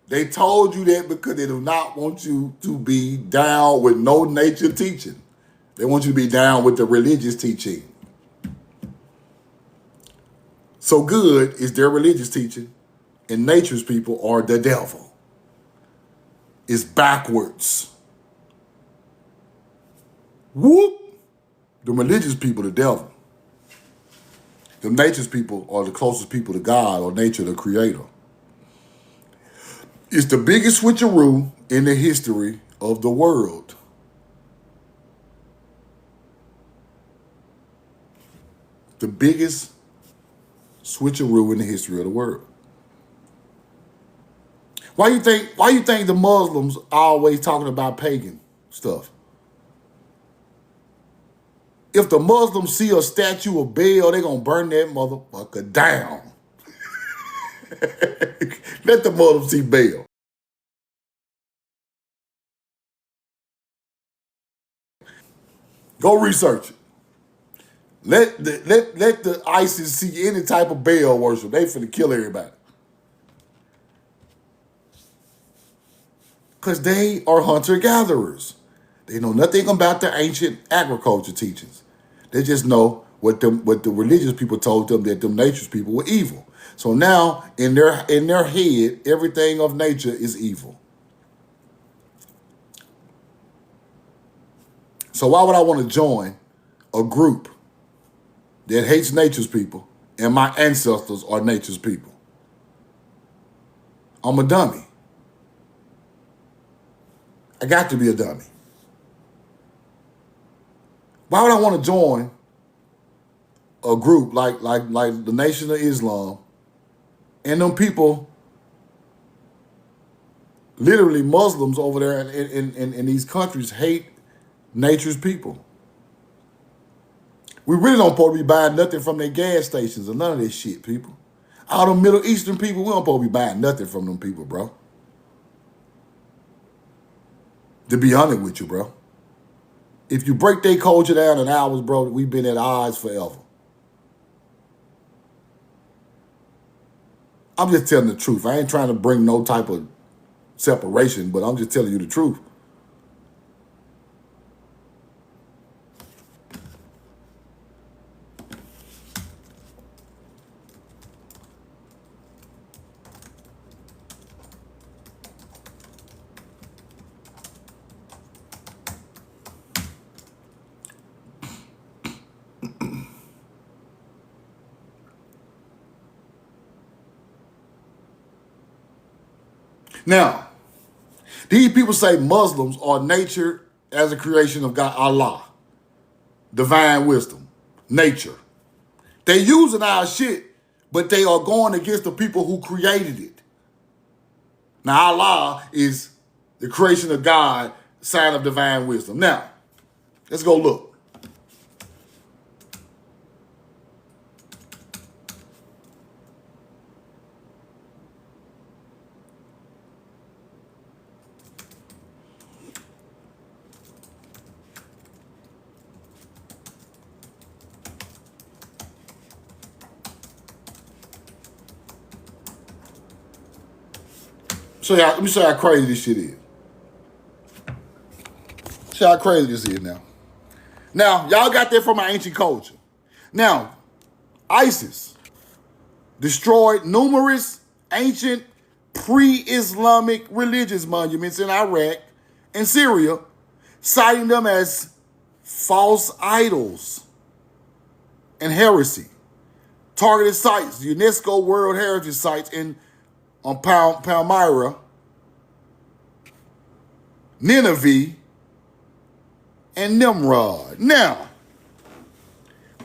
A: They told you that because they do not want you to be down with no nature teaching. They want you to be down with the religious teaching. So good is their religious teaching, and nature's people are the devil. It's backwards. Whoop. The religious people, the devil. The nature's people are the closest people to God or nature, the creator. It's the biggest switcheroo in the history of the world. The biggest switcheroo in the history of the world. Why you think the Muslims are always talking about pagan stuff? If the Muslims see a statue of Baal, they're gonna burn that motherfucker down. Let the Muslims see Baal. Go research it. Let the ISIS see any type of Baal worship. They finna kill everybody. Because they are hunter-gatherers. They know nothing about the ancient agriculture teachings. They just know what the religious people told them, that them nature's people were evil. So now in their head, everything of nature is evil. So why would I want to join a group that hates nature's people and my ancestors are nature's people? I'm a dummy. I got to be a dummy. Why would I want to join a group like the Nation of Islam and them people, literally Muslims over there in these countries, hate nature's people? We really don't supposed to be buying nothing from their gas stations or none of this shit, people. All them Middle Eastern people, we don't supposed to be buying nothing from them people, bro. To be honest with you, bro. If you break their culture down in hours, bro, we've been at odds forever. I'm just telling the truth. I ain't trying to bring no type of separation, but I'm just telling you the truth. Now, these people say Muslims are nature as a creation of God, Allah, divine wisdom, nature. They using our shit, but they are going against the people who created it. Now, Allah is the creation of God, sign of divine wisdom. Now, let's go look. Let me show you how crazy this shit is. See how crazy this is now. Now, y'all got that from my ancient culture. Now, ISIS destroyed numerous ancient pre-Islamic religious monuments in Iraq and Syria, citing them as false idols and heresy. Targeted sites, UNESCO World Heritage Sites on Palmyra, Nineveh, and Nimrod. Now,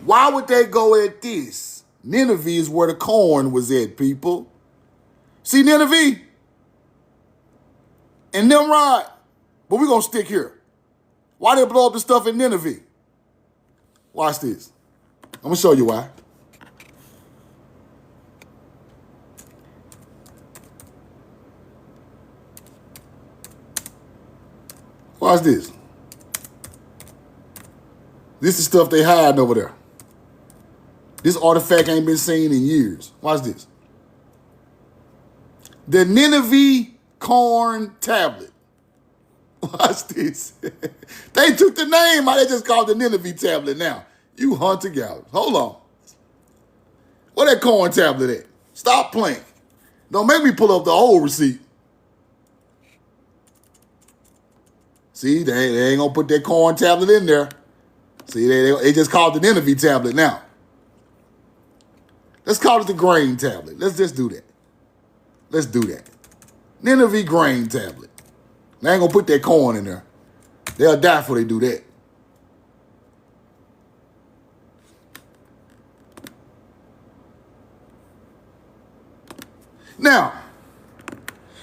A: why would they go at this? Nineveh is where the corn was at, people. See Nineveh and Nimrod? But we're going to stick here. Why they blow up the stuff in Nineveh? Watch this. I'm going to show you why. Watch this. This is stuff they hide over there. This artifact ain't been seen in years. Watch this. The Nineveh corn tablet. Watch this. They took the name out. They just called the Nineveh tablet now. You hunter-gatherers. Hold on. Where that corn tablet at? Stop playing. Don't make me pull up the old receipt. See, they ain't gonna put that corn tablet in there. See, they just called it the Nineveh tablet now. Let's call it the grain tablet. Let's just do that. Let's do that. Nineveh grain tablet. They ain't gonna put that corn in there. They'll die before they do that. Now,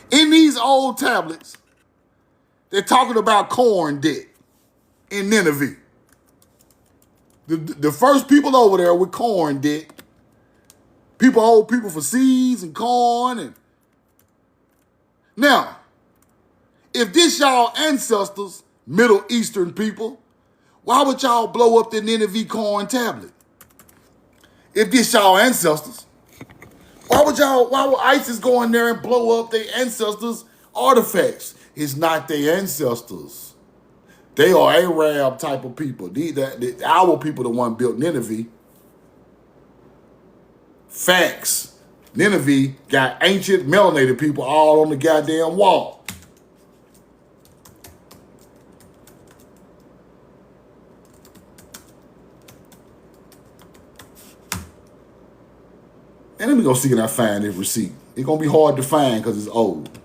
A: in these old tablets, they're talking about corn debt in Nineveh. The first people over there with corn debt, people owe people for seeds and corn. And now, if this y'all ancestors, Middle Eastern people, why would y'all blow up the Nineveh corn tablet? If this y'all ancestors, why would ISIS go in there and blow up their ancestors' artifacts? It's not their ancestors. They are Arab type of people. Our people the one built Nineveh. Facts. Nineveh got ancient melanated people all on the goddamn wall. And let me go see can I find this receipt. It's going to be hard to find because it's old.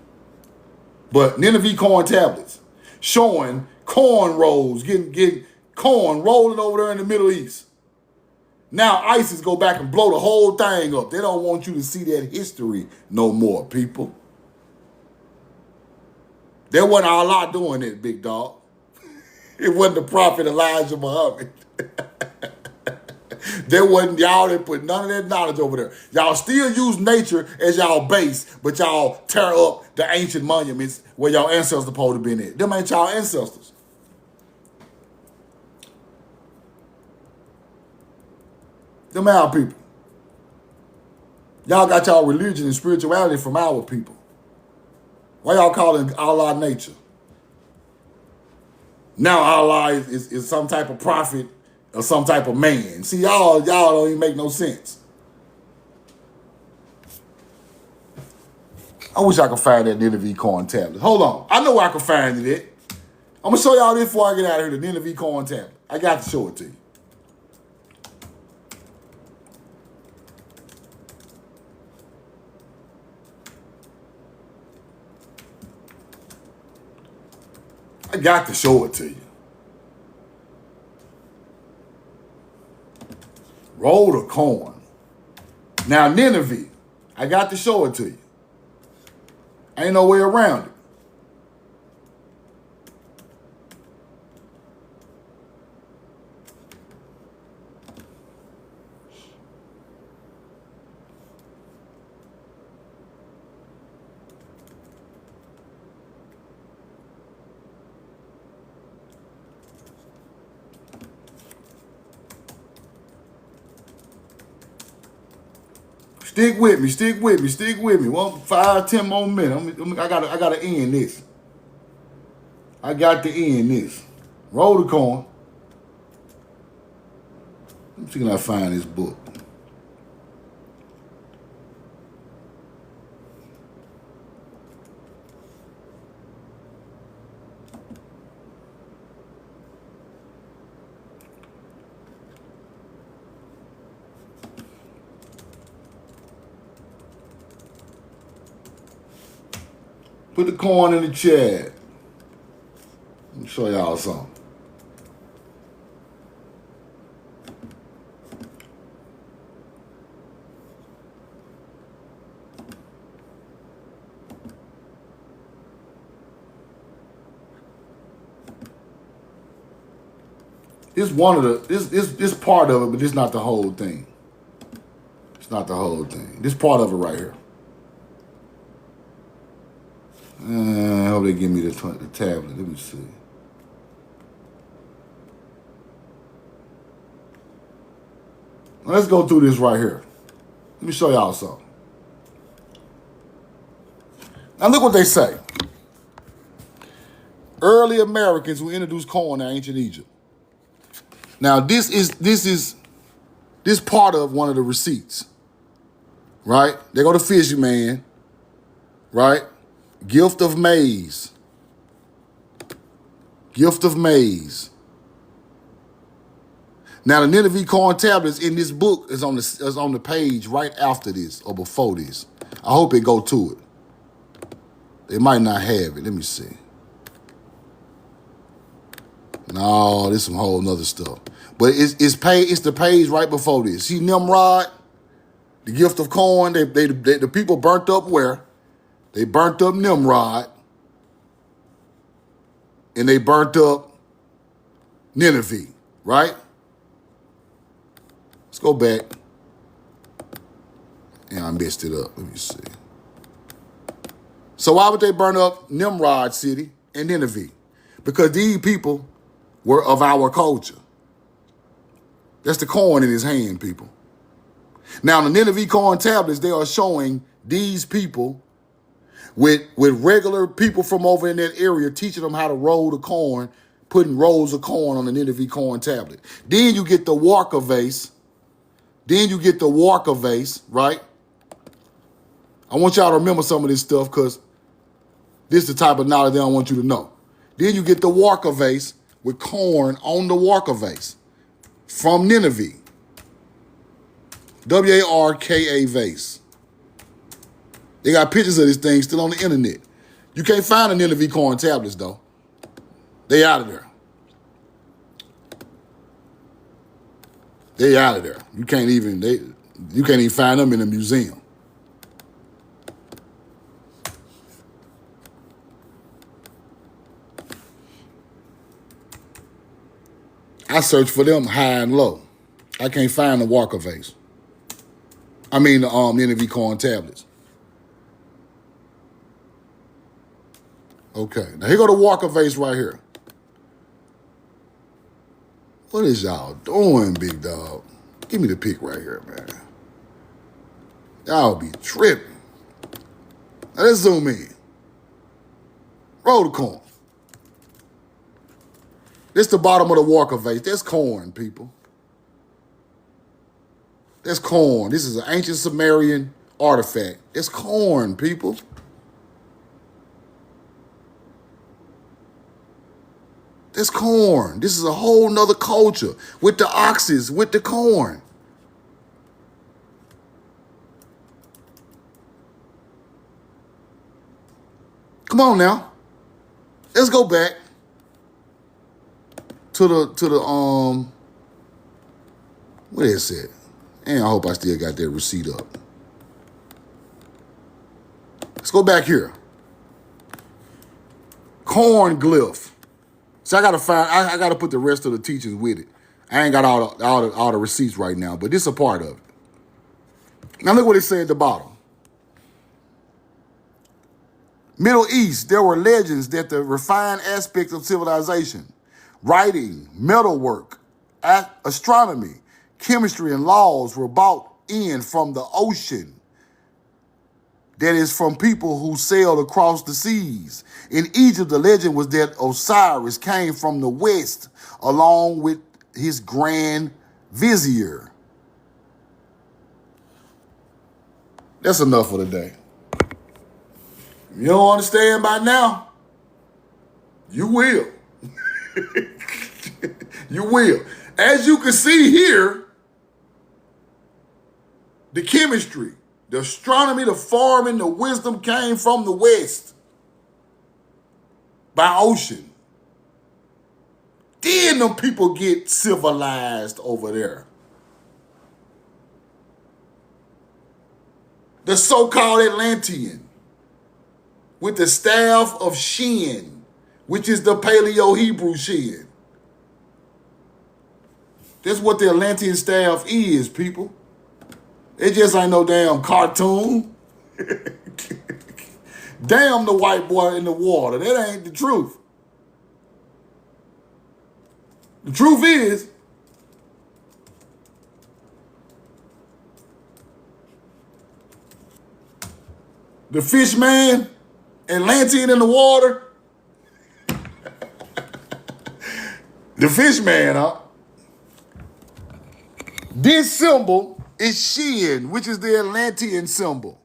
A: But Nineveh corn tablets showing corn rolls, getting corn rolling over there in the Middle East. Now ISIS go back and blow the whole thing up. They don't want you to see that history no more, people. There wasn't Allah doing it, big dog. It wasn't the prophet Elijah Muhammad. Y'all didn't put none of that knowledge over there. Y'all still use nature as y'all base, but y'all tear up the ancient monuments where y'all ancestors supposed to been at. Them ain't y'all ancestors. Them our people. Y'all got y'all religion and spirituality from our people. Why y'all calling Allah nature? Now Allah is some type of prophet or some type of man. See, y'all don't even make no sense. I wish I could find that Nineveh corn tablet. Hold on. I know where I can find it at. I'm going to show y'all this before I get out of here, the Nineveh corn tablet. I got to show it to you. I got to show it to you. Roll the corn. Now, Nineveh, I got to show it to you. Ain't no way around it. Stick with me, stick with me, stick with me. 5-10 more minutes. I gotta end this. I got to end this. Roll the corn. Let me see if I find this book. Put the corn in the chat. Let me show y'all something. This one of the this part of it, but this not the whole thing. It's not the whole thing. This part of it right here. I hope they give me the tablet. Let me see. Let's go through this right here. Let me show y'all something. Now look what they say. Early Americans who introduced corn to ancient Egypt. Now this is part of one of the receipts. Right? They go to fisherman. Right? Gift of maize. Gift of maize. Now the Nineveh corn tablets in this book is on the page right after this or before this. I hope it go to it. They might not have it. Let me see. No, this some whole nother stuff. But it's the page right before this. See Nimrod, the gift of corn. The people burnt up where? They burnt up Nimrod, and they burnt up Nineveh, right? Let's go back. Yeah, I messed it up. Let me see. So why would they burn up Nimrod city and Nineveh? Because these people were of our culture. That's the corn in his hand, people. Now, the Nineveh corn tablets, they are showing these people with regular people from over in that area, teaching them how to roll the corn, putting rolls of corn on the Nineveh corn tablet. Then you get the Walker vase. Right? I want y'all to remember some of this stuff because this is the type of knowledge that I want you to know. Then you get the Walker vase with corn on the Walker vase from Nineveh. W-A-R-K-A vase. They got pictures of this thing still on the internet. You can't find the Nineveh corn tablets, though. They out of there. They out of there. You can't even find them in a museum. I searched for them high and low. I can't find the Walker vase. I mean the Nineveh corn tablets. Okay, now here go the Walker vase right here. What is y'all doing, big dog? Give me the pic right here, man. Y'all be tripping. Now let's zoom in. Roll the corn. This the bottom of the Walker vase. That's corn, people. That's corn. This is an ancient Sumerian artifact. It's corn, people. That's corn. This is a whole nother culture with the oxes, with the corn. Come on now. Let's go back to the what is it? And I hope I still got that receipt up. Let's go back here. Corn glyph. So I gotta put the rest of the teachings with it. I ain't got all the receipts right now, but this is a part of it. Now look what it said at the bottom. Middle East, there were legends that the refined aspects of civilization, writing, metalwork, astronomy, chemistry, and laws were brought in from the ocean. That is from people who sailed across the seas. In Egypt, the legend was that Osiris came from the west along with his grand vizier. That's enough for today. You don't understand by now? You will. You will. As you can see here, the chemistry, the astronomy, the farming, the wisdom came from the west by ocean. Then them people get civilized over there. The so-called Atlantean with the staff of Shin, which is the Paleo-Hebrew Shin. That's what the Atlantean staff is, people. It just ain't no damn cartoon. Damn the white boy in the water. That ain't the truth. The truth is, the fish man, Atlantean in the water. The fish man, huh? This symbol is Shin, which is the Atlantean symbol.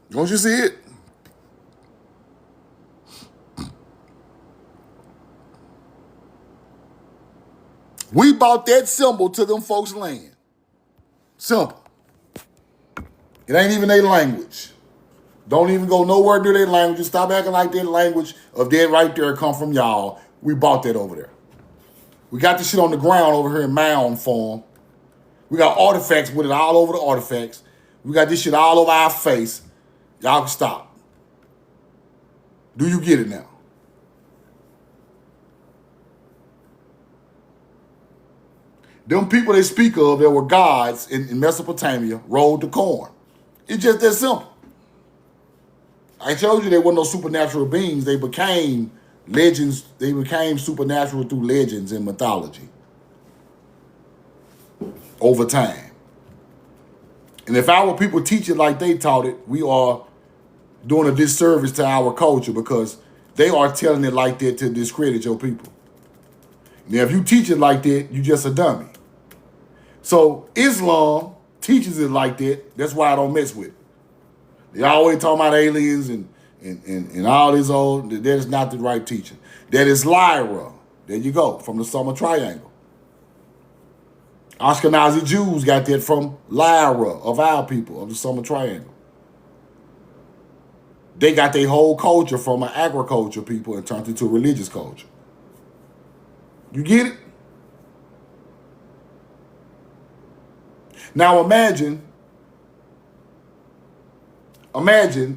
A: Don't you see it? We bought that symbol to them folks' land. Simple. It ain't even their language. Don't even go nowhere near their language. Stop acting like their language of that right there come from y'all. We bought that over there. We got this shit on the ground over here in Mound form. We got artifacts with it all over the artifacts. We got this shit all over our face. Y'all can stop. Do you get it now? Them people they speak of that were gods in Mesopotamia rolled the corn. It's just that simple. I told you there were no supernatural beings. They became legends. They became supernatural through legends and mythology over time. And if our people teach it like they taught it, we are doing a disservice to our culture because they are telling it like that to discredit your people. Now, if you teach it like that, you just a dummy. So Islam teaches it like that. That's why I don't mess with it. They always talking about aliens and all this old. That is not the right teaching. That is Lyra. There you go, from the Summer Triangle. Ashkenazi Jews got that from Lyra of our people, of the Summer Triangle. They got their whole culture from an agriculture people and turned it into a religious culture. You get it? Now imagine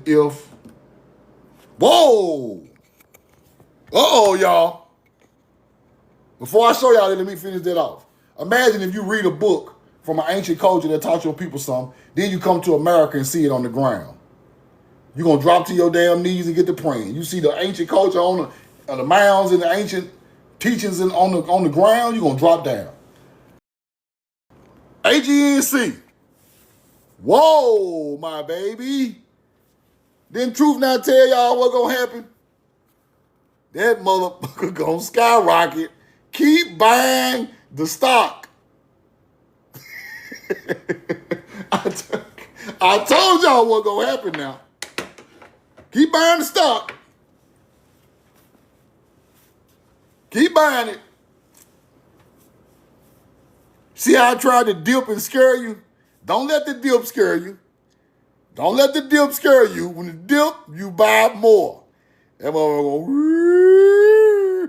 A: if, whoa, uh-oh, y'all. Before I show y'all that, let me finish that off. Imagine if you read a book from an ancient culture that taught your people something, then you come to America and see it on the ground. You're going to drop to your damn knees and get to praying. You see the ancient culture on the mounds and the ancient teachings on the ground, you're going to drop down. AGNC. Whoa, my baby. Didn't Truth not tell y'all what's going to happen? That motherfucker going to skyrocket. Keep buying the stock. I told y'all what's going to happen now. Keep buying the stock. Keep buying it. See how I tried to dip and scare you? Don't let the dip scare you. Don't let the dip scare you. When the dip, you buy more. That motherfucker go.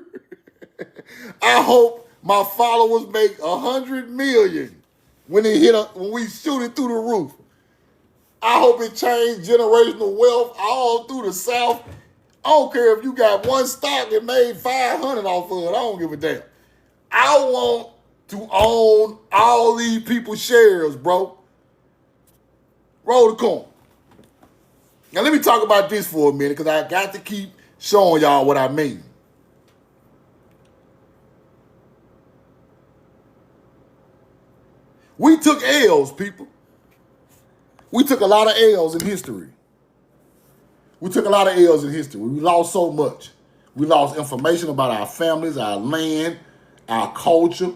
A: I hope my followers make 100 million when we shoot it through the roof. I hope it changed generational wealth all through the South. I don't care if you got one stock that made 500 off of it. I don't give a damn. I want to own all these people's shares, bro. Roll the coin. Now let me talk about this for a minute because I got to keep showing y'all what I mean. We took L's, people. We took a lot of L's in history. We lost so much. We lost information about our families, our land, our culture.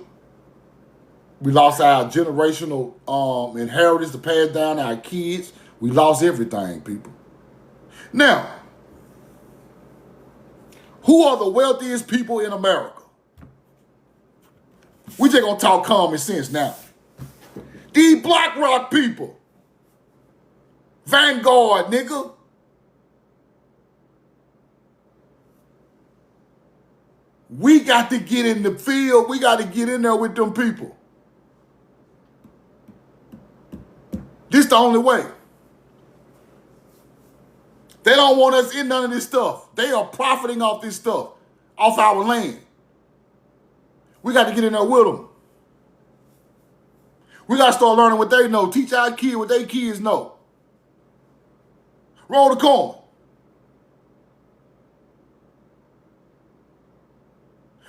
A: We lost our generational inheritance to pass down to our kids. We lost everything, people. Now, who are the wealthiest people in America? We just gonna talk common sense now. These BlackRock people. Vanguard, nigga. We got to get in the field. We got to get in there with them people. This the only way. They don't want us in none of this stuff. They are profiting off this stuff, off our land. We got to get in there with them. We got to start learning what they know. Teach our kids what their kids know. Roll the coin.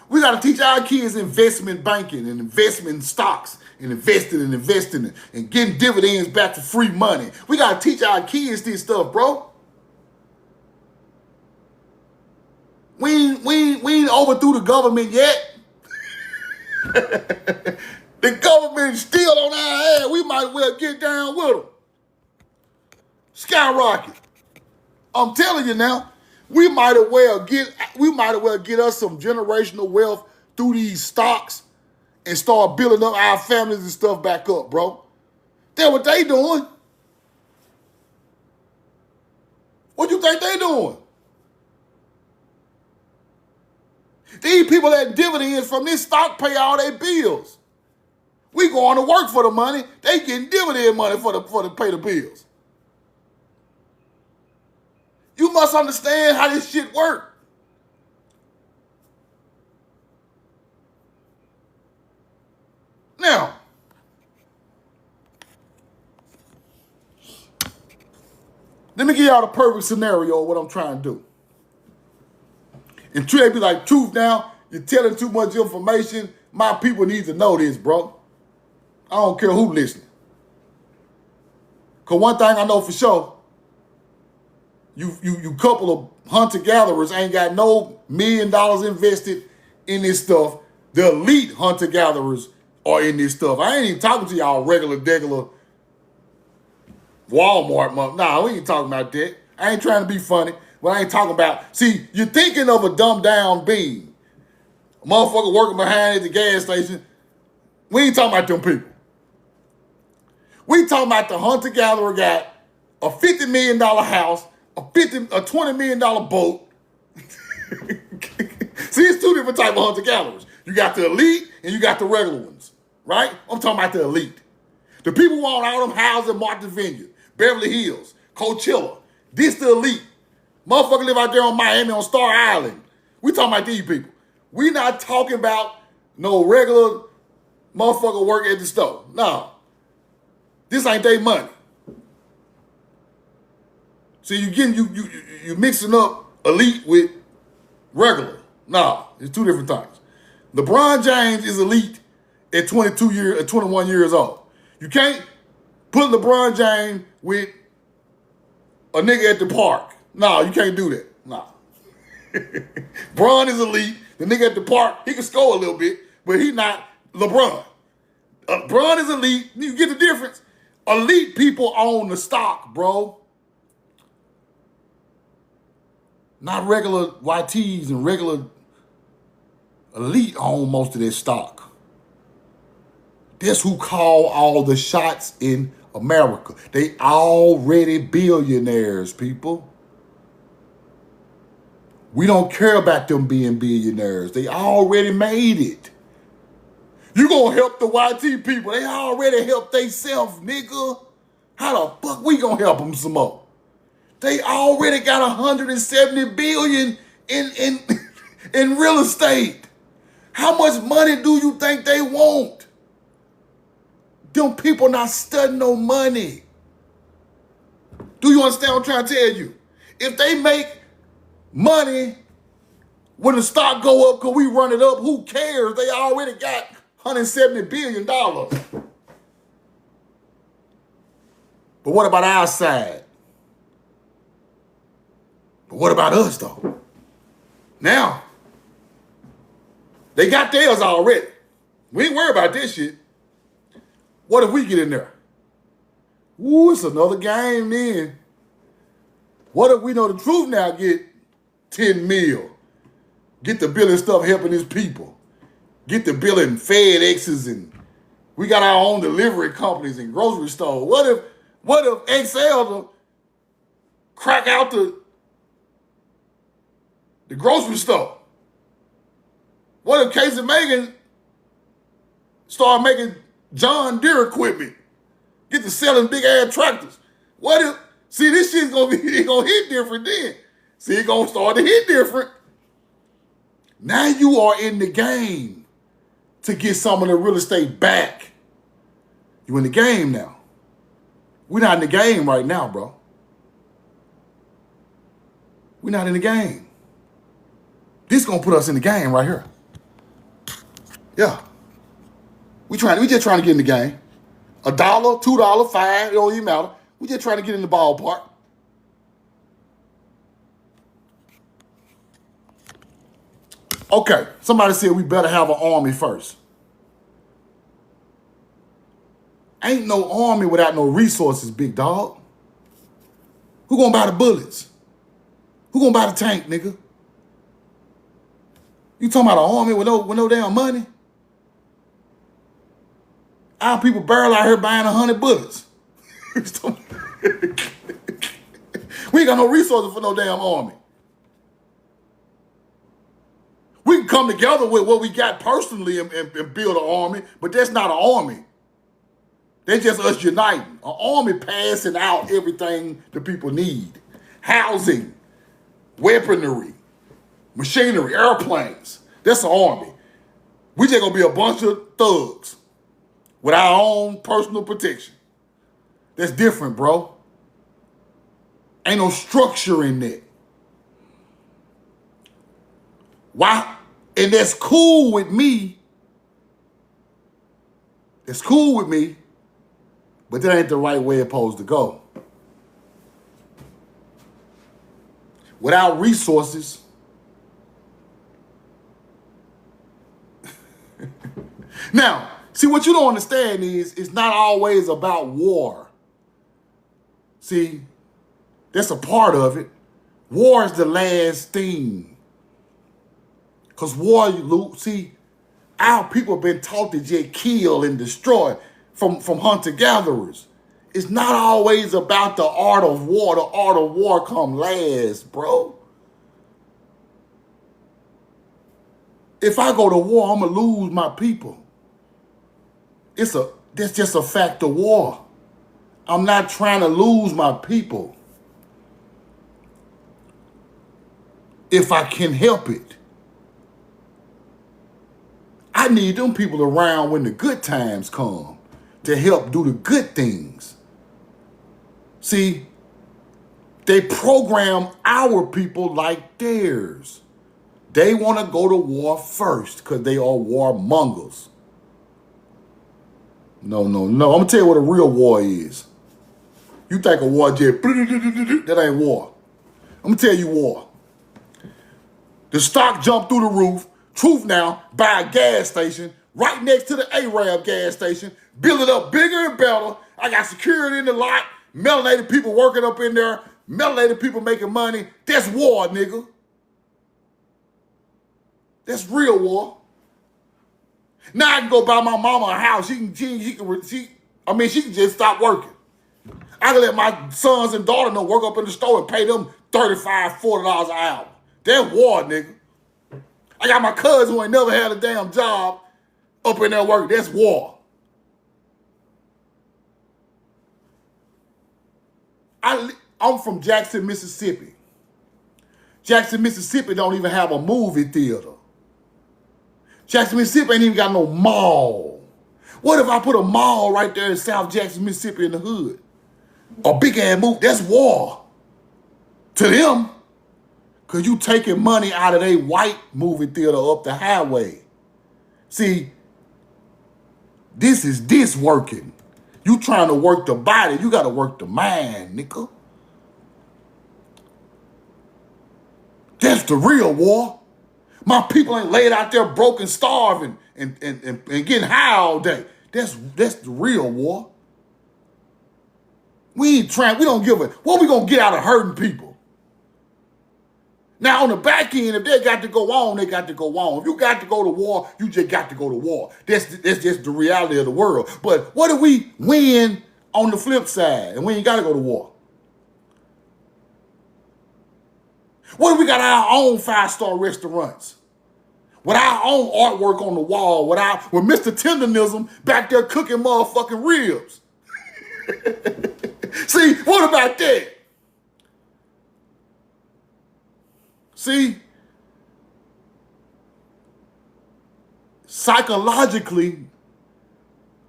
A: We got to teach our kids investment banking and investment stocks and investing and getting dividends back for free money. We got to teach our kids this stuff, bro. We ain't overthrew the government yet. The government is still on our ass. We might well get down with them. Skyrocket. I'm telling you now, we might as well get us some generational wealth through these stocks and start building up our families and stuff back up, bro. That's what they doing. What you think they doing? These people that dividends from this stock pay all their bills. We going to work for the money. They getting dividend money for the pay the bills. You must understand how this shit works. Now, let me give y'all the perfect scenario of what I'm trying to do. And they be like, Truth, now, you're telling too much information. My people need to know this, bro. I don't care who listening. Because one thing I know for sure, you couple of hunter-gatherers ain't got no $1 million invested in this stuff. The elite hunter-gatherers are in this stuff. I ain't even talking to y'all regular Walmart month. Nah, we ain't talking about that. I ain't trying to be funny, but I ain't talking about... See, you're thinking of a dumbed-down being. A motherfucker working behind at the gas station. We ain't talking about them people. We talking about the hunter-gatherer got a $50 million house, a $20 million boat. See, it's two different types of hunter-gatherers. You got the elite and you got the regular ones, right? I'm talking about the elite. The people who own all them houses in Martha's Vineyard, Beverly Hills, Coachella. This the elite. Motherfucker live out there on Miami on Star Island. We talking about these people. We not talking about no regular motherfucker work at the store. No. This ain't their money. So you mixing up elite with regular. No, it's two different things. LeBron James is elite at 21 years old. You can't put LeBron James with a nigga at the park. No, you can't do that. No. Bron is elite. The nigga at the park, he can score a little bit, but he not LeBron. Bron is elite. You get the difference? Elite people own the stock, bro. Not regular YTs and regular elite own most of their stock. That's who call all the shots in America. They already billionaires, people. We don't care about them being billionaires. They already made it. You gonna help the YT people. They already helped themselves, nigga. How the fuck we gonna help them some more? They already got 170 billion in real estate. How much money do you think they want? Them people not studying no money. Do you understand what I'm trying to tell you? If they make money when the stock go up because we run it up, who cares? They already got $170 billion. But what about our side? But what about us, though? Now, they got theirs already. We ain't worried about this shit. What if we get in there? Ooh, it's another game then. What if we know the truth now, get 10 mil? Get the billing stuff helping his people. Get the billing FedExes and we got our own delivery companies and grocery stores. What if Excel crack out the grocery store? What if Casey Megan start making John Deere equipment? Get to selling big ass tractors. What if, see, this shit's gonna hit different then. See, it's gonna start to hit different. Now you are in the game to get some of the real estate back. You in the game now. We're not in the game right now, bro. We're not in the game. This gonna put us in the game right here. Yeah. We just trying to get in the game. $1, $2, $5, it don't even matter. We just trying to get in the ballpark. Okay, somebody said we better have an army first. Ain't no army without no resources, big dog. Who gonna buy the bullets? Who gonna buy the tank, nigga? You talking about an army with no damn money? Our people barely out here buying 100 bullets. We ain't got no resources for no damn army. We can come together with what we got personally and build an army, but that's not an army. That's just us uniting. An army passing out everything the people need. Housing, weaponry, machinery, airplanes. That's an army. We just gonna be a bunch of thugs with our own personal protection. That's different, bro. Ain't no structure in that. Why? And that's cool with me. It's cool with me, but that ain't the right way it's supposed to go. Without resources, now, see what you don't understand is it's not always about war. See, that's a part of it. War is the last thing. Because war, see, our people have been taught to just kill and destroy from hunter-gatherers. It's not always about the art of war. The art of war come last, bro. If I go to war, I'm going to lose my people. That's just a fact of war. I'm not trying to lose my people if I can help it. I need them people around when the good times come to help do the good things. See, they program our people like theirs. They want to go to war first because they are warmongers. No. I'm going to tell you what a real war is. You think a war just, that ain't war. I'm going to tell you war. The stock jumped through the roof. Truth now, buy a gas station right next to the Arab gas station. Build it up bigger and better. I got security in the lot. Melanated people working up in there. Melanated people making money. That's war, nigga. That's real war. Now I can go buy my mama a house. She can just stop working. I can let my sons and daughter know work up in the store and pay them $35, $40 an hour. That's war, nigga. I got my cousin who ain't never had a damn job up in there working. That's war. I'm from Jackson, Mississippi. Jackson, Mississippi don't even have a movie theater. Jackson, Mississippi ain't even got no mall. What if I put a mall right there in South Jackson, Mississippi in the hood? A big ass movie, that's war. To them. Because you taking money out of their white movie theater up the highway. See, this working. You trying to work the body, you got to work the mind, nigga. That's the real war. My people ain't laid out there broke and starving and getting high all day. That's the real war. We don't give a, what we gonna get out of hurting people? Now, on the back end, if they got to go on, they got to go on. If you got to go to war, you just got to go to war. That's just the reality of the world. But what if we win on the flip side and we ain't got to go to war? What if we got our own 5-star restaurants? With our own artwork on the wall, with Mr. Tendernism back there cooking motherfucking ribs? See, what about that? See, psychologically,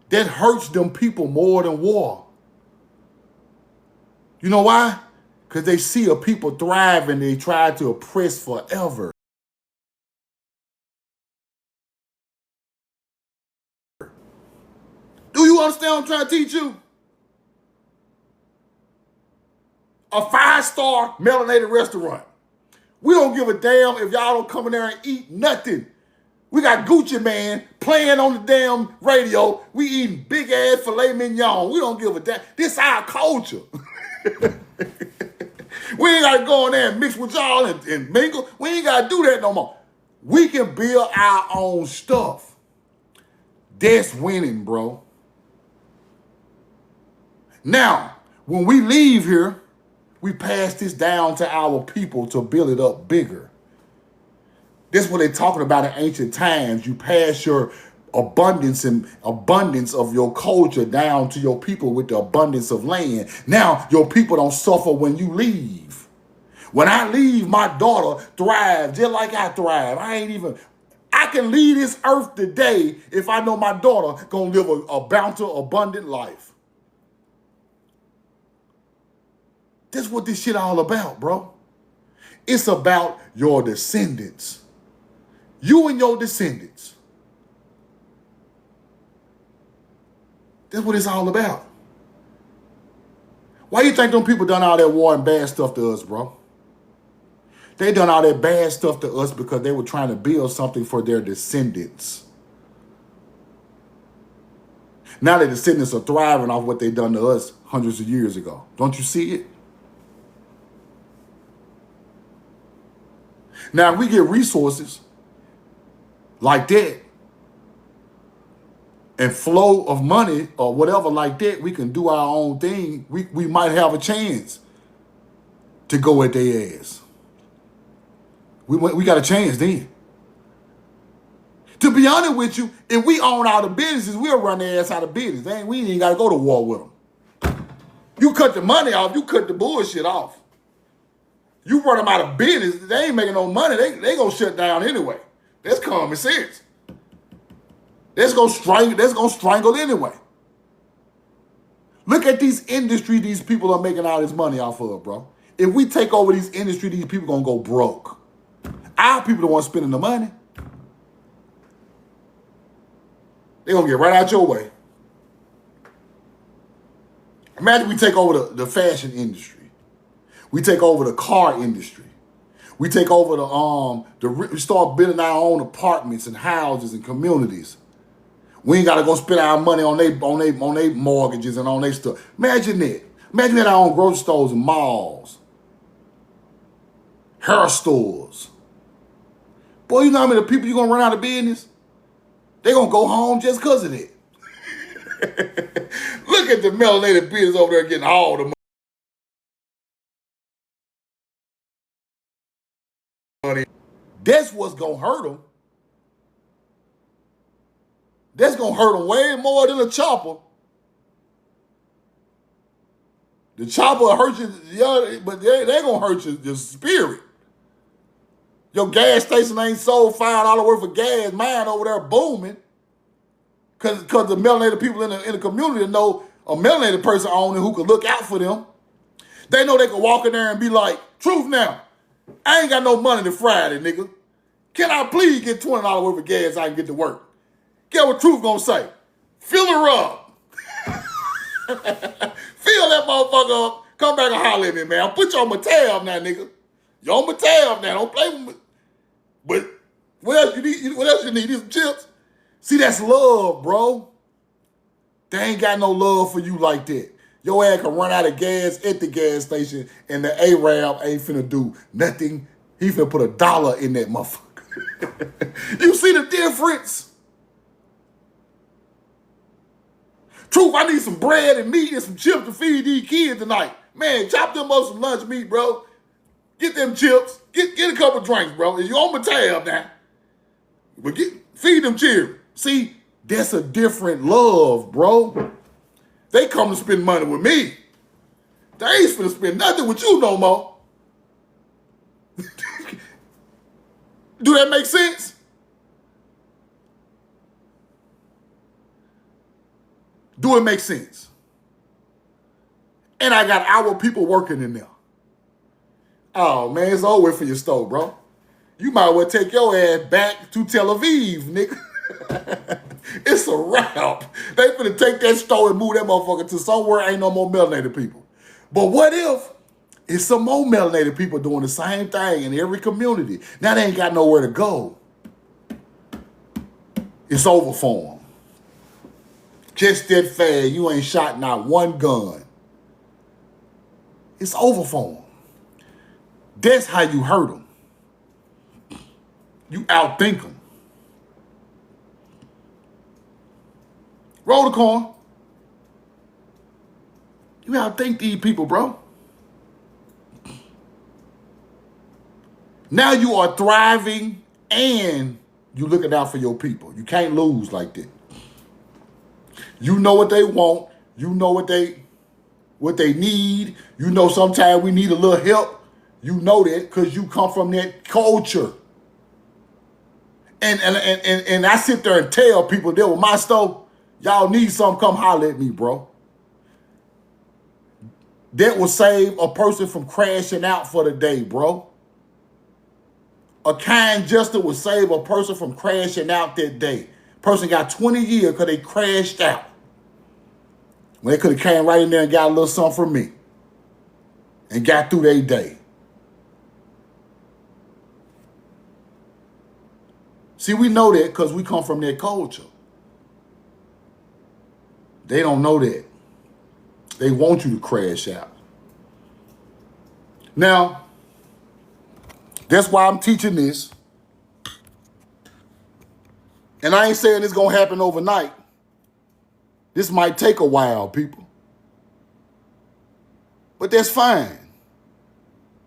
A: that hurts them people more than war. You know why? Because they see a people thrive and they try to oppress forever. Do you understand what I'm trying to teach you? A 5-star melanated restaurant. We don't give a damn if y'all don't come in there and eat nothing. We got Gucci Man playing on the damn radio. We eating big ass filet mignon. We don't give a damn. This our culture. We ain't got to go in there and mix with y'all and mingle. We ain't got to do that no more. We can build our own stuff. That's winning, bro. Now, when we leave here, we pass this down to our people to build it up bigger. This is what they're talking about in ancient times. You pass your abundance of your culture down to your people with the abundance of land. Now, your people don't suffer when you leave. When I leave, my daughter thrives just like I thrive. I can leave this earth today if I know my daughter gonna live a bountiful, abundant life. That's what this shit all about, bro. It's about your descendants. You and your descendants. That's what it's all about. Why you think them people done all that war and bad stuff to us, bro? They done all that bad stuff to us because they were trying to build something for their descendants. Now their descendants are thriving off what they done to us hundreds of years ago. Don't you see it? Now, if we get resources like that and flow of money or whatever like that, we can do our own thing. We might have a chance to go at their ass. We got a chance then. To be honest with you, if we own all the businesses, we'll run their ass out of business. We ain't got to go to war with them. You cut the money off, you cut the bullshit off. You run them out of business, they ain't making no money. They gonna shut down anyway. That's common sense. That's gonna strangle anyway. Look at these industries these people are making all this money off of, bro. If we take over these industries, these people gonna go broke. Our people don't want spending the money. They're gonna get right out your way. Imagine we take over the fashion industry. We take over the car industry. We take over we start building our own apartments and houses and communities. We ain't gotta go spend our money on they mortgages and on their stuff. Imagine that. Imagine that our own grocery stores and malls, hair stores. Boy, you know how many people you gonna run out of business? They gonna go home just because of it. Look at the melanated business over there getting all the money. That's what's gonna hurt them. That's gonna hurt them way more than a chopper. The chopper hurt you, yeah, but they gonna hurt your spirit. Your gas station ain't sold $5 worth of gas. Mine over there booming. Cause the melanated people in the community know a melanated person on it who can look out for them. They know they can walk in there and be like, truth now, I ain't got no money to Friday, nigga. Can I please get $20 worth of gas so I can get to work? Get what Truth gonna say. Fill her up. Fill that motherfucker up. Come back and holler at me, man. I'll put you on my tab now, nigga. You on my tab now. Don't play with me. But what else you need? What else you need? Need some chips? See, that's love, bro. They ain't got no love for you like that. Your ass can run out of gas at the gas station and the Arab ain't finna do nothing. He finna put $1 in that motherfucker. You see the difference? Truth, I need some bread and meat and some chips to feed these kids tonight. Man, chop them up some lunch meat, bro. Get them chips. Get a couple drinks, bro. You on my tab now. But feed them children. See, that's a different love, bro. They come to spend money with me. They ain't finna spend nothing with you no more. Do that make sense? Do it make sense? And I got our people working in there. Oh, man, it's over for your store, bro. You might well take your ass back to Tel Aviv, nigga. It's a wrap. They finna take that store and move that motherfucker to somewhere ain't no more melanated people. But what if it's some more melanated people doing the same thing in every community? Now they ain't got nowhere to go. It's over for them. Just that fast, you ain't shot not one gun. It's over for them. That's how you hurt them. You outthink them. Roll the corn. You gotta think these people, bro. Now you are thriving and you looking out for your people. You can't lose like that. You know what they want. You know what they need. You know sometimes we need a little help. You know that because you come from that culture. And I sit there and tell people that with my store, y'all need something, come holler at me, bro. That will save a person from crashing out for the day, bro. A kind gesture will save a person from crashing out that day. Person got 20 years because they crashed out. When they could have came right in there and got a little something from me. And got through their day. See, we know that because we come from their culture. They don't know that. They want you to crash out. Now, that's why I'm teaching this. And I ain't saying it's going to happen overnight. This might take a while, people. But that's fine.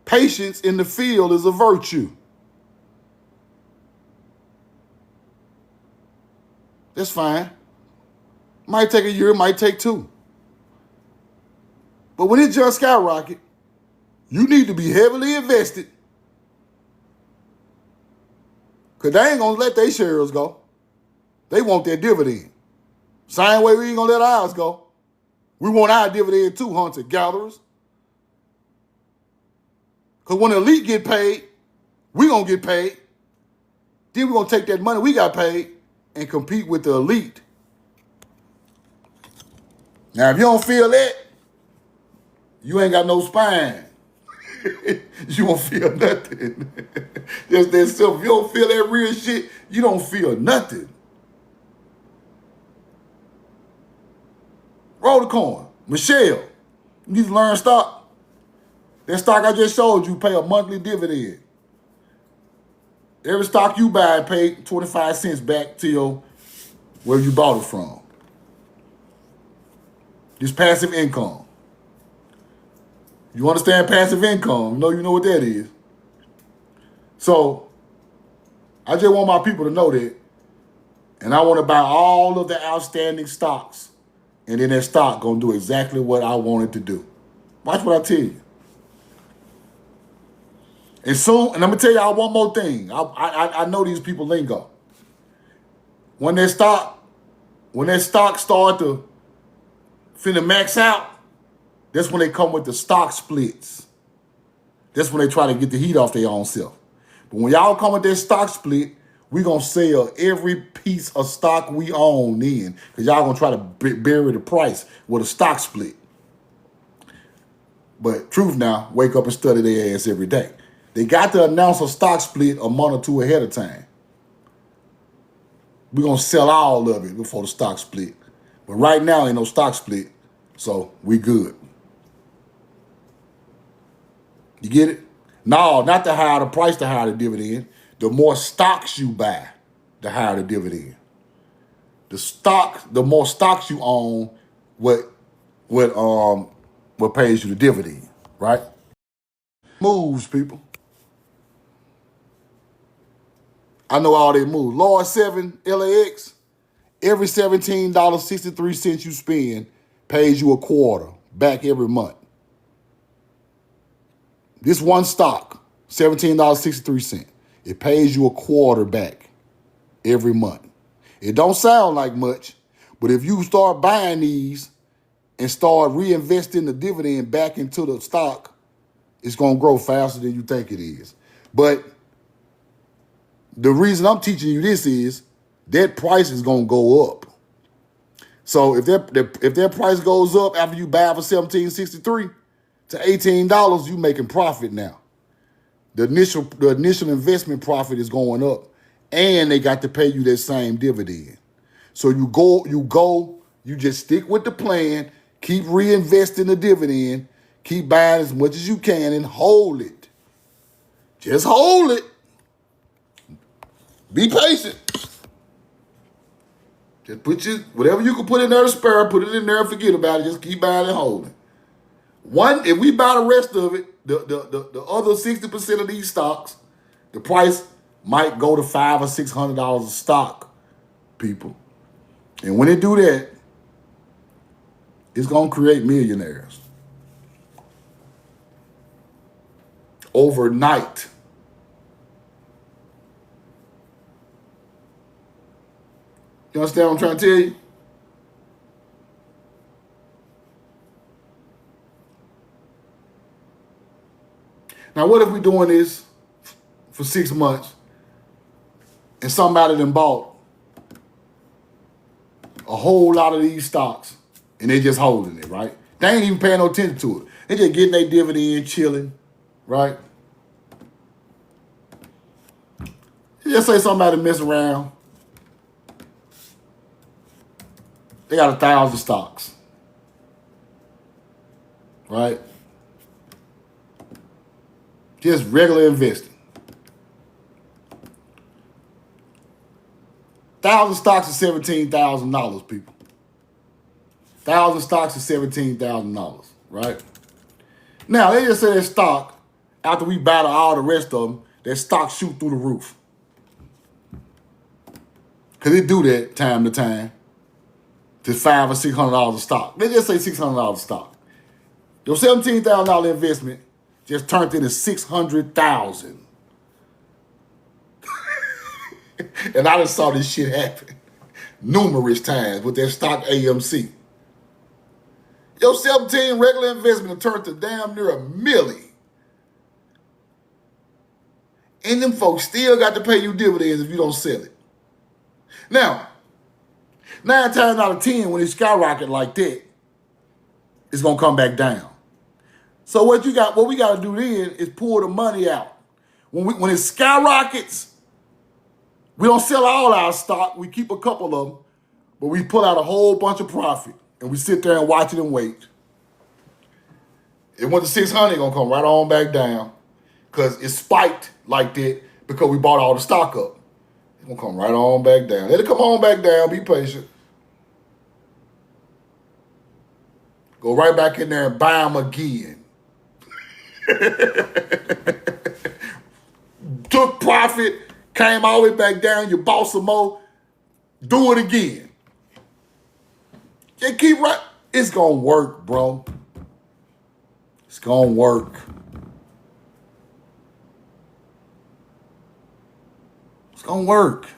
A: Patience in the field is a virtue. That's fine. Might take a year, it might take 2. But when it just skyrocket, you need to be heavily invested. Because they ain't going to let their shares go. They want their dividend. Same way we ain't going to let ours go. We want our dividend too, hunter-gatherers. Because when the elite get paid, we going to get paid. Then we're going to take that money we got paid and compete with the elite. Now, if you don't feel that, you ain't got no spine. You won't feel nothing. Just that simple. If you don't feel that real shit, you don't feel nothing. Roll the coin. Michelle, you need to learn stock. That stock I just showed you pay a monthly dividend. Every stock you buy pay 25 cents back to your where you bought it from. This passive income. You understand passive income? You know what that is. So, I just want my people to know that. And I want to buy all of the outstanding stocks. And then that stock going to do exactly what I want it to do. Watch what I tell you. And soon, and I'm going to tell y'all one more thing. I know these people lingo. When that stock start to finna max out, that's when they come with the stock splits. That's when they try to get the heat off their own self. But when y'all come with that stock split, we going to sell every piece of stock we own in. Because y'all going to try to bury the price with a stock split. But truth now, wake up and study their ass every day. They got to announce a stock split a month or two ahead of time. We're going to sell all of it before the stock split. But right now, ain't no stock split. So we good. You get it? No, not the higher the price, the higher the dividend. The more stocks you buy, the higher the dividend. The more stocks you own, what pays you the dividend, right? Moves, people. I know all they moves. Lord 7 LAX, every $17.63 you spend pays you a quarter back every month. This one stock, $17.63. It pays you a quarter back every month. It don't sound like much, but if you start buying these and start reinvesting the dividend back into the stock, it's going to grow faster than you think it is. But the reason I'm teaching you this is that price is going to go up. So if that price goes up after you buy for $17.63 to $18, you making profit now. The initial investment profit is going up, and they got to pay you that same dividend. So you just stick with the plan, keep reinvesting the dividend, keep buying as much as you can, and hold it. Just hold it. Be patient. Just whatever you can put in there to spare, put it in there and forget about it. Just keep buying and holding. If we buy the rest of it, the other 60% of these stocks, the price might go to $500 or $600 a stock, people. And when they do that, it's gonna create millionaires overnight. You understand what I'm trying to tell you? Now, what if we're doing this for 6 months and somebody done bought a whole lot of these stocks and they just holding it, right? They ain't even paying no attention to it. They just getting their dividend, chilling, right? Just say somebody mess around. They got 1,000 stocks, right? Just regular investing. 1,000 stocks is $17,000, people. 1,000 stocks is $17,000, right? Now, they just say that stock, after we battle all the rest of them, that stock shoot through the roof. Because they do that time to time. To $500 or $600 a stock. They just say $600 a stock. Your $17,000 investment just turned into $600,000. And I just saw this shit happen numerous times with that stock AMC. Your 17 regular investment turned to damn near $1 million. And them folks still got to pay you dividends if you don't sell it. Now, 9 times out of 10, when it skyrocket like that, it's gonna come back down. So what we gotta do then is pull the money out. When it skyrockets, we don't sell all our stock. We keep a couple of them, but we pull out a whole bunch of profit and we sit there and watch it and wait. It went to 600, gonna come right on back down because it spiked like that because we bought all the stock up. It's gonna come right on back down. Let it come on back down. Be patient. Go right back in there and buy them again. Took profit, came all the way back down, you bought some more, do it again. Just keep right. It's gonna work, bro. It's gonna work. It's gonna work.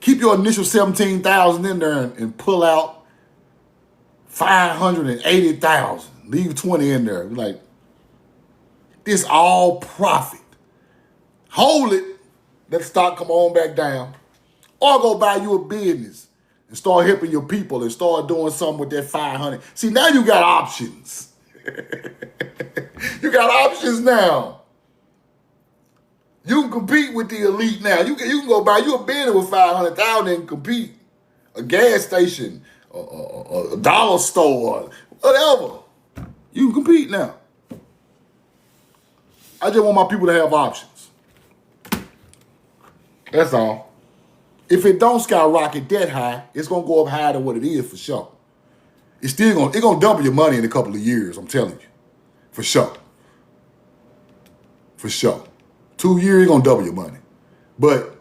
A: Keep your initial 17,000 in there and pull out 580,000. Leave 20 in there. Like, this all profit. Hold it. Let the stock come on back down. Or go buy you a business and start helping your people and start doing something with that 500. See, now you got options. You got options now. You can compete with the elite now. You can go buy you a building with 500,000 and compete. A gas station, a dollar store, whatever. You can compete now. I just want my people to have options. That's all. If it don't skyrocket that high, it's gonna go up higher than what it is for sure. It's gonna double your money in a couple of years. I'm telling you, for sure. For sure. 2 years, you're gonna double your money. But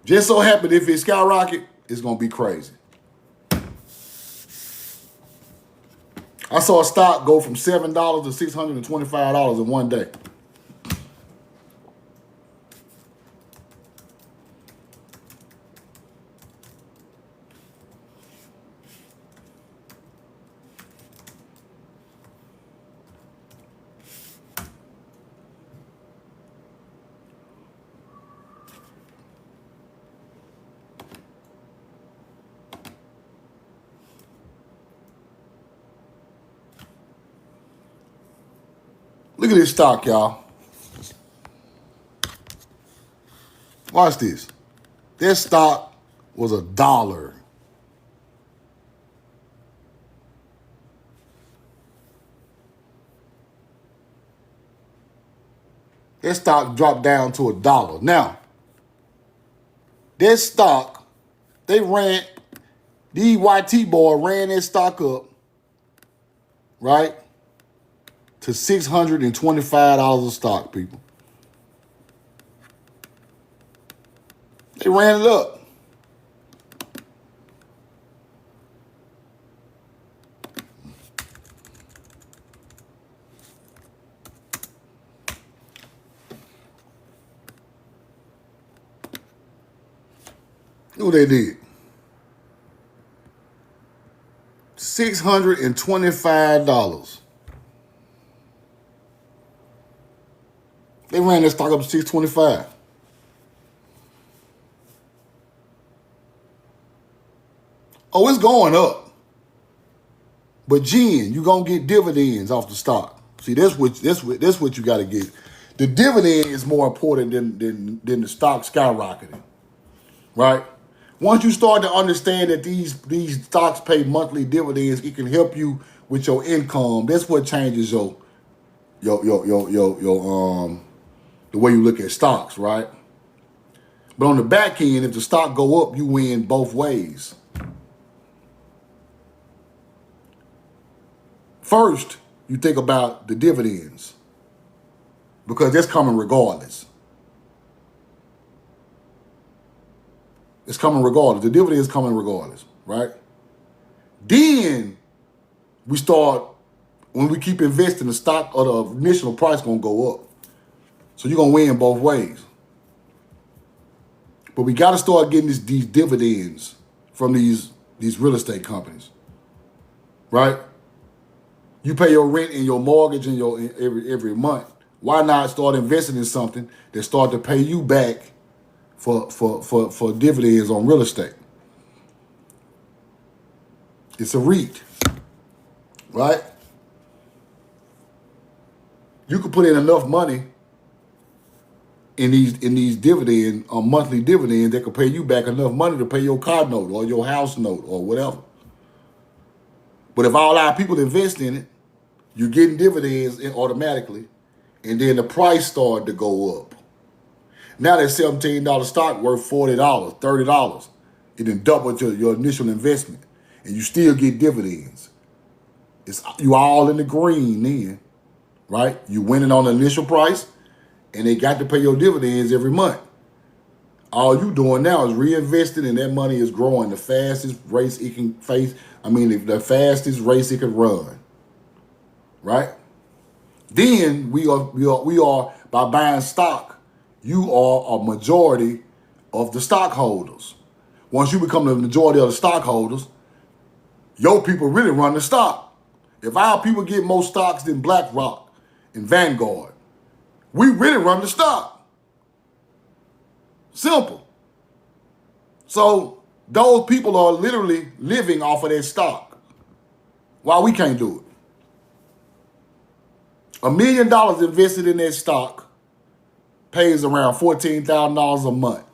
A: just so happen if it skyrocket, it's gonna be crazy. I saw a stock go from $7 to $625 in one day. Look at this stock, y'all. Watch this. This stock was $1. This stock dropped down to $1. Now, this stock, they These YT boy ran their stock up, right, to $625 a stock, people. They ran it up. Look what they did. $625. They ran their stock up to $625. Oh, it's going up. But Jen, you're gonna get dividends off the stock. See, that's what you gotta get. The dividend is more important than the stock skyrocketing. Right? Once you start to understand that these stocks pay monthly dividends, it can help you with your income. That's what changes your the way you look at stocks, right? But on the back end, if the stock go up, you win both ways. First, you think about the dividends because that's coming regardless. It's coming regardless. The dividend is coming regardless, right? Then we start, when we keep investing, the stock or the initial price gonna go up. So you're gonna win both ways. But we gotta start getting these dividends from these real estate companies, right? You pay your rent and your mortgage and every month. Why not start investing in something that start to pay you back for dividends on real estate? It's a REIT, right? You could put in enough money in these dividend or monthly dividends that could pay you back enough money to pay your car note or your house note or whatever. But if all our people invest in it, you're getting dividends automatically, and then the price started to go up. Now that $17 stock worth $40, $30. It then doubled your initial investment, and you still get dividends. You all in the green then, right? You winning on the initial price, and they got to pay your dividends every month. All you doing now is reinvesting, and that money is growing the fastest race it can face. The fastest race it can run, right? Then we are by buying stock, you are a majority of the stockholders. Once you become the majority of the stockholders, your people really run the stock. If our people get more stocks than BlackRock and Vanguard, we really run the stock. Simple. So those people are literally living off of their stock. Why we can't do it? $1 million invested in their stock pays around $14,000 a month.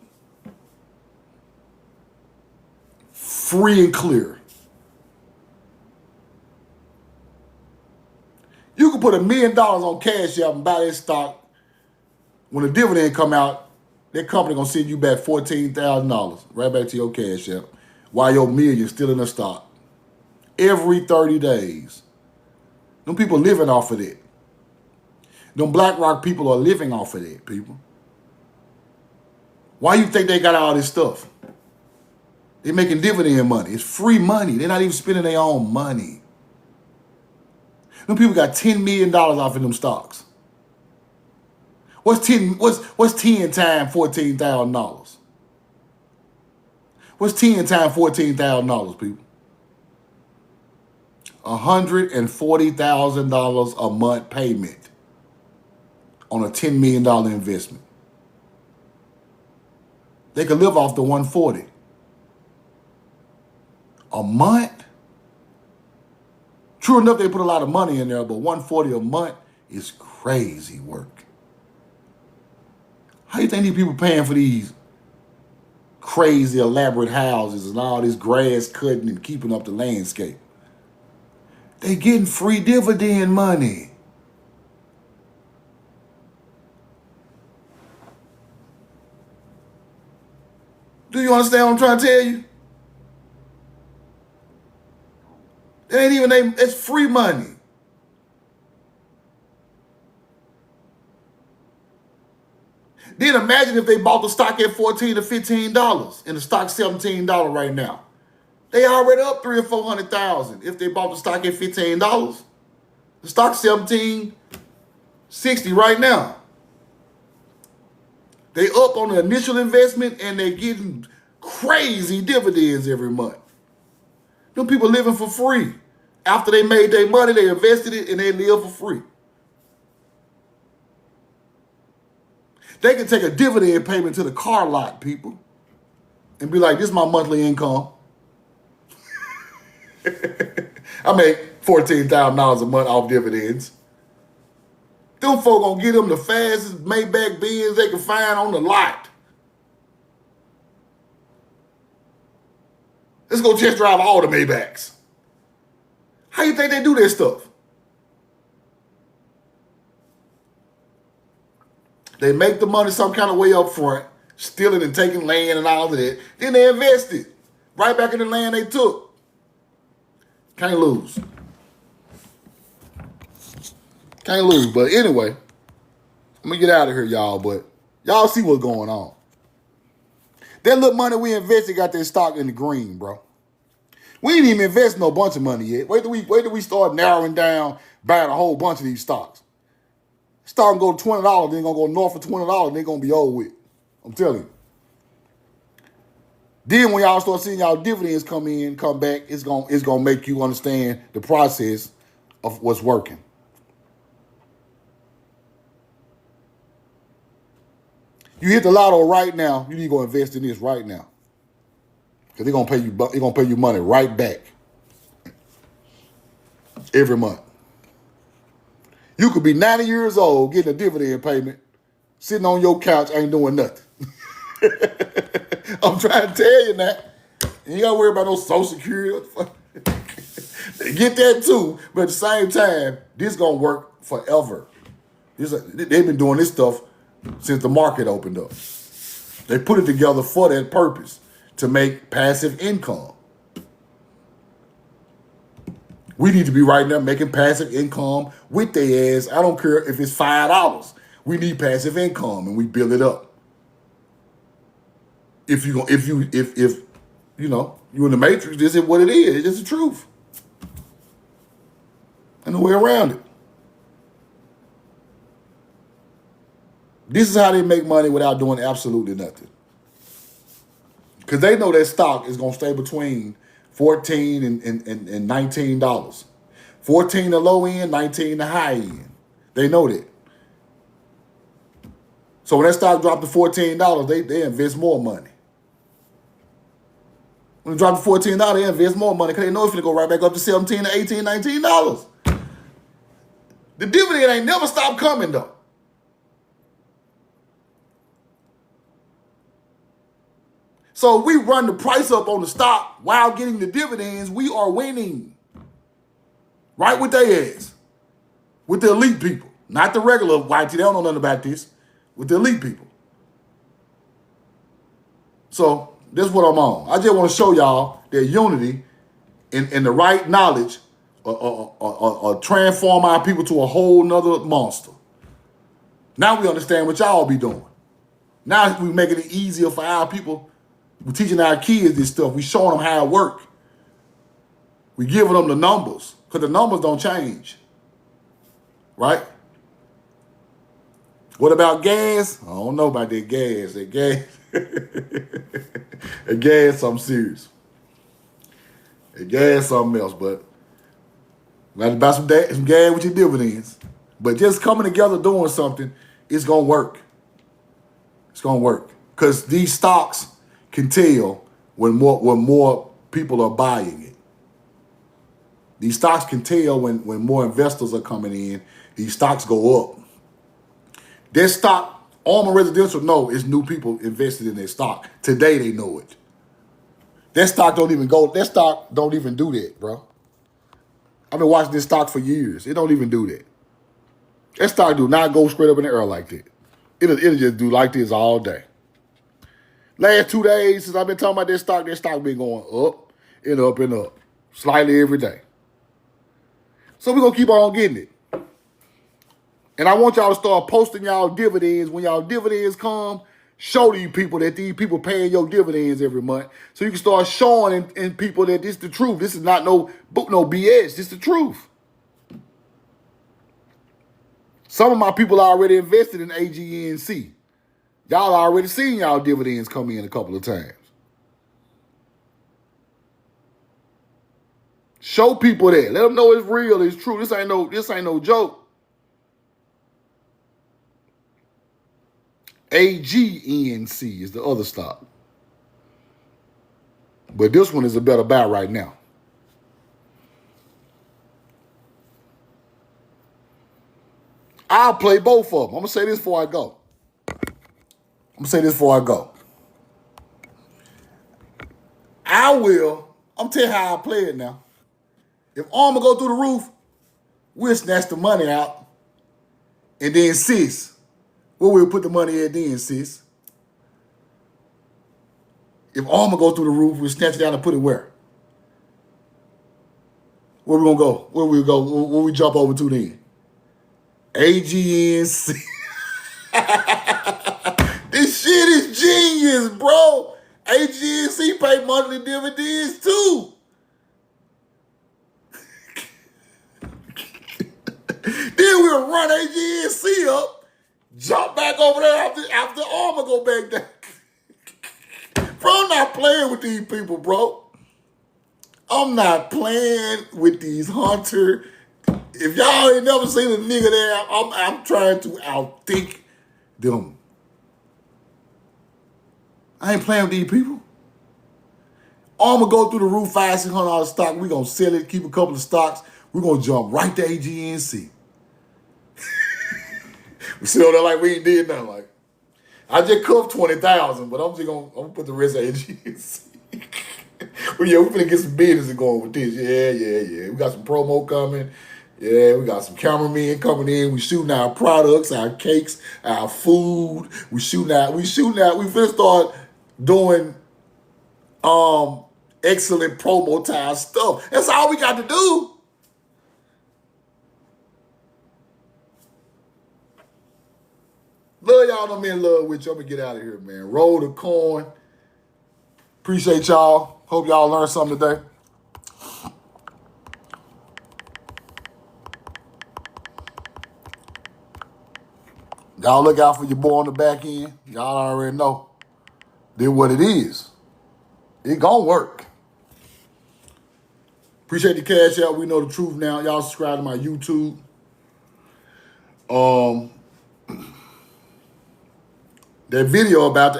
A: Free and clear. You can put $1 million on Cash App and buy that stock. When the dividend come out, that company gonna send you back $14,000 right back to your Cash App while your million still in the stock. Every 30 days. Them people living off of that. Them BlackRock people are living off of that, people. Why you think they got all this stuff? They making dividend money. It's free money. They're not even spending their own money. Them people got $10 million off of them stocks. What's 10 times $14,000? What's 10 times $14,000, people? $140,000 a month payment on a $10 million investment. They could live off the 140 a month. True enough, they put a lot of money in there, but 140 a month is crazy work. How you think these people paying for these crazy elaborate houses and all this grass cutting and keeping up the landscape? They getting free dividend money. Do you understand what I'm trying to tell you? It ain't even it's free money. Then imagine if they bought the stock at $14 to $15 and the stock's $17 right now. They already up 300,000 or 400,000 if they bought the stock at $15. The stock's $17.60 right now. They up on the initial investment and they're getting crazy dividends every month. Them people living for free. After they made their money, they invested it and they live for free. They can take a dividend payment to the car lot, people, and be like, this is my monthly income. I make $14,000 a month off dividends. Them folk gonna get them the fastest Maybach Benz they can find on the lot. Let's go test drive all the Maybachs. How you think they do this stuff? They make the money some kind of way up front, stealing and taking land and all of that. Then they invest it right back in the land they took. Can't lose. Can't lose. But anyway, I'm going to get out of here, y'all. But y'all see what's going on. That little money we invested got that stock in the green, bro. We ain't even invest no bunch of money yet. Wait till we start narrowing down, buying a whole bunch of these stocks. Stock go to $20, then gonna go north of $20, and they're gonna be over with. I'm telling you. Then when y'all start seeing y'all dividends come back, it's gonna make you understand the process of what's working. You hit the lotto right now, you need to go invest in this right now. Because they're gonna pay you money right back. Every month. You could be 90 years old getting a dividend payment, sitting on your couch, ain't doing nothing. I'm trying to tell you that. You ain't got to worry about no Social Security. They get that too, but at the same time, this going to work forever. They've been doing this stuff since the market opened up. They put it together for that purpose, to make passive income. We need to be right now making passive income with their ass. I don't care if it's $5. We need passive income, and we build it up. If you in the matrix, this is what it is. It's just the truth. And no way around it. This is how they make money without doing absolutely nothing. Because they know that stock is going to stay between $14 and $19. 14 the low end, 19 the high end. They know that. So when that stock dropped to $14, they invest more money. When it dropped to $14, they invest more money because they know it's going to go right back up to $17 to $18, $19. The dividend ain't never stopped coming, though. So if we run the price up on the stock while getting the dividends, we are winning. Right with their ass. With the elite people. Not the regular YT. They don't know nothing about this. With the elite people. So this is what I'm on. I just want to show y'all that unity and the right knowledge transform our people to a whole nother monster. Now we understand what y'all be doing. Now we making it easier for our people. We're teaching our kids this stuff. We showing them how it works. We giving them the numbers. Because the numbers don't change. Right? What about gas? I don't know about that gas. That gas. That gas something serious. That gas something else. But we got to buy some gas with your dividends. But just coming together doing something, it's going to work. It's going to work. Because these stocks can tell when more people are buying it. These stocks can tell when more investors are coming in. These stocks go up. Their stock, Armor Residential know it's new people invested in their stock. Today they know it. That stock don't even go. That stock don't even do that, bro. I've been watching this stock for years. It don't even do that. That stock do not go straight up in the air like that. It'll just do like this all day. Last 2 days since I've been talking about this stock been going up and up and up. Slightly every day. So we're going to keep on getting it. And I want y'all to start posting y'all dividends. When y'all dividends come, show these people that these people paying your dividends every month. So you can start showing in people that this is the truth. This is not no BS. This is the truth. Some of my people are already invested in AGNC. Y'all already seen y'all dividends come in a couple of times. Show people that. Let them know it's real, it's true. This ain't no joke. AGNC is the other stock. But this one is a better buy right now. I'll play both of them. I'm going to say this before I go. I'm telling you how I play it now. If Armor go through the roof, we'll snatch the money out. And then sis, where we'll put the money at then, sis? If Armor go through the roof, we'll snatch it down and put it where? Where we gonna go? Where we jump over to then? AGNC. This shit is genius, bro. AGNC pay monthly dividends too. Then we'll run AGNC up, jump back over there after Armor go back down. Bro, I'm not playing with these people, bro. I'm not playing with these Hunter. If y'all ain't never seen a nigga there, I'm trying to outthink them. I ain't playing with these people. Armor go through the roof, $500-$600 stock. We gonna sell it, keep a couple of stocks. We're gonna jump right to AGNC. We sit on there like we ain't did nothing. Like I just cuffed 20,000, but I'm gonna put the rest of AGNC. Well, yeah, we're gonna get some business going with this. Yeah. We got some promo coming. Yeah, we got some cameramen coming in. We shooting our products, our cakes, our food. We shooting out. We finna start doing excellent promo time stuff. That's all we got to do. Love y'all. I'm in love with you. I'm gonna get out of here, man. Roll the coin. Appreciate y'all. Hope y'all learned something today. Y'all look out for your boy on the back end. Y'all already know. Then what it is. It gonna work. Appreciate the cash out. We know the truth now. Y'all subscribe to my YouTube. That video about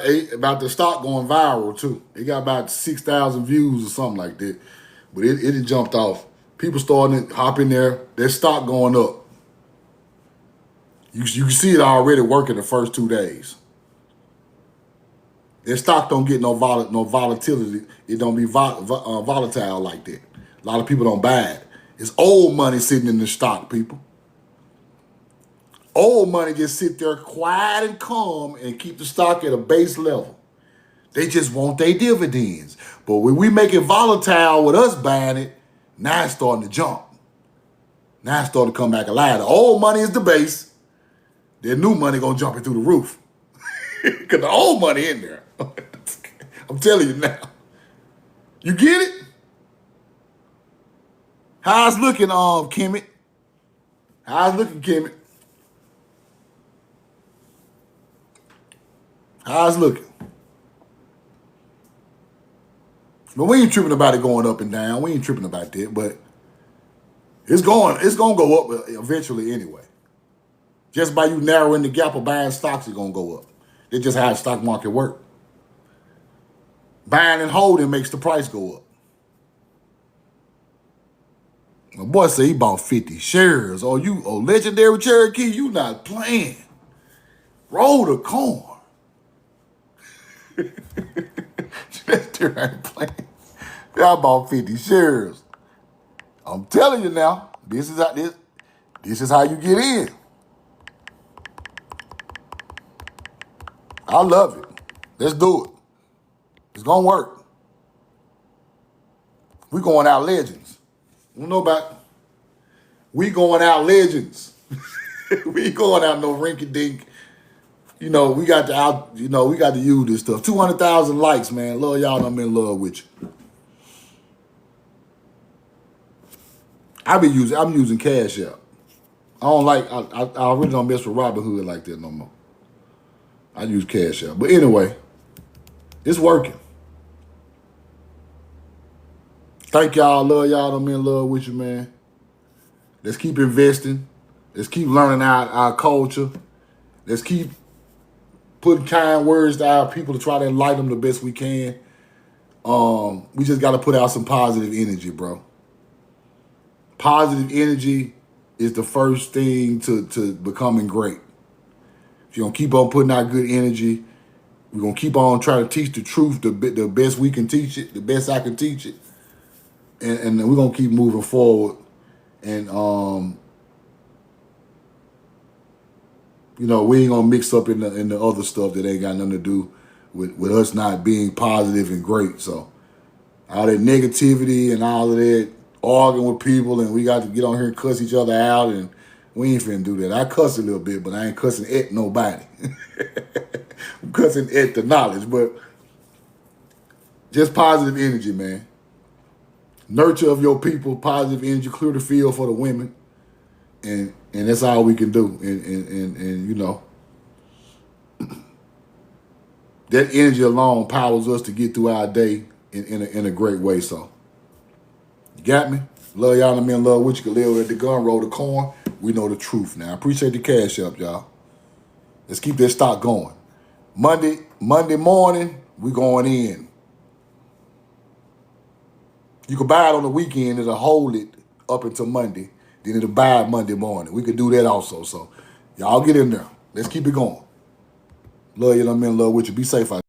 A: the stock going viral too. It got about 6,000 views or something like that. But it jumped off. People starting to hop in there. Their stock going up. You can see it already working the first 2 days. Their stock don't get no volatility. It don't be volatile like that. A lot of people don't buy it. It's old money sitting in the stock, people. Old money just sit there quiet and calm and keep the stock at a base level. They just want their dividends. But when we make it volatile with us buying it, now it's starting to jump. Now it's starting to come back alive. The old money is the base. Their new money gonna jump it through the roof. Because the old money in there. I'm telling you now. You get it? How's looking, Kemet? How's looking, Kemet? How's looking? But we ain't tripping about it going up and down. We ain't tripping about that. But it's gonna go up eventually anyway. Just by you narrowing the gap of buying stocks, it's gonna go up. It's just how the stock market works. Buying and holding makes the price go up. My boy said he bought 50 shares. Oh, Legendary Cherokee, you not playing. Roll the corn. That dude ain't playing. I bought 50 shares. I'm telling you now, this is how you get in. I love it. Let's do it. It's gonna work. We going out legends. I don't know about We going out legends. We ain't going out no rinky dink. You know, we got to out. You know, we got to use this stuff. 200,000 likes, man. Love y'all. I'm in love with you. I'm using Cash App. I don't like. I really don't mess with Robinhood like that no more. I use Cash App. But anyway, it's working. Thank y'all. Love y'all. I'm in love with you, man. Let's keep investing. Let's keep learning our culture. Let's keep putting kind words to our people to try to enlighten them the best we can. We just got to put out some positive energy, bro. Positive energy is the first thing to becoming great. If you're going to keep on putting out good energy, we're going to keep on trying to teach the truth the best we can teach it, the best I can teach it. And we're going to keep moving forward. And, you know, we ain't going to mix up in the other stuff that ain't got nothing to do with us not being positive and great. So all that negativity and all of that arguing with people and we got to get on here and cuss each other out and we ain't finna do that. I cuss a little bit, but I ain't cussing at nobody. I'm cussing at the knowledge, but just positive energy, man. Nurture of your people, positive energy, clear the field for the women. And that's all we can do. And you know, that energy alone powers us to get through our day in a great way. So, you got me? Love y'all. I'm in love with you. Can live at the gun, roll the corn. We know the truth now. I appreciate the Cash App, y'all. Let's keep this stock going. Monday morning, we going in. You can buy it on the weekend. It'll hold it up until Monday. Then it'll buy it Monday morning. We could do that also. So, y'all get in there. Let's keep it going. Love you. I'm in love with you. Be safe out there.